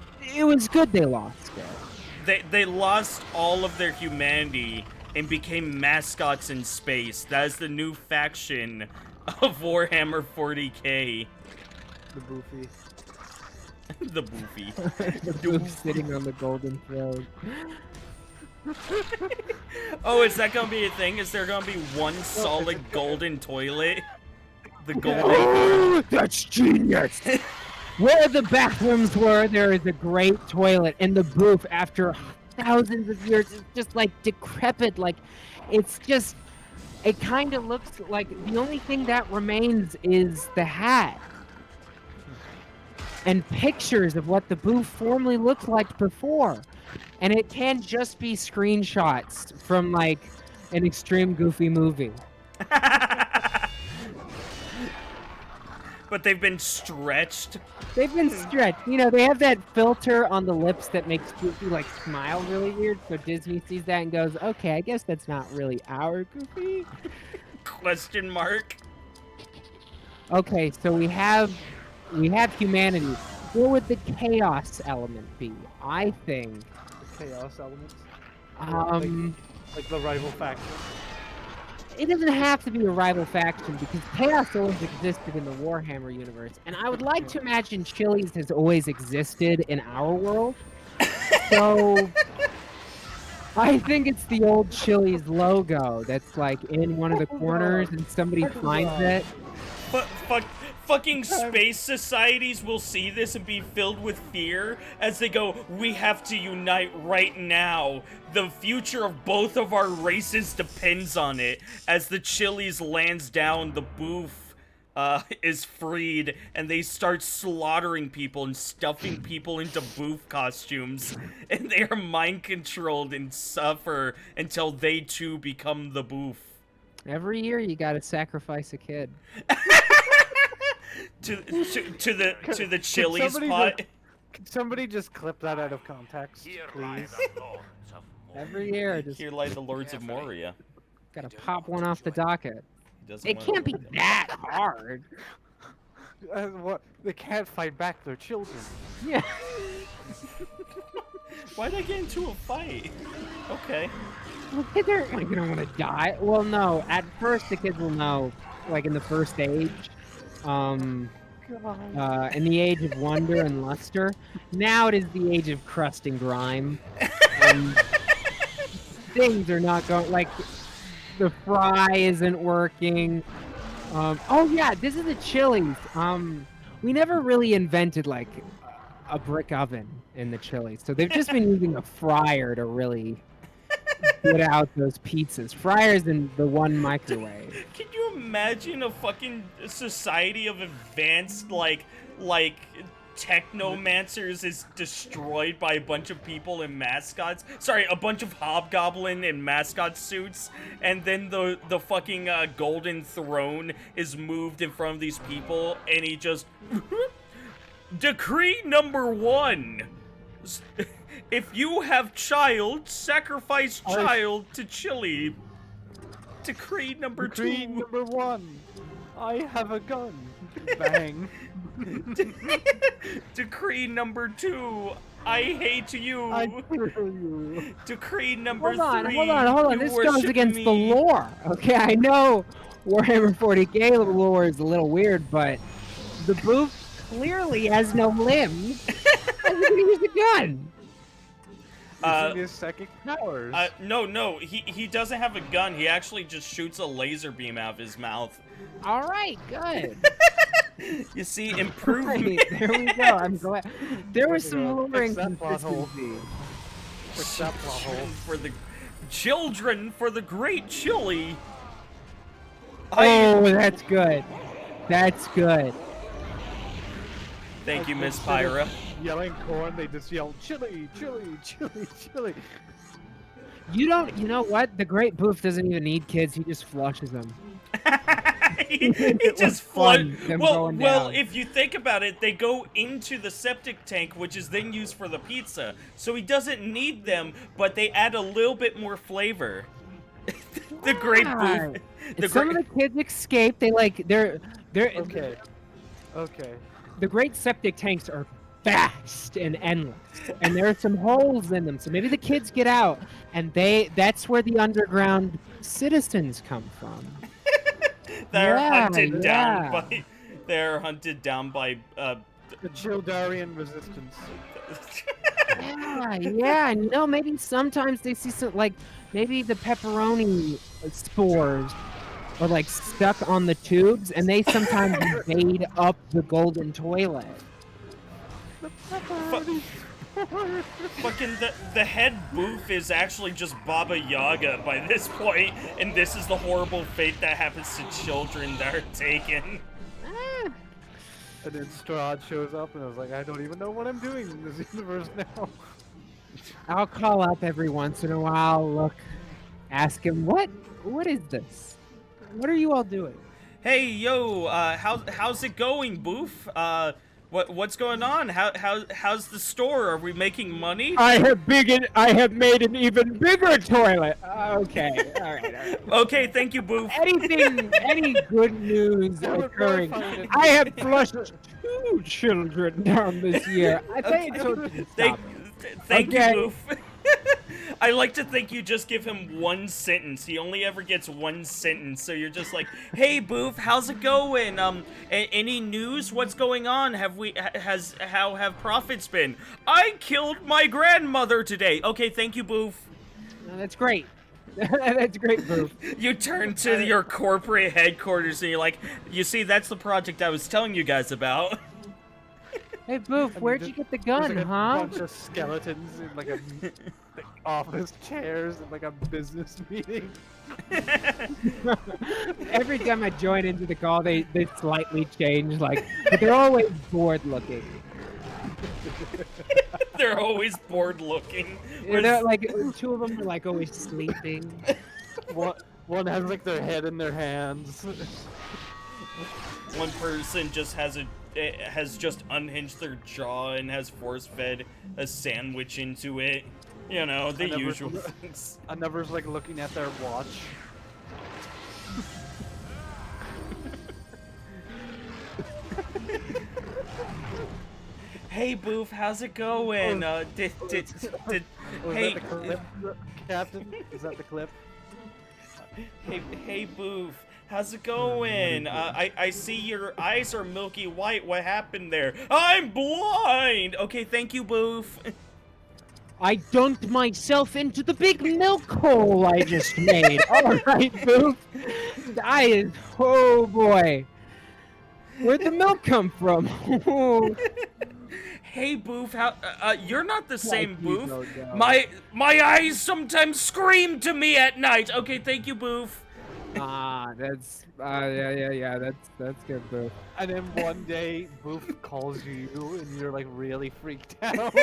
good they lost it. They lost all of their humanity and became mascots in space. That is the new faction of Warhammer 40K. The Boofy. The Boofy. The boof sitting on the golden throne. Oh, is that gonna be a thing? Is there gonna be one solid golden toilet? The golden. Oh, that's genius! Where the bathrooms were, there is a great toilet, and the booth, after thousands of years, is just like decrepit. Like, it's just, it kind of looks like the only thing that remains is the hat. And pictures of what the booth formerly looked like before. And it can just be screenshots from like an extreme goofy movie. But they've been stretched. They've been stretched. You know, they have that filter on the lips that makes Goofy like smile really weird. So Disney sees that and goes, "Okay, I guess that's not really our Goofy." Question mark. Okay, so we have humanity. What would the chaos element be? I think. The chaos elements. Like the rival faction. It doesn't have to be a rival faction because chaos always existed in the Warhammer universe, and I would like to imagine Chili's has always existed in our world. So I think it's the old Chili's logo that's like in one of the corners, and somebody finds it. Fucking space societies will see this and be filled with fear as they go, "We have to unite right now. The future of both of our races depends on it." As the Chili's lands down, the booth is freed, and they start slaughtering people and stuffing people into booth costumes, and they are mind controlled and suffer until they too become the booth. Every year you gotta sacrifice a kid. to the Chili's pot. Can somebody just clip that out of context, Here lie please? the lords of Every year I just Here lie the Lords of Moria. gotta pop one off the docket. He doesn't It wanna can't be look at them. that hard. What? They can't fight back their children. Yeah. Why'd I get into a fight? Okay. Well, kids aren't like, gonna want to die. Well, no. At first, the kids will know, like in the first age, in the age of wonder and luster. Now it is the age of crust and grime. And things are not going like the fry isn't working. Oh yeah, this is the Chili's. We never really invented like a brick oven in the Chili's, so they've just been using a fryer to really get out those pizzas. Fryers in the one microwave. Can you imagine a fucking society of advanced like technomancers is destroyed by a bunch of people in mascots? Sorry, a bunch of hobgoblin in mascot suits, and then the fucking golden throne is moved in front of these people, and he just decree number 1. If you have child, sacrifice I- child to Chili. Decree number Decree 2. number 1. I have a gun. Bang. Decree number 2. I hate you. I kill you. Decree number Hold on, 3. hold on. you This goes worship against the me. lore. Okay, I know Warhammer 40k lore is a little weird, but the booth clearly has no limbs. How's he gonna use a gun? Using his psychic powers. No, he doesn't have a gun. He actually just shoots a laser beam out of his mouth. All right, good. You see, Right, improvement. there we go. I'm glad. There was There we some go. lore Fix that plot hole. inconsistency. Fix that plot hole. For the children, for the great Chili. Oh, that's good. That's good. Thank you, Miss Instead of Pyra. Yelling corn, they just yell chili, chili, chili, chili. You know what? The Great Boof doesn't even need kids. He just flushes them. he was just fun, flood. them Well, going well, down. if you think about it, they go into the septic tank, which is then used for the pizza. So he doesn't need them, but they add a little bit more flavor. The Great Right. Boof. If some of the kids escape. They're Okay. Okay. the great septic tanks are vast and endless, and there are some holes in them. So maybe the kids get out, and that's where the underground citizens come from. They're Yeah, hunted down yeah. by. They're hunted down by. The Childarian resistance. Yeah, and maybe sometimes they see some maybe the pepperoni spores are stuck on the tubes, and they sometimes invade up the golden toilet. Fucking the head boof is actually just Baba Yaga by this point, and this is the horrible fate that happens to children that are taken. Ah, And then Strahd shows up, and I was like, I don't even know what I'm doing in this universe now. I'll call up every once in a while. Look, ask him what is this? What are you all doing? Hey, yo, how's it going, boof? What's going on? How's the store? Are we making money? I have made an even bigger toilet. Okay, all right. Okay, thank you, boof. Any good news occurring? I have flushed 2 children down this year. I think I told you to stop. Thank Okay. you, boof. I like to think you just give him one sentence. He only ever gets one sentence, so you're just like, "Hey, Boof, how's it going? Any news? What's going on? How have profits been? I killed my grandmother today. Okay, thank you, Boof." No, that's great. That's great, Boof. You turn to your corporate headquarters and you're like, "You see, that's the project I was telling you guys about." Hey, Boof, where'd you get the gun, There's a huh? bunch of skeletons in like office chairs in like a business meeting. Every time I join into the call, they slightly change, but they're always bored looking. They're always bored looking. You know, 2 of them are always sleeping. One has like their head in their hands. One person just has just unhinged their jaw and has force-fed a sandwich into it. You know, the Another- usual things. Another's like looking at their watch. Hey, Boof, how's it going? Did Was hey, that the clip, Captain? Is that the clip? hey, Boof, how's it going? I see your eyes are milky white. What happened there? I'm blind. Okay, thank you, Boof. I dunked myself into the big milk hole I just made. All right, Boof. Oh boy. Where'd the milk come from? Hey, Boof, how? You're not the same you Boof. don't know. My eyes sometimes scream to me at night. Okay, thank you, Boof. That's yeah. That's good, Boof. And then one day, Boof calls you, and you're like really freaked out.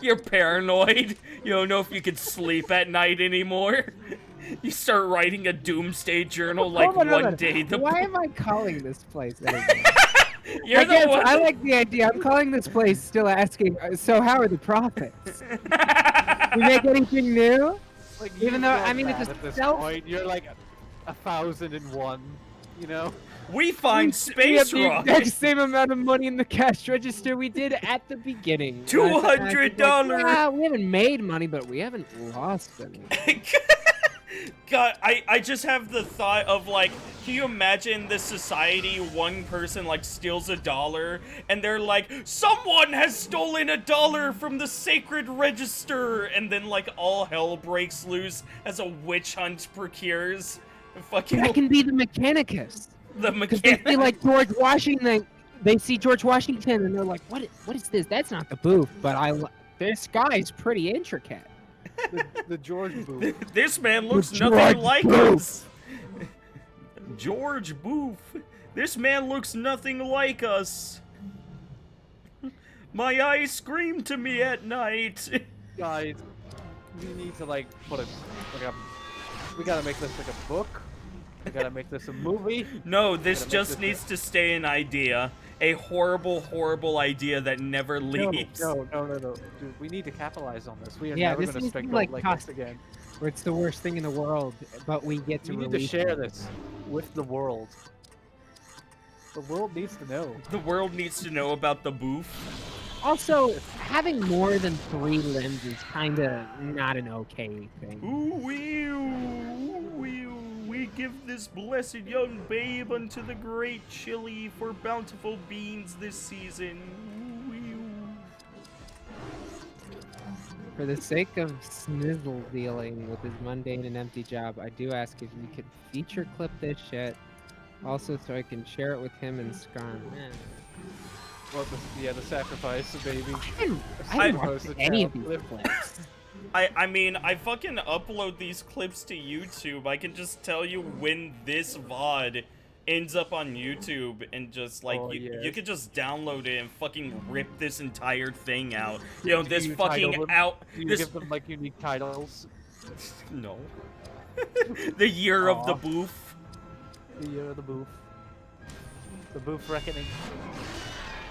You're paranoid. You don't know if you can sleep at night anymore. You start writing a doomsday journal like Hold on, hold one on. day. Why am I calling this place anymore? You're I the guess one. I like the idea. I'm calling this place still asking, so how are the profits? We make anything new? Like, Even you though, feel I mean, bad it's a at this self- point. You're like 1,001, you know? We find we space have the exact rockets. same amount of money in the cash register we did at the beginning. $200. Yeah, we haven't made money, but we haven't lost any. God, I just have the thought of like, can you imagine this society, one person like steals $1 and they're like, someone has stolen $1 from the sacred register, and then like all hell breaks loose as a witch hunt procures. Fucking That can be the Mechanicus. the Because they mechanic. see like George Washington, they see George Washington and they're like, what is this? That's not the booth, but this guy's pretty intricate. The George booth. This man looks George nothing like Booth. us. George Booth. This man looks nothing like us. My eyes scream to me at night. Guys, we need to like put it like we gotta make this like a book. We gotta make this a movie. No, this Gotta make just this needs to stay an idea. A horrible, horrible idea that never leaves. No. Dude, we need to capitalize on this. We are Yeah, never this gonna needs to strike be gold like like cost- this again. Where it's the worst thing in the world, but we get to We need to release share it. this with the world. The world needs to know. The world needs to know about the booth. Also, having more than 3 limbs is kind of not an okay thing. We give this blessed young babe unto the great chili for bountiful beans this season. For the sake of Snizzle dealing with his mundane and empty job, I do ask if you could feature clip this shit, also so I can share it with him and Scarn. Well, the sacrifice, the baby. I haven't post watched it any now. of these clips. I mean, I fucking upload these clips to YouTube. I can just tell you when this VOD ends up on YouTube, and just like Oh, you yes. could just download it and fucking rip this entire thing out. You know, Do this you title fucking them? out. Do you This give them like unique titles? no. The year of the Aw. booth. The booth. The booth reckoning.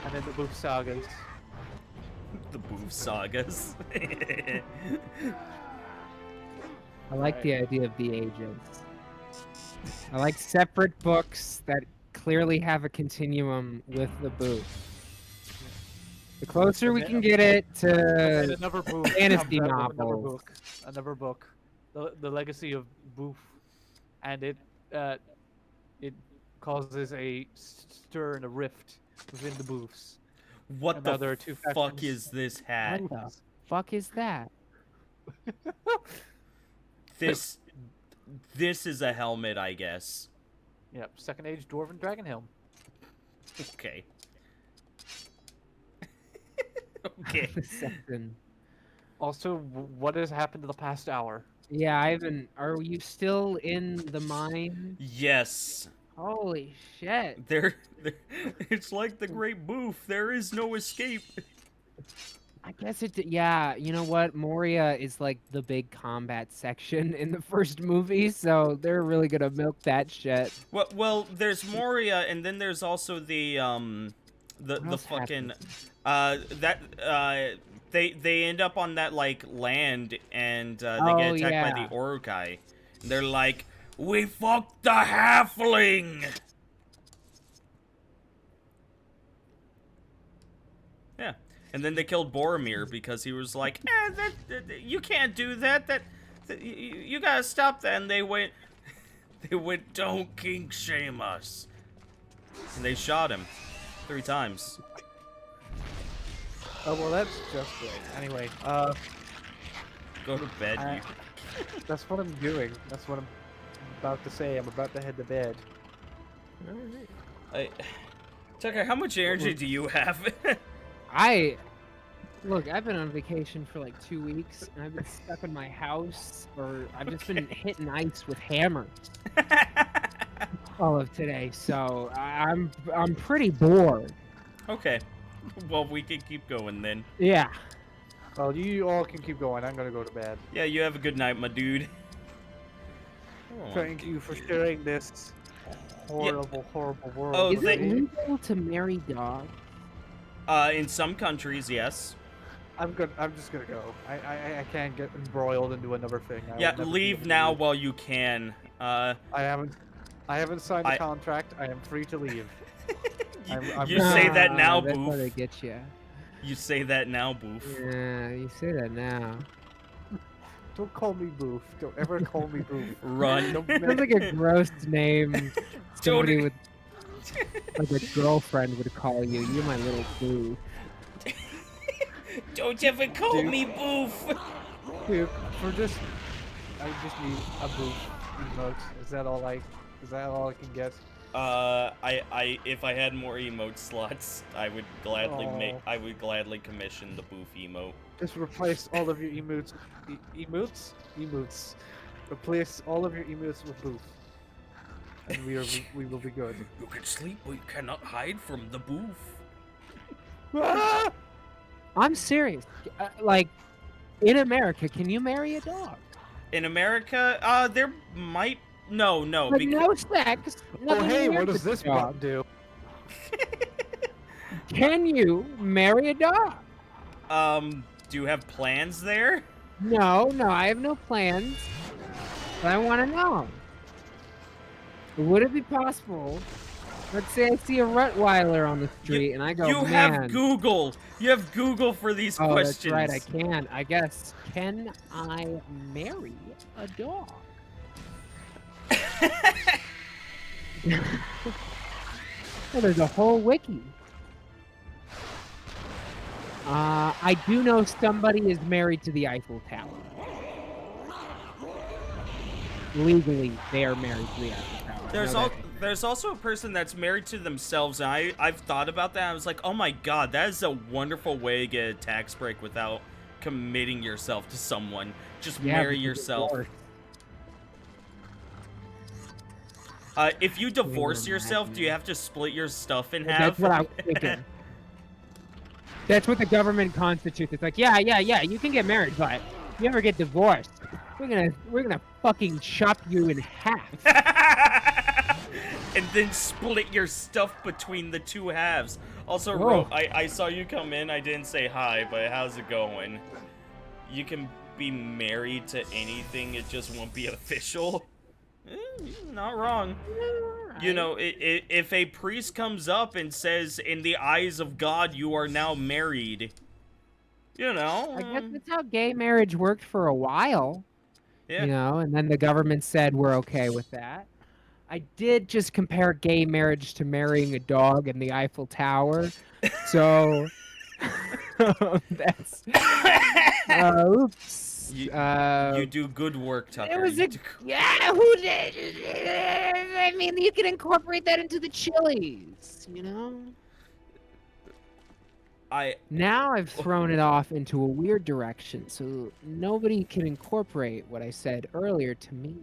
And then the booth sagas. The booth sagas. I like the idea of the ages. I like separate books that clearly have a continuum with the booth. The closer we can get it And to another booth. fantasy comes out with novels. Another book. The legacy of booth. And it causes a stir and a rift within the booths. What And now there the are two fuck factions. is this hat? What the fuck is that? This is a helmet, I guess. Yep, Second Age Dwarven Dragon Helm. Okay. Okay. Something. Also, what has happened in the past hour? Yeah, Ivan, are you still in the mine? Yes. Holy shit. It's like the Great Booth. There is no escape. I guess it. Yeah, you know what? Moria is like the big combat section in the first movie, so they're really gonna milk that shit. Well, there's Moria, and then there's also the else fucking happens? they end up on that like land, and they Oh, get attacked yeah. by the Urukai. They're like, we fucked the halfling. Yeah. And then they killed Boromir because he was like, you can't do that. You gotta stop that. And they went, don't kink shame us. And they shot him 3 times. Oh, well, that's just great. Anyway, Go to bed. I- that's what I'm doing. That's what I'm about to say. I'm about to head to bed. Tucker, how much energy do you have? Look, I've been on vacation for like 2 weeks, and I've been stuck in my house, or I've just been hitting ice with hammers all of today. So I'm pretty bored. Okay. Well, we can keep going then. Yeah. Well, you all can keep going. I'm gonna go to bed. Yeah, you have a good night, my dude. Oh. Thank you for sharing this horrible, horrible world. Oh, Is it they- legal to marry dogs? In some countries, yes. I'm just gonna go. I can't get embroiled into another thing. I Yeah, will never be leave able to now leave. while you can. I haven't signed I- a contract. I am free to leave. I'm- You say that Ah, now, That's how they Boof. get you. You say that now, Boof. Yeah, you say that now. Don't call me Boof. Don't ever call me Boof. Run. Sounds like a gross name. Somebody Don't- with like a girlfriend would call you. You're my little boo. Don't ever call Dude. me Boof. Dude, for just, I just need a Boof emote. Is that all I can get? If I had more emote slots, I would gladly Oh. I would gladly commission the Boof emote. Just replace all of your emotes. Emotes. Replace all of your emotes with Boof. And we will be good. You can sleep, but you cannot hide from the Boof. Ah! I'm serious. Like, in America, can you marry a dog? In America, there might no, Like, no sex. Oh nothing hey, weird what does with the this dog. button do? Can you marry a dog? Do you have plans there? No, I have no plans. But I want to know. Would it be possible? Let's say I see a Rottweiler on the street and I go, You man. have Google. You have Google for these Oh, questions. that's right. I can. I guess. Can I marry a dog? Oh, there's a whole wiki. I do know somebody is married to the Eiffel Tower. Legally, they are married to the Eiffel Tower. There's also a person that's married to themselves, and I've thought about that. I was like, oh my god, that is a wonderful way to get a tax break without committing yourself to someone. Just marry because yourself. divorce. If you divorce imagine. yourself, do you have to split your stuff in half? That's what I was thinking. That's what the government constitutes. It's like, yeah, you can get married, but if you ever get divorced, we're gonna fucking chop you in half. And then split your stuff between the two halves. Also, Whoa. Ro, I saw you come in. I didn't say hi, but how's it going? You can be married to anything, it just won't be official. You're not wrong. You know, if a priest comes up and says, in the eyes of God, you are now married, you know. I guess that's how gay marriage worked for a while. Yeah. You know, and then the government said we're okay with that. I did just compare gay marriage to marrying a dog in the Eiffel Tower. So that's oops. You do good work, Tucker. It was You a do- yeah. Who did? I mean, you can incorporate that into the chilies. You know. Now I've thrown it off into a weird direction, so nobody can incorporate what I said earlier to me.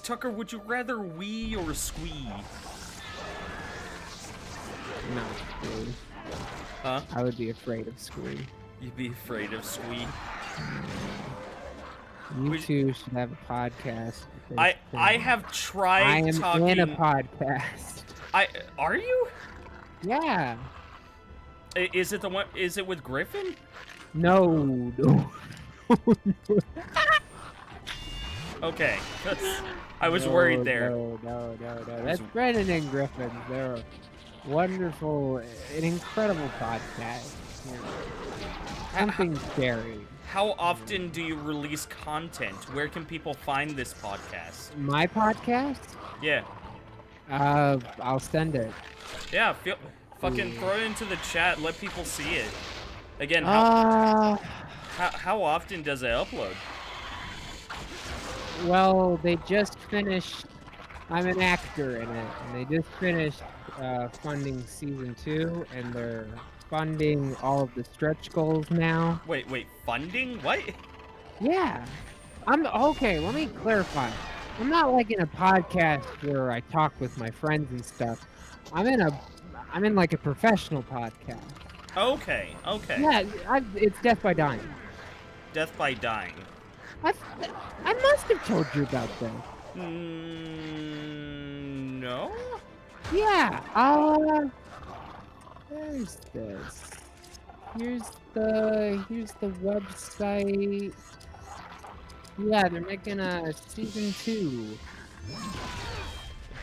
Tucker, would you rather wee or squee? No, Squee. Huh? I would be afraid of Squee. You'd be afraid of squee. You We- two should have a podcast. because, I have tried I am talking. in a podcast. Are you? Yeah. Is it the one? Is it with Griffin? No. Okay, I was worried there. No. That's Brennan and Griffin. They're wonderful, an incredible podcast. You know, something scary. How often do you release content? Where can people find this podcast? My podcast? Yeah, I'll send it. yeah. Fucking throw it into the chat. Let people see it. Again, how often does it upload? Well, they just finished. I'm an actor in it, and they just finished funding season 2, and they're funding all of the stretch goals now. Wait, funding? What? Yeah, I'm okay. Let me clarify. I'm not like in a podcast where I talk with my friends and stuff. I'm in like a professional podcast. Okay. Yeah, it's Death by Dying. Death by Dying. I must have told you about this. No. Yeah. Where's this? Here's the website. Yeah, they're making a season 2.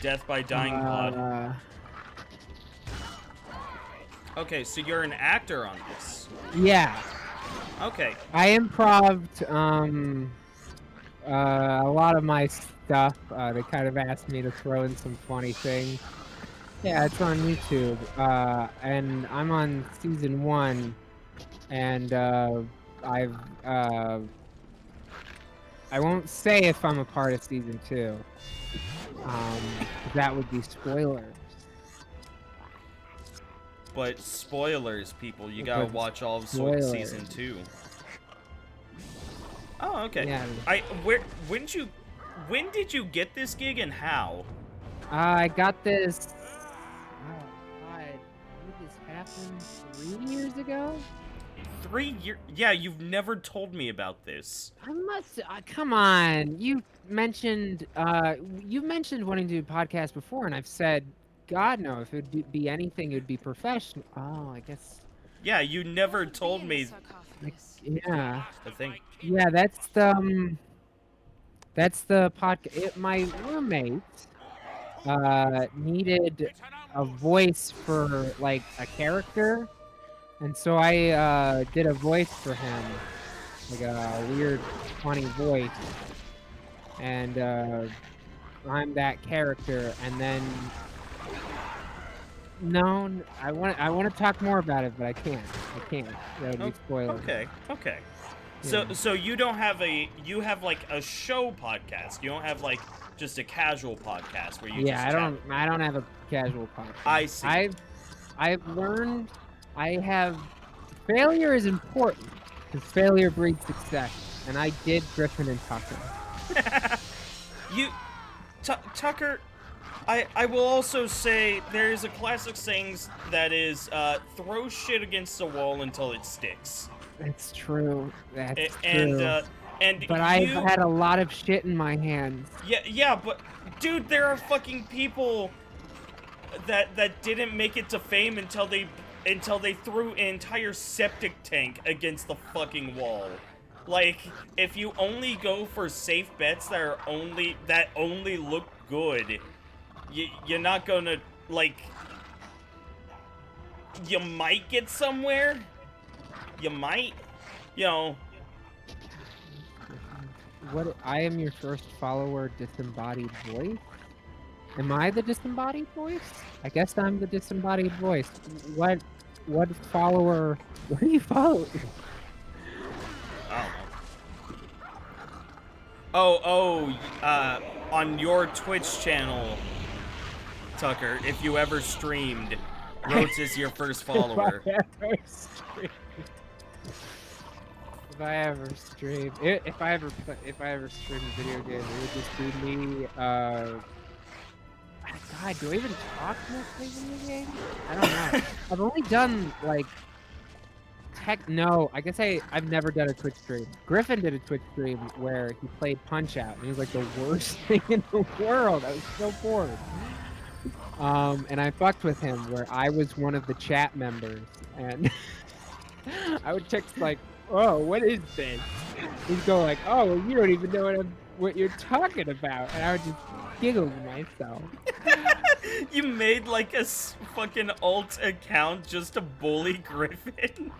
Death by Dying Pod. Okay, so you're an actor on this. Yeah. Okay. I improv'd a lot of my stuff. They kind of asked me to throw in some funny things. Yeah, it's on YouTube. And I'm on season 1, and I won't say if I'm a part of season 2. That would be spoilers. But spoilers, people, you gotta But watch all of spoilers. season 2. Oh, okay. Yeah. When did you get this gig and how? I got this. Oh God, did this happen 3 years ago? 3 years? Yeah, you've never told me about this. I must. Come on, you mentioned wanting to do a podcast before, and I've said, God no, if it would be anything, it would be professional. Oh, I guess. Yeah, you never What would told be in the me. sarcophagus? Yeah. I think. Yeah, that's the podcast. My roommate needed a voice for like a character, and so I did a voice for him, like a weird, funny voice, and I'm that character. And then no, I want to talk more about it, but I can't. That would be spoilers. Okay. Yeah. So you don't have you have like a show podcast. You don't have like just a casual podcast where you Yeah, just chat. I don't have a casual podcast. I see. I've learned failure is important because failure breeds success, and I did Griffin and Tucker. Tucker, I will also say there is a classic saying that is throw shit against the wall until it sticks. That's true. That's And true. but I've had a lot of shit in my hands. yeah, but dude, there are fucking people that didn't make it to fame until they threw an entire septic tank against the fucking wall. Like, if you only go for safe bets that only look good, you're not gonna, like, you might get somewhere. You might, What? I am your first follower, disembodied voice. Am I the disembodied voice? I guess I'm the disembodied voice. What follower? What do you follow? I don't know. On your Twitch channel, Tucker, if you ever streamed, Rhodes is your first follower. If I ever stream video games, it would just be me. God, do I even talk mostly video games? I don't know. I've only done like no. I guess I've never done a Twitch stream. Griffin did a Twitch stream where he played Punch Out, and it was like the worst thing in the world. I was so bored. And I fucked with him where I was one of the chat members, and I would text like, "Oh, what is this?" He'd go like, "Oh, well, you don't even know what you're talking about," and I would just giggle to myself. You made like a fucking alt account just to bully Griffin.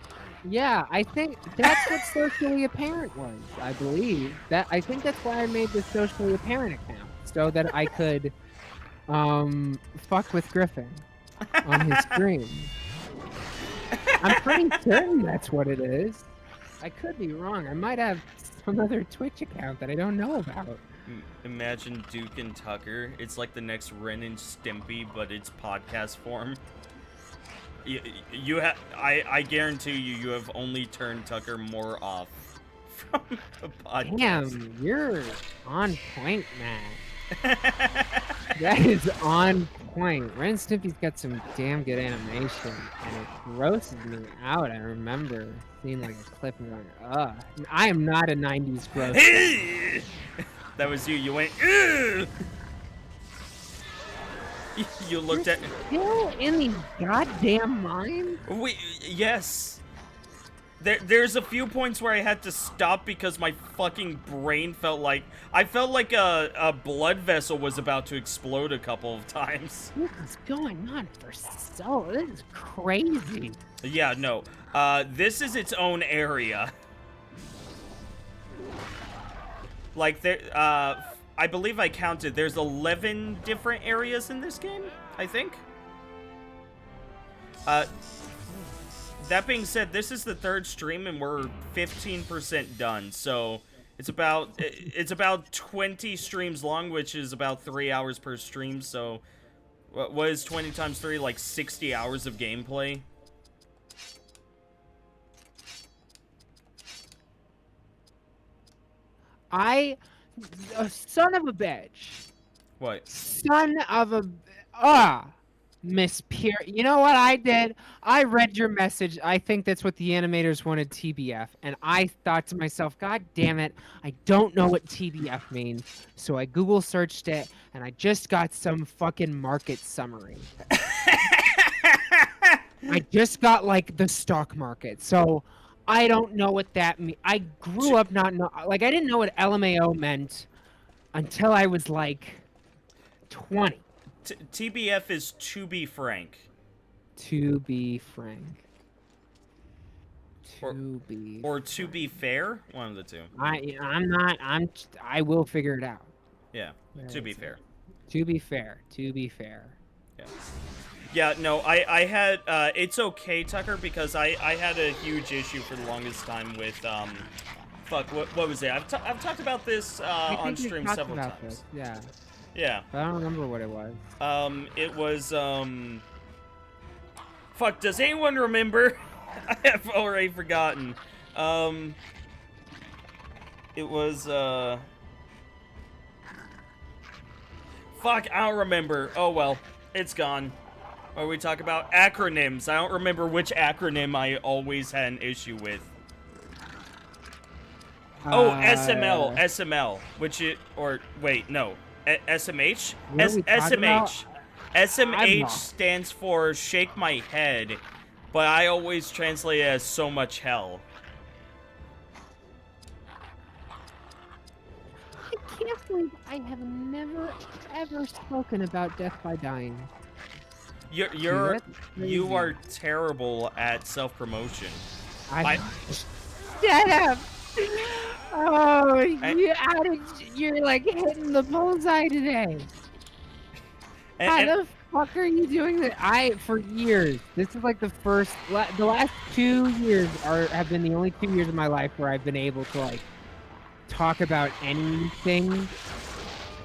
Yeah, I think that's what Socially Apparent was. I think that's why I made the Socially Apparent account, so that I could fuck with Griffin on his stream. I'm pretty certain that's what it is. I could be wrong. I might have some other Twitch account that I don't know about. Imagine Duke and Tucker. It's like the next Ren and Stimpy, but it's podcast form. I guarantee you have only turned Tucker more off from the podcast. Damn, you're on point, man. That is on point. Ren and Stimpy's got some damn good animation, and it grosses me out. I remember seeing like a clip and going, ugh. I am not a 90s gross fan. That was you. You went, ugh! You looked at. Still in these goddamn mines? Yes. There's a few points where I had to stop because my fucking brain felt like a blood vessel was about to explode a couple of times. What is going on for so? This is crazy. Yeah, no. This is its own area. Like there, I believe I counted. There's 11 different areas in this game, I think. That being said, this is the third stream and we're 15% done. So it's about 20 streams long, which is about 3 hours per stream. So what is 20 times 3? Like 60 hours of gameplay. Son of a bitch. What? Son of a, Miss Pierre. You know what I did? I read your message. I think that's what the animators wanted, TBF. And I thought to myself, God damn it, I don't know what TBF means. So I Google searched it, and I just got some fucking market summary. I just got, like, the stock market. So I don't know what that means. I grew up not know. Like, I didn't know what LMAO meant until I was, like, 20. TBF is to be frank. To be frank. Or to be fair, one of the two. I will figure it out. Yeah, to be fair. To be fair. To be fair. Yeah. Yeah, no, I had, it's okay, Tucker, because I had a huge issue for the longest time with, fuck, what was it? I've talked about this, on stream several times. This. Yeah. Yeah. But I don't remember what it was. It was, fuck, does anyone remember? I have already forgotten. It was, fuck, I don't remember. Oh, well, it's gone. Or we talk about acronyms. I don't remember which acronym I always had an issue with. Oh, SML, which it, or wait, no, SMH? SMH. SMH stands for shake my head, but I always translate it as so much hell. I can't believe I have never, ever spoken about Death by Dying. You are terrible at self-promotion. Shut up! Oh, you're like hitting the bullseye today. How the fuck are you doing that? For years, this is like the last 2 years have been the only 2 years of my life where I've been able to like talk about anything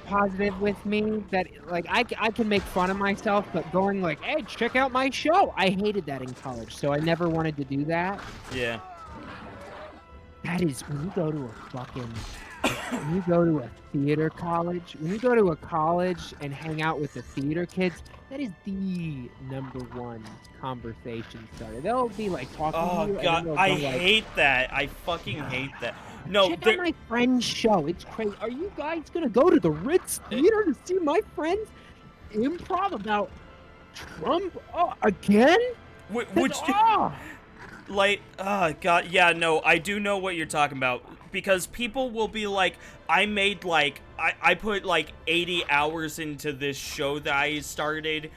positive with me that like I can make fun of myself, but going like, hey, check out my show, I hated that in college, so I never wanted to do that. Yeah. That is when you go to a fucking when you go to a theater college, when you go to a college and hang out with the theater kids, that is the #1 conversation starter. They'll be like talking to you. Oh god, I hate that. I fucking hate that. No, check out my friend's show. It's crazy. Are you guys gonna go to the Ritz Theater to see my friends improv about Trump again? Like, god, yeah, no, I do know what you're talking about, because people will be like, I made like, I put like 80 hours into this show that I started,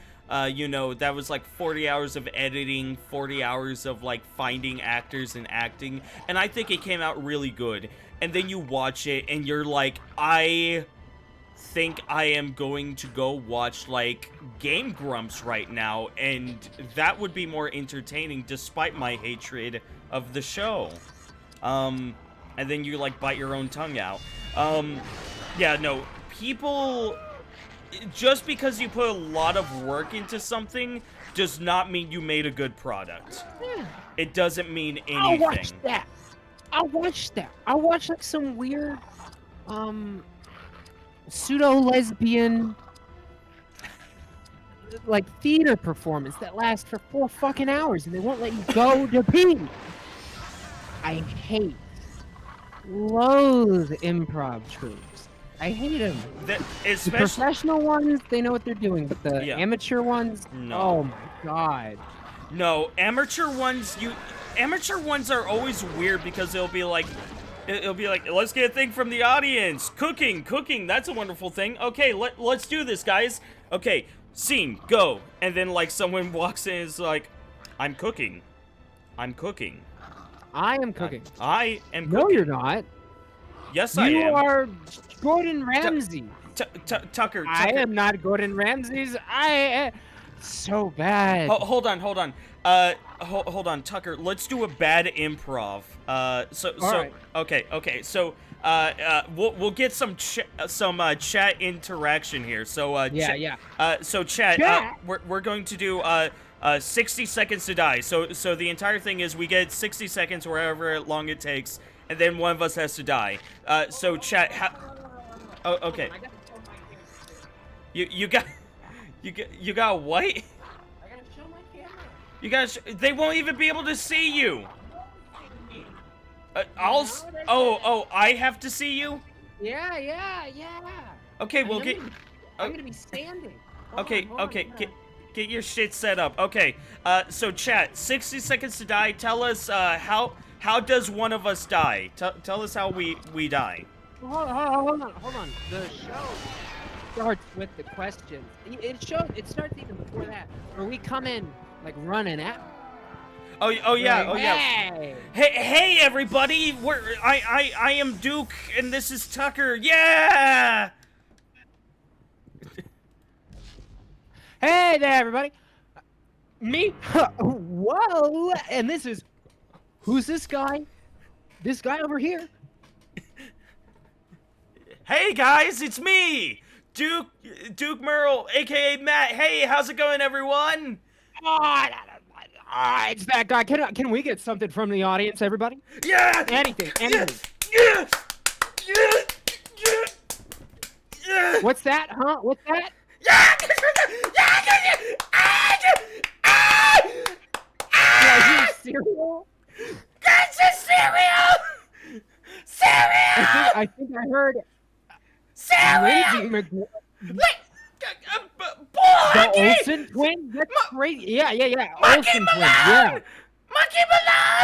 you know, that was like 40 hours of editing, 40 hours of like finding actors and acting, and I think it came out really good, and then you watch it and you're like, I think I am going to go watch like Game Grumps right now, and that would be more entertaining despite my hatred of the show. And then you like bite your own tongue out. Yeah, no, people, just because you put a lot of work into something does not mean you made a good product. Yeah. It doesn't mean anything. I'll watch that. I'll watch like some weird pseudo-lesbian like theater performance that lasts for 4 fucking hours and they won't let you go to pee. I loathe improv troops. I hate them. The Especially professional ones, they know what they're doing, but the Yeah. amateur ones, No. oh my god. no amateur ones. Amateur ones are always weird because it'll be like, let's get a thing from the audience. Cooking. That's a wonderful thing. Okay, let's do this, guys. Okay, scene, go. And then like someone walks in and is like, I'm cooking. I am cooking. I am cooking. No, you're not. Yes, I You am. are Gordon Ramsay. Tucker. I am not Gordon Ramsay's. So bad. Hold on. Hold on, Tucker. Let's do a bad improv. Alright. Okay. So, we'll get some chat interaction here. So, Yeah. So, chat. Chat? We're going to do 60 seconds to die. So the entire thing is we get 60 seconds, wherever long it takes, and then one of us has to die. So, chat. Oh, okay. You got what? I gotta show my camera. You guys, they won't even be able to see you. I have to see you? Yeah. Okay, we'll I'm gonna be standing. Hold Okay, on, get your shit set up. Okay, so chat, 60 seconds to die. Tell us, how does one of us die? Tell us how we die. Hold on. The show starts with the questions. It starts even before that, where we come in like running out. Oh yeah. Hey! Hey everybody, I am Duke and this is Tucker. Yeah! Hey there, everybody. Me? Whoa! And this is who's this guy? This guy over here. Hey guys, it's me, Duke Merle, aka Matt. Hey, how's it going, everyone? It's that guy. Can we get something from the audience, everybody? Yeah! Anything. Yeah! What's that, huh? What's that? Yeah, you cereal? That's a cereal! I think I heard Lindsay McGuire. The Olsen twins? That's crazy. Yeah. Olsen twins, yeah. Monkey Malone!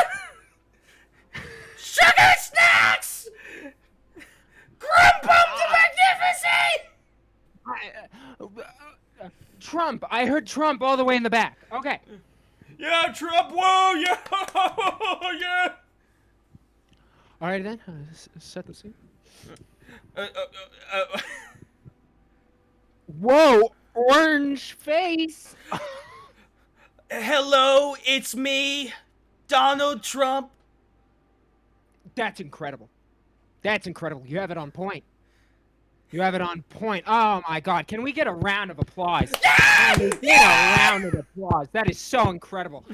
Sugar Snacks! Grumpum the Magnificent! Trump. I heard Trump all the way in the back. Okay. Yeah, Trump, whoa, yeah! Yeah! Alright then, set the scene. Whoa, orange face! Hello, it's me, Donald Trump. That's incredible. You have it on point. Oh my god, can we get a round of applause? Can we get a round of applause? That is so incredible.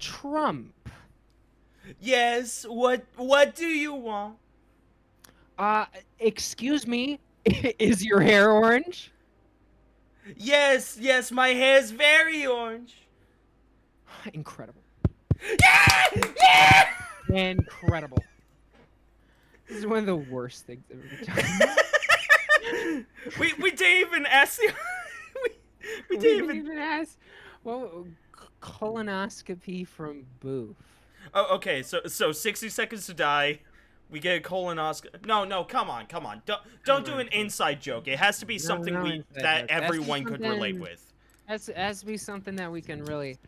Trump. Yes, what do you want? Excuse me, is your hair orange? Yes, my hair's very orange. Incredible. Yeah! Incredible. This is one of the worst things I've ever done. we didn't even ask the we didn't even ask. Well, colonoscopy from Boof. Oh, okay, so 60 seconds to die. We get a colonoscopy. No, come on. Don't do an inside joke. It has to be something that everyone could relate with. Has to be something that we can really,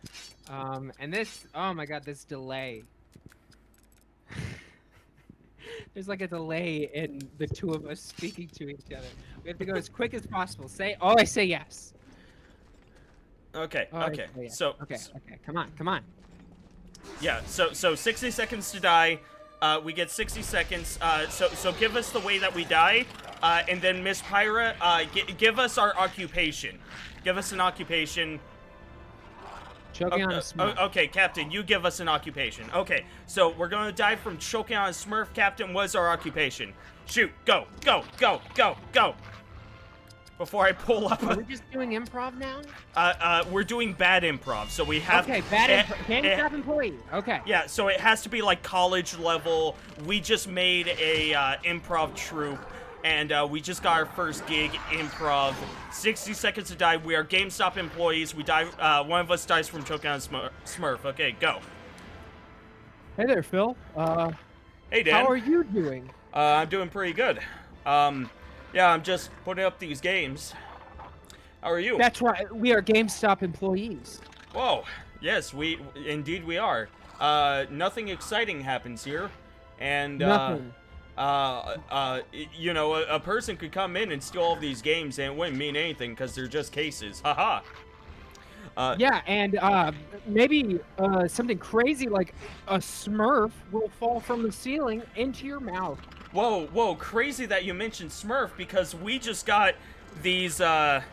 and this, oh my god, this delay. There's like a delay in the two of us speaking to each other. We have to go as quick as possible. I say yes. Okay. I say yes. So okay, come on. Yeah, so 60 seconds to die. We get 60 seconds. So give us the way that we die, and then Miss Pyra, give us our occupation. Give us an occupation. Choking on a Smurf. Okay, Captain, you give us an occupation. Okay, so we're gonna die from choking on a Smurf. Captain, what's our occupation? Shoot, go. before I pull up. Are we just doing improv now? We're doing bad improv, so we have. Okay, bad improv. GameStop employee. Okay. Yeah, so it has to be like college level. We just made a improv troupe, and we just got our first gig improv. 60 seconds to die. We are GameStop employees. We die. One of us dies from choking on Smurf. Okay, go. Hey there, Phil. Hey, Dan. How are you doing? I'm doing pretty good. Yeah, I'm just putting up these games. How are you? That's right. We are GameStop employees. Whoa. Yes, indeed we are. Nothing exciting happens here, and Nothing. you know, a person could come in and steal all of these games and it wouldn't mean anything because they're just cases. Haha. Yeah, and maybe something crazy like a Smurf will fall from the ceiling into your mouth. Whoa, crazy that you mentioned Smurf because we just got these amiibos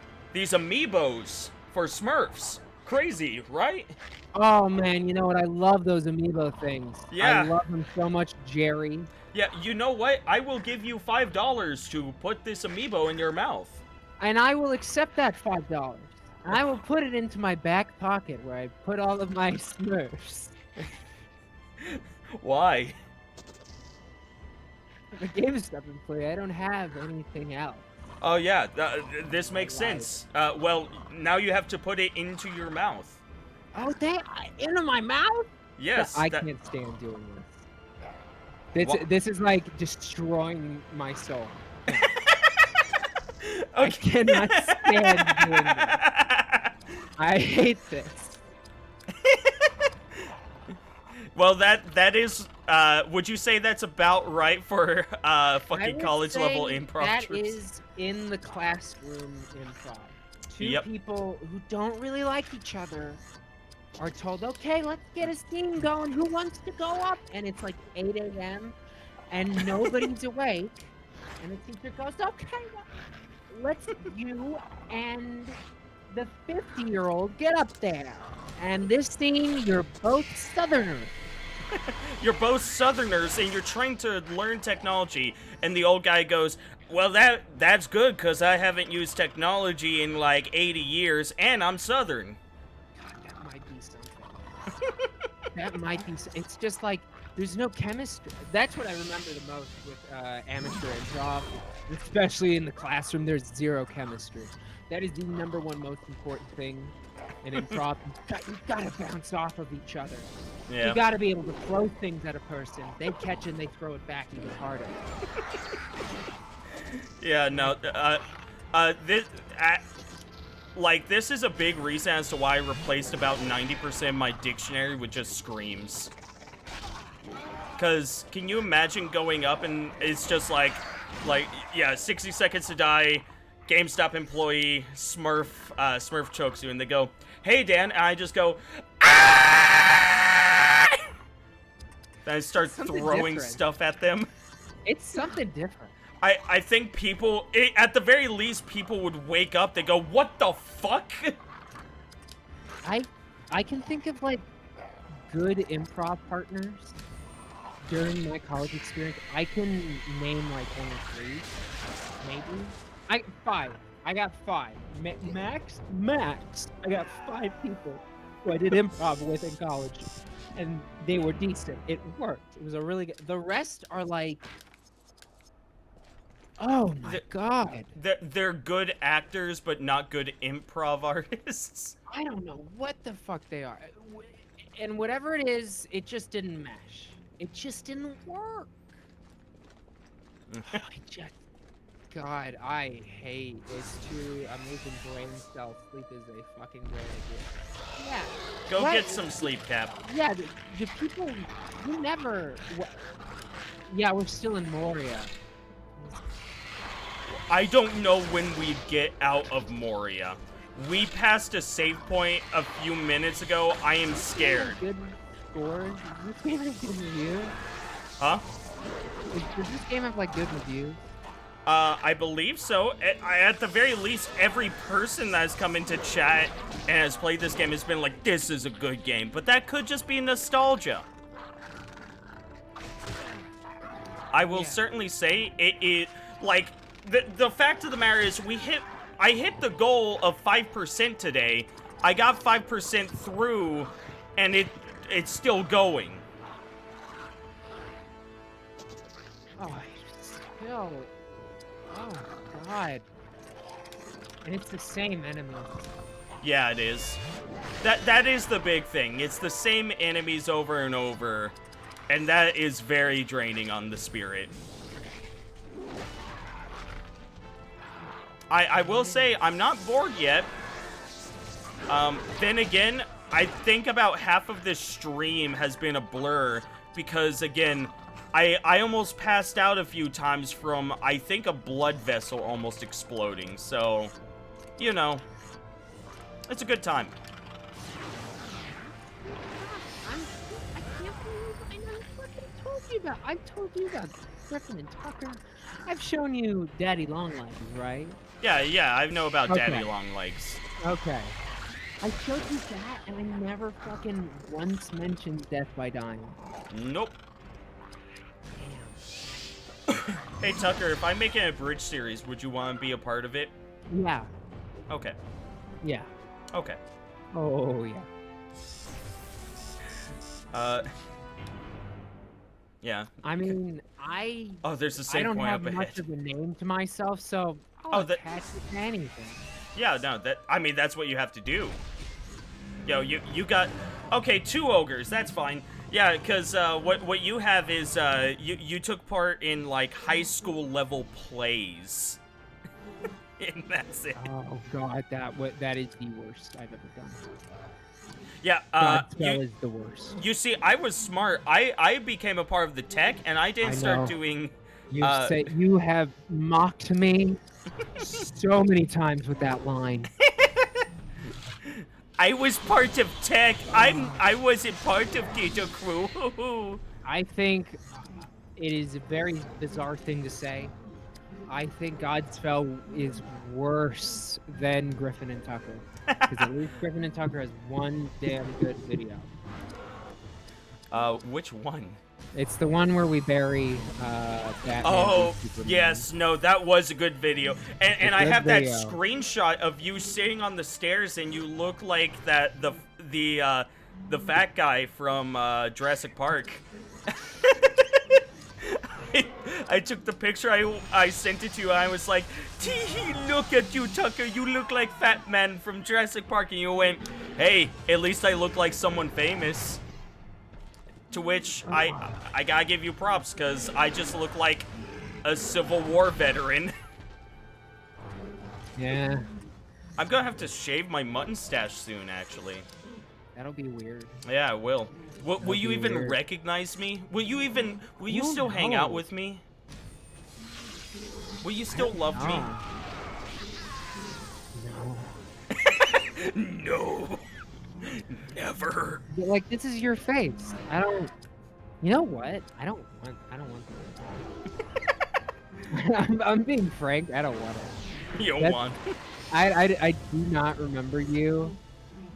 for Smurfs. Crazy, right? Oh man, you know what? I love those amiibo things. Yeah. I love them so much, Jerry. Yeah, you know what? I will give you $5 to put this amiibo in your mouth. And I will accept that $5. And I will put it into my back pocket where I put all of my Smurfs. Why? The GameStop employee, I don't have anything else. Oh yeah, this makes sense. Well, now you have to put it into your mouth. Oh, into my mouth? Yes. I can't stand doing this. This is like destroying my soul. I cannot stand doing this. I hate this. Well, that is. Would you say that's about right for fucking college level improv? That troops? is in the classroom improv. Two Yep. people who don't really like each other are told, okay, let's get a scene going. Who wants to go up? And it's like 8 a.m. and nobody's awake. And the teacher goes, okay, let's you and the 50-year-old get up there. And this scene, you're both Southerners. You're both Southerners and you're trying to learn technology. And the old guy goes, well, that's good because I haven't used technology in like 80 years and I'm Southern. God, that might be something. That might be. It's just like there's no chemistry. That's what I remember the most with amateur improv, especially in the classroom. There's zero chemistry. That is the #1 most important thing in improv. You've got to bounce off of each other. Yeah. You got to be able to throw things at a person. They catch it and they throw it back even harder. Yeah, no, this is a big reason as to why I replaced about 90% of my dictionary with just screams. Because can you imagine going up and it's just like, yeah, 60 seconds to die, GameStop employee, Smurf chokes you, and they go, hey, Dan, and I just go, ah! Then I start throwing stuff at them. It's something different. I think people, at the very least, people would wake up, they go, what the fuck? I can think of like good improv partners during my college experience. I can name like only 3, maybe. 5. I got 5. Max. I got 5 people who I did improv with in college, and they were decent. It worked. It was a really good. The rest are like, oh my god. They're good actors, but not good improv artists. I don't know what the fuck they are. And whatever it is, it just didn't mesh. It just didn't work. God, I hate. It's true. I'm losing brain cells. Sleep is a fucking great idea. Yeah. Go What? get some sleep, Cap. Yeah, the people who never. Yeah, we're still in Moria. I don't know when we get out of Moria. We passed a save point a few minutes ago. I am scared. Good scores. Does this game have good reviews? Huh? Does this game have like good reviews? I believe so. At the very least, every person that has come into chat and has played this game has been like, this is a good game. But that could just be nostalgia. I will certainly say it like, the fact of the matter is we hit I hit the goal of 5% today. I got 5% through, and it's still going. Oh, still. Oh, God. And it's the same enemy. Yeah, it is. That is the big thing. It's the same enemies over and over, and that is very draining on the spirit. I will say, I'm not bored yet. Then again, I think about half of this stream has been a blur because, again, I almost passed out a few times from, I think, a blood vessel almost exploding. So, you know, it's a good time. I can't believe I told you about. I've told you about Griffin and Tucker. I've shown you Daddy Longlegs, right? Yeah, I know about Daddy Okay. Longlegs. Okay. I showed you that, and I never fucking once mentioned Death by Dying. Nope. Hey, Tucker, if I'm making a bridge series, would you want to be a part of it? Yeah. Okay. Yeah. Okay. Oh, yeah. Yeah. I mean, Oh, there's the I same don't point have up much ahead. of a name to myself, so I'll Oh, that- attach it to anything. Yeah, no, I mean, that's what you have to do. Yo, you got... Okay, 2 ogres, that's fine. Yeah, because what you have is, you took part in, like, high school level plays. And that's it. Oh God, that is the worst I've ever done. Yeah, Godspell is the worst. you see, I was smart. I became a part of the tech, and I didn't I start know. doing... You have mocked me so many times with that line. I was part of tech. I wasn't part of Data Crew. I think it is a very bizarre thing to say. I think Godspell is worse than Griffin and Tucker. Because at least Griffin and Tucker has one damn good video. Which one? It's the one where we bury Batman. Oh, and Superman. yes, no, that was a good video. And It's a I good have that video. screenshot of you sitting on the stairs and you look like the fat guy from Jurassic Park. I took the picture, I sent it to you, and I was like, tee look at you, Tucker, you look like Fat Man from Jurassic Park, and you went, hey, at least I look like someone famous. To which I gotta give you props, because I just look like a Civil War veteran. Yeah, I'm gonna have to shave my mutton stash soon, actually. that'll be weird. Yeah, I will. Will you be even weird. recognize me? Will you don't still hang out know. with me? Will you still love me? No. No. Never. But, like, this is your face. I don't. You know what? I don't want that. I'm being frank. I don't want it. You That's- want I do not remember you.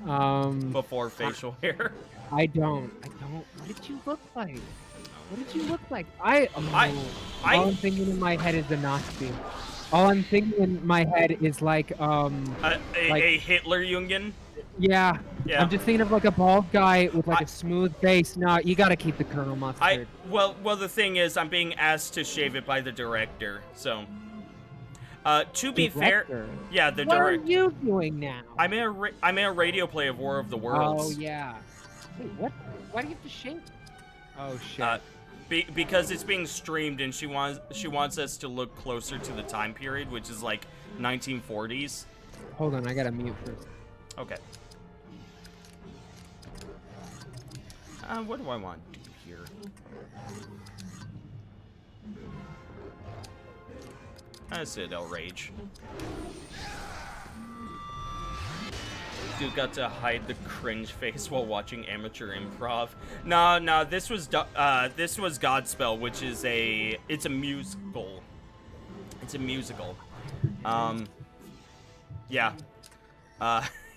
before facial hair. I don't. What did you look like? What did you look like? All I'm thinking in my head is the Nazi. All I'm thinking in my head is like, A Hitler Jungian. yeah. Yeah. I'm just thinking of like a bald guy with like a smooth face. No, you gotta keep the Colonel mustard. Well, the thing is, I'm being asked to shave it by the director. So, to be fair, Director? yeah, the What are director. you doing now? I'm in a radio play of War of the Worlds. Oh yeah. Wait, what? Why do you have to shave? Oh shit. Because it's being streamed and she wants us to look closer to the time period, which is like 1940s. Hold on, I gotta mute first. Okay. What do I want to do here? Citadel Rage. Dude got to hide the cringe face while watching amateur improv. No, this was Godspell, which is it's a musical. It's a musical. Yeah.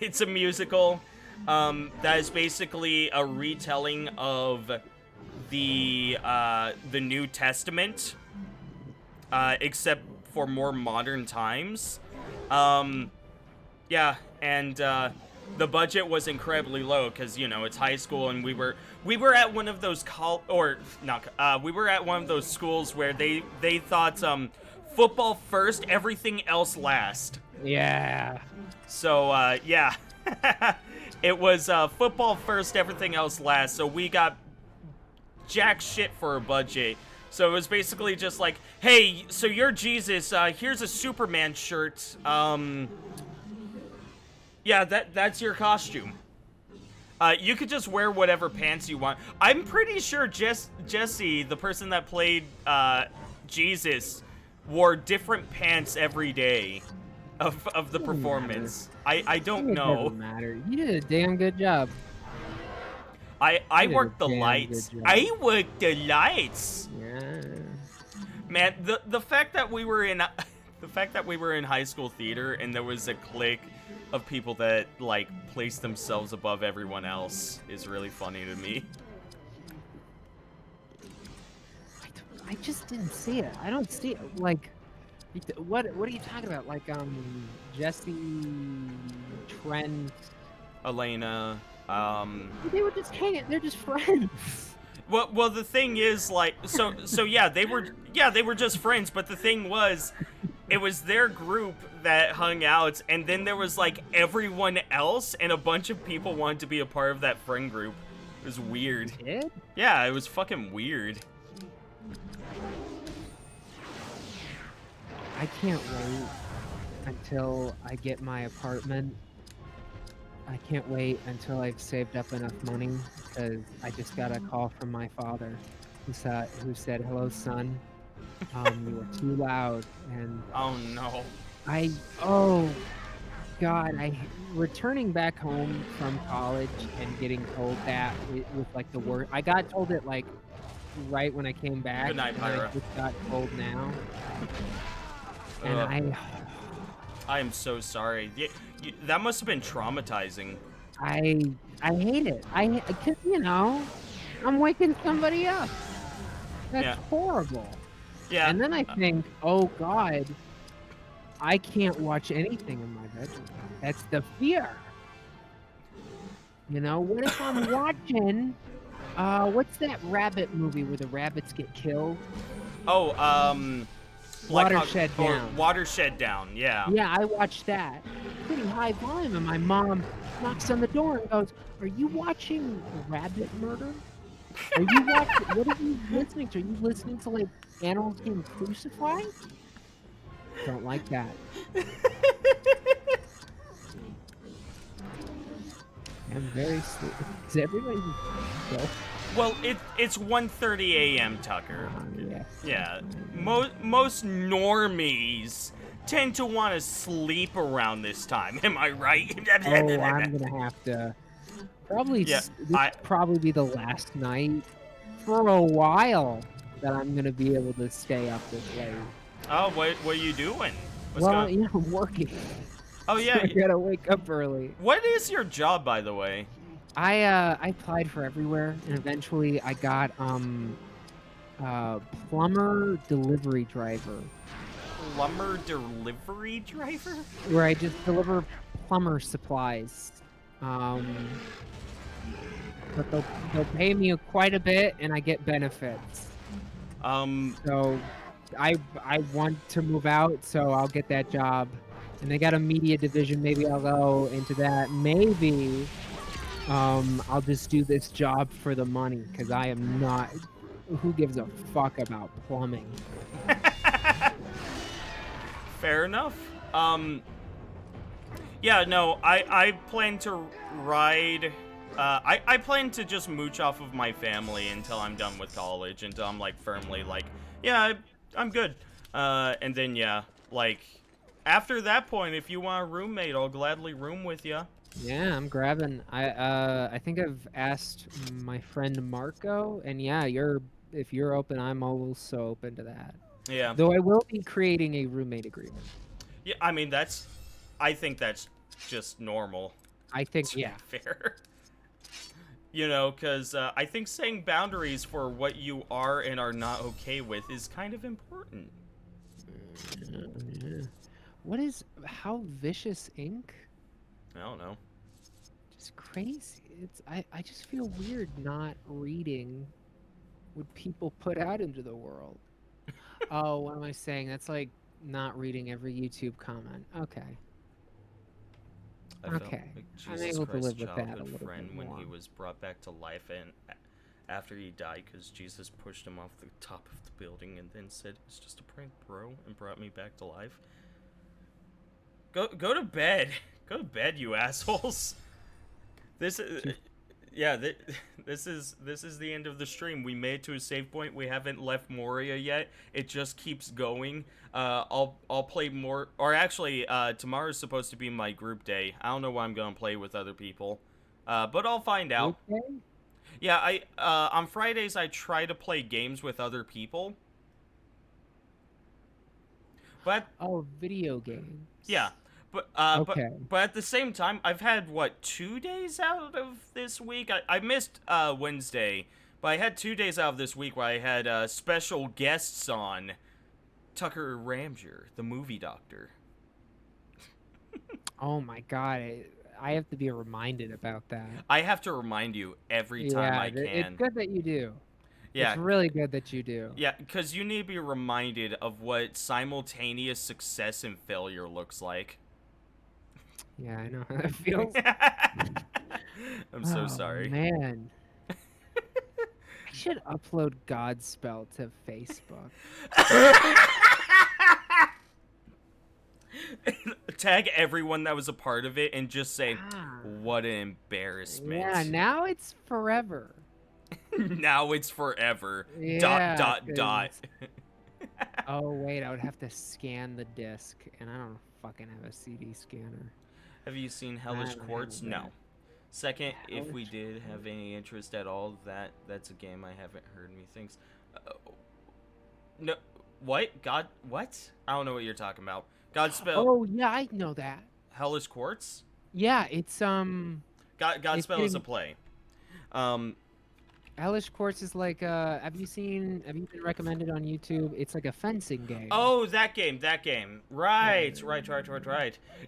It's a musical. That is basically a retelling of the New Testament, except for more modern times. Yeah, and the budget was incredibly low because, you know, it's high school, and we were at one of those we were at one of those schools where they thought football first, everything else last. Yeah. So yeah. It was football first, everything else last. So we got jack shit for a budget. So it was basically just like, hey, so you're Jesus, here's a Superman shirt. Yeah, that's your costume. You could just wear whatever pants you want. I'm pretty sure Jesse, the person that played Jesus, wore different pants every day of the performance. I don't know. It doesn't matter. You did a damn good job. I did a worked the damn lights. good job. I worked the lights. Yeah. Man, the fact that we were in high school theater and there was a clique of people that like placed themselves above everyone else is really funny to me. I just didn't see it. I don't see it. Like, what are you talking about? Like, Jesse, Trent. Elena, They were just hanging. They're just friends. Well, the thing is, like, so yeah, they were just friends, but the thing was, it was their group that hung out, and then there was, like, everyone else, and a bunch of people wanted to be a part of that friend group. It was weird. Did? Yeah, it was fucking weird. I can't wait until I get my apartment. I can't wait until I've saved up enough money, because I just got a call from my father who said, "Hello, son. You were too loud." And Oh, no. oh, God, returning back home from college and getting told that with like the word, I got told it like right when I came back. Good night, and I Pyra. just got told now. And Ugh. I am so sorry. That must have been traumatizing. I hate it. Cause you know, I'm waking somebody up. That's Yeah. horrible. Yeah. And then I think, oh God, I can't watch anything in my bedroom. That's the fear. You know, what if I'm watching? What's that rabbit movie where the rabbits get killed? Oh, Black Hawk- Watershed or Down. Watershed Down. Yeah. Yeah, I watched that. Pretty high volume, and my mom knocks on the door and goes, "Are you watching Rabbit Murder? Are you watching? What are you listening to? Are you listening to like animals getting crucified?" Don't like that. I'm very sleepy. Is everybody go? Well, it's 1:30 a.m., Tucker. Yeah. Yeah. Most normies tend to want to sleep around this time. Am I right? Oh, I'm gonna have to probably. Yeah, This will probably be the last night for a while that I'm gonna be able to stay up this late. Oh, what are you doing? What's Well, going? you know, I'm working. Oh yeah. I gotta wake up early. What is your job, by the way? I applied for everywhere, and eventually I got plumber delivery driver, Plumber delivery driver? where I just deliver plumber supplies. But they'll pay me quite a bit, and I get benefits. So I want to move out, so I'll get that job. And they got a media division. Maybe I'll go into that. Maybe I'll just do this job for the money, because I am not. Who gives a fuck about plumbing? Fair enough. Yeah, no, I plan to ride. I plan to just mooch off of my family until I'm done with college, until I'm like firmly like, yeah, I'm good. And then yeah, like after that point, if you want a roommate, I'll gladly room with you. Yeah, I'm grabbing. I think I've asked my friend Marco, and yeah, if you're open, I'm also open to that. Yeah. Though I will be creating a roommate agreement. Yeah, I mean I think that's just normal. I think, yeah. Fair. You know, because I think setting boundaries for what you are and are not okay with is kind of important. Yeah. What is how vicious ink? I don't know. Just crazy. I just feel weird not reading what people put out into the world. Oh, what am I saying? That's like not reading every YouTube comment. Okay. I felt Okay. like I'm Jesus able to Christ's live with that a childhood little friend bit when he more. was brought back to life and after he died because Jesus pushed him off the top of the building and then said it's just a prank, bro, and brought me back to life. Go to bed. Go to bed, you assholes. This is yeah, this is the end of the stream. We made it to a save point. We haven't left Moria yet. It just keeps going. I'll play more, or actually, tomorrow's supposed to be my group day. I don't know why I'm gonna play with other people, but I'll find out. Okay. Yeah, I on Fridays I try to play games with other people, but Oh, video games. yeah. But Okay. but at the same time, I've had what 2 days out of this week. I missed Wednesday, but I had 2 days out of this week where I had special guests on. Tucker Ramsher, the movie doctor. Oh my God. I have to be reminded about that. I have to remind you every time I it's can. good that you do. Yeah, It's really good that you do. yeah, because you need to be reminded of what simultaneous success and failure looks like. Yeah, I know how that feels. I'm so Oh, sorry. Man. I should upload Godspell to Facebook. Tag everyone that was a part of it and just say, Ah. what an embarrassment. Yeah, now it's forever. Now it's forever. Yeah, Dot. Oh wait, I would have to scan the disc, and I don't fucking have a CD scanner. Have you seen Hellish don't Quartz? have No. that. Second, if we Hellish did have any interest at all, that's a game I haven't heard methinks. No, what? What? I don't know what you're talking about. Godspell, Oh yeah, I know that. Hellish Quartz? Yeah, it's Godspell is a getting- play. Hellish Quartz is like have you been recommended on YouTube? It's like a fencing game. Oh, that game. Right.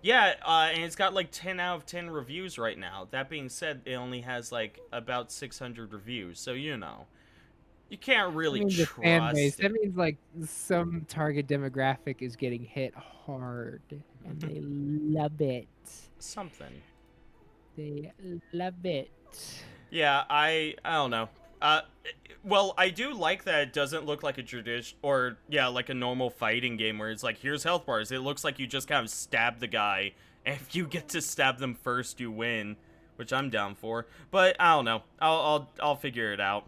Yeah, and it's got like 10 out of 10 reviews right now. That being said, it only has like about 600 reviews, so you know. You can't really The fan base. trust That it. means like some target demographic is getting hit hard, and they love it. Something. They love it. Yeah, I don't know. Well, I do like that it doesn't look like a like a normal fighting game where it's like, here's health bars. It looks like you just kind of stab the guy, and if you get to stab them first, you win, which I'm down for. But I don't know. I'll figure it out.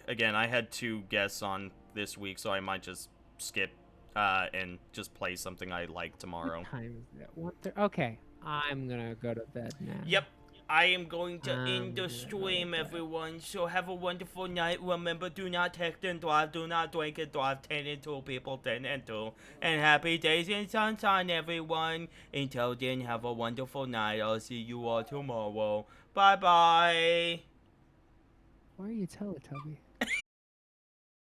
Again, I had 2 guests on this week, so I might just skip and just play something I like tomorrow. What time is it? 1:30? Okay, I'm gonna go to bed now. Yep. I am going to end the Yeah, stream, okay. everyone. So have a wonderful night. Remember, do not text and drive. Do not drink and drive. 10 and 2, people. 10 and 2. And happy days and sunshine, everyone. Until then, have a wonderful night. I'll see you all tomorrow. Bye-bye. Why are you Teletubby?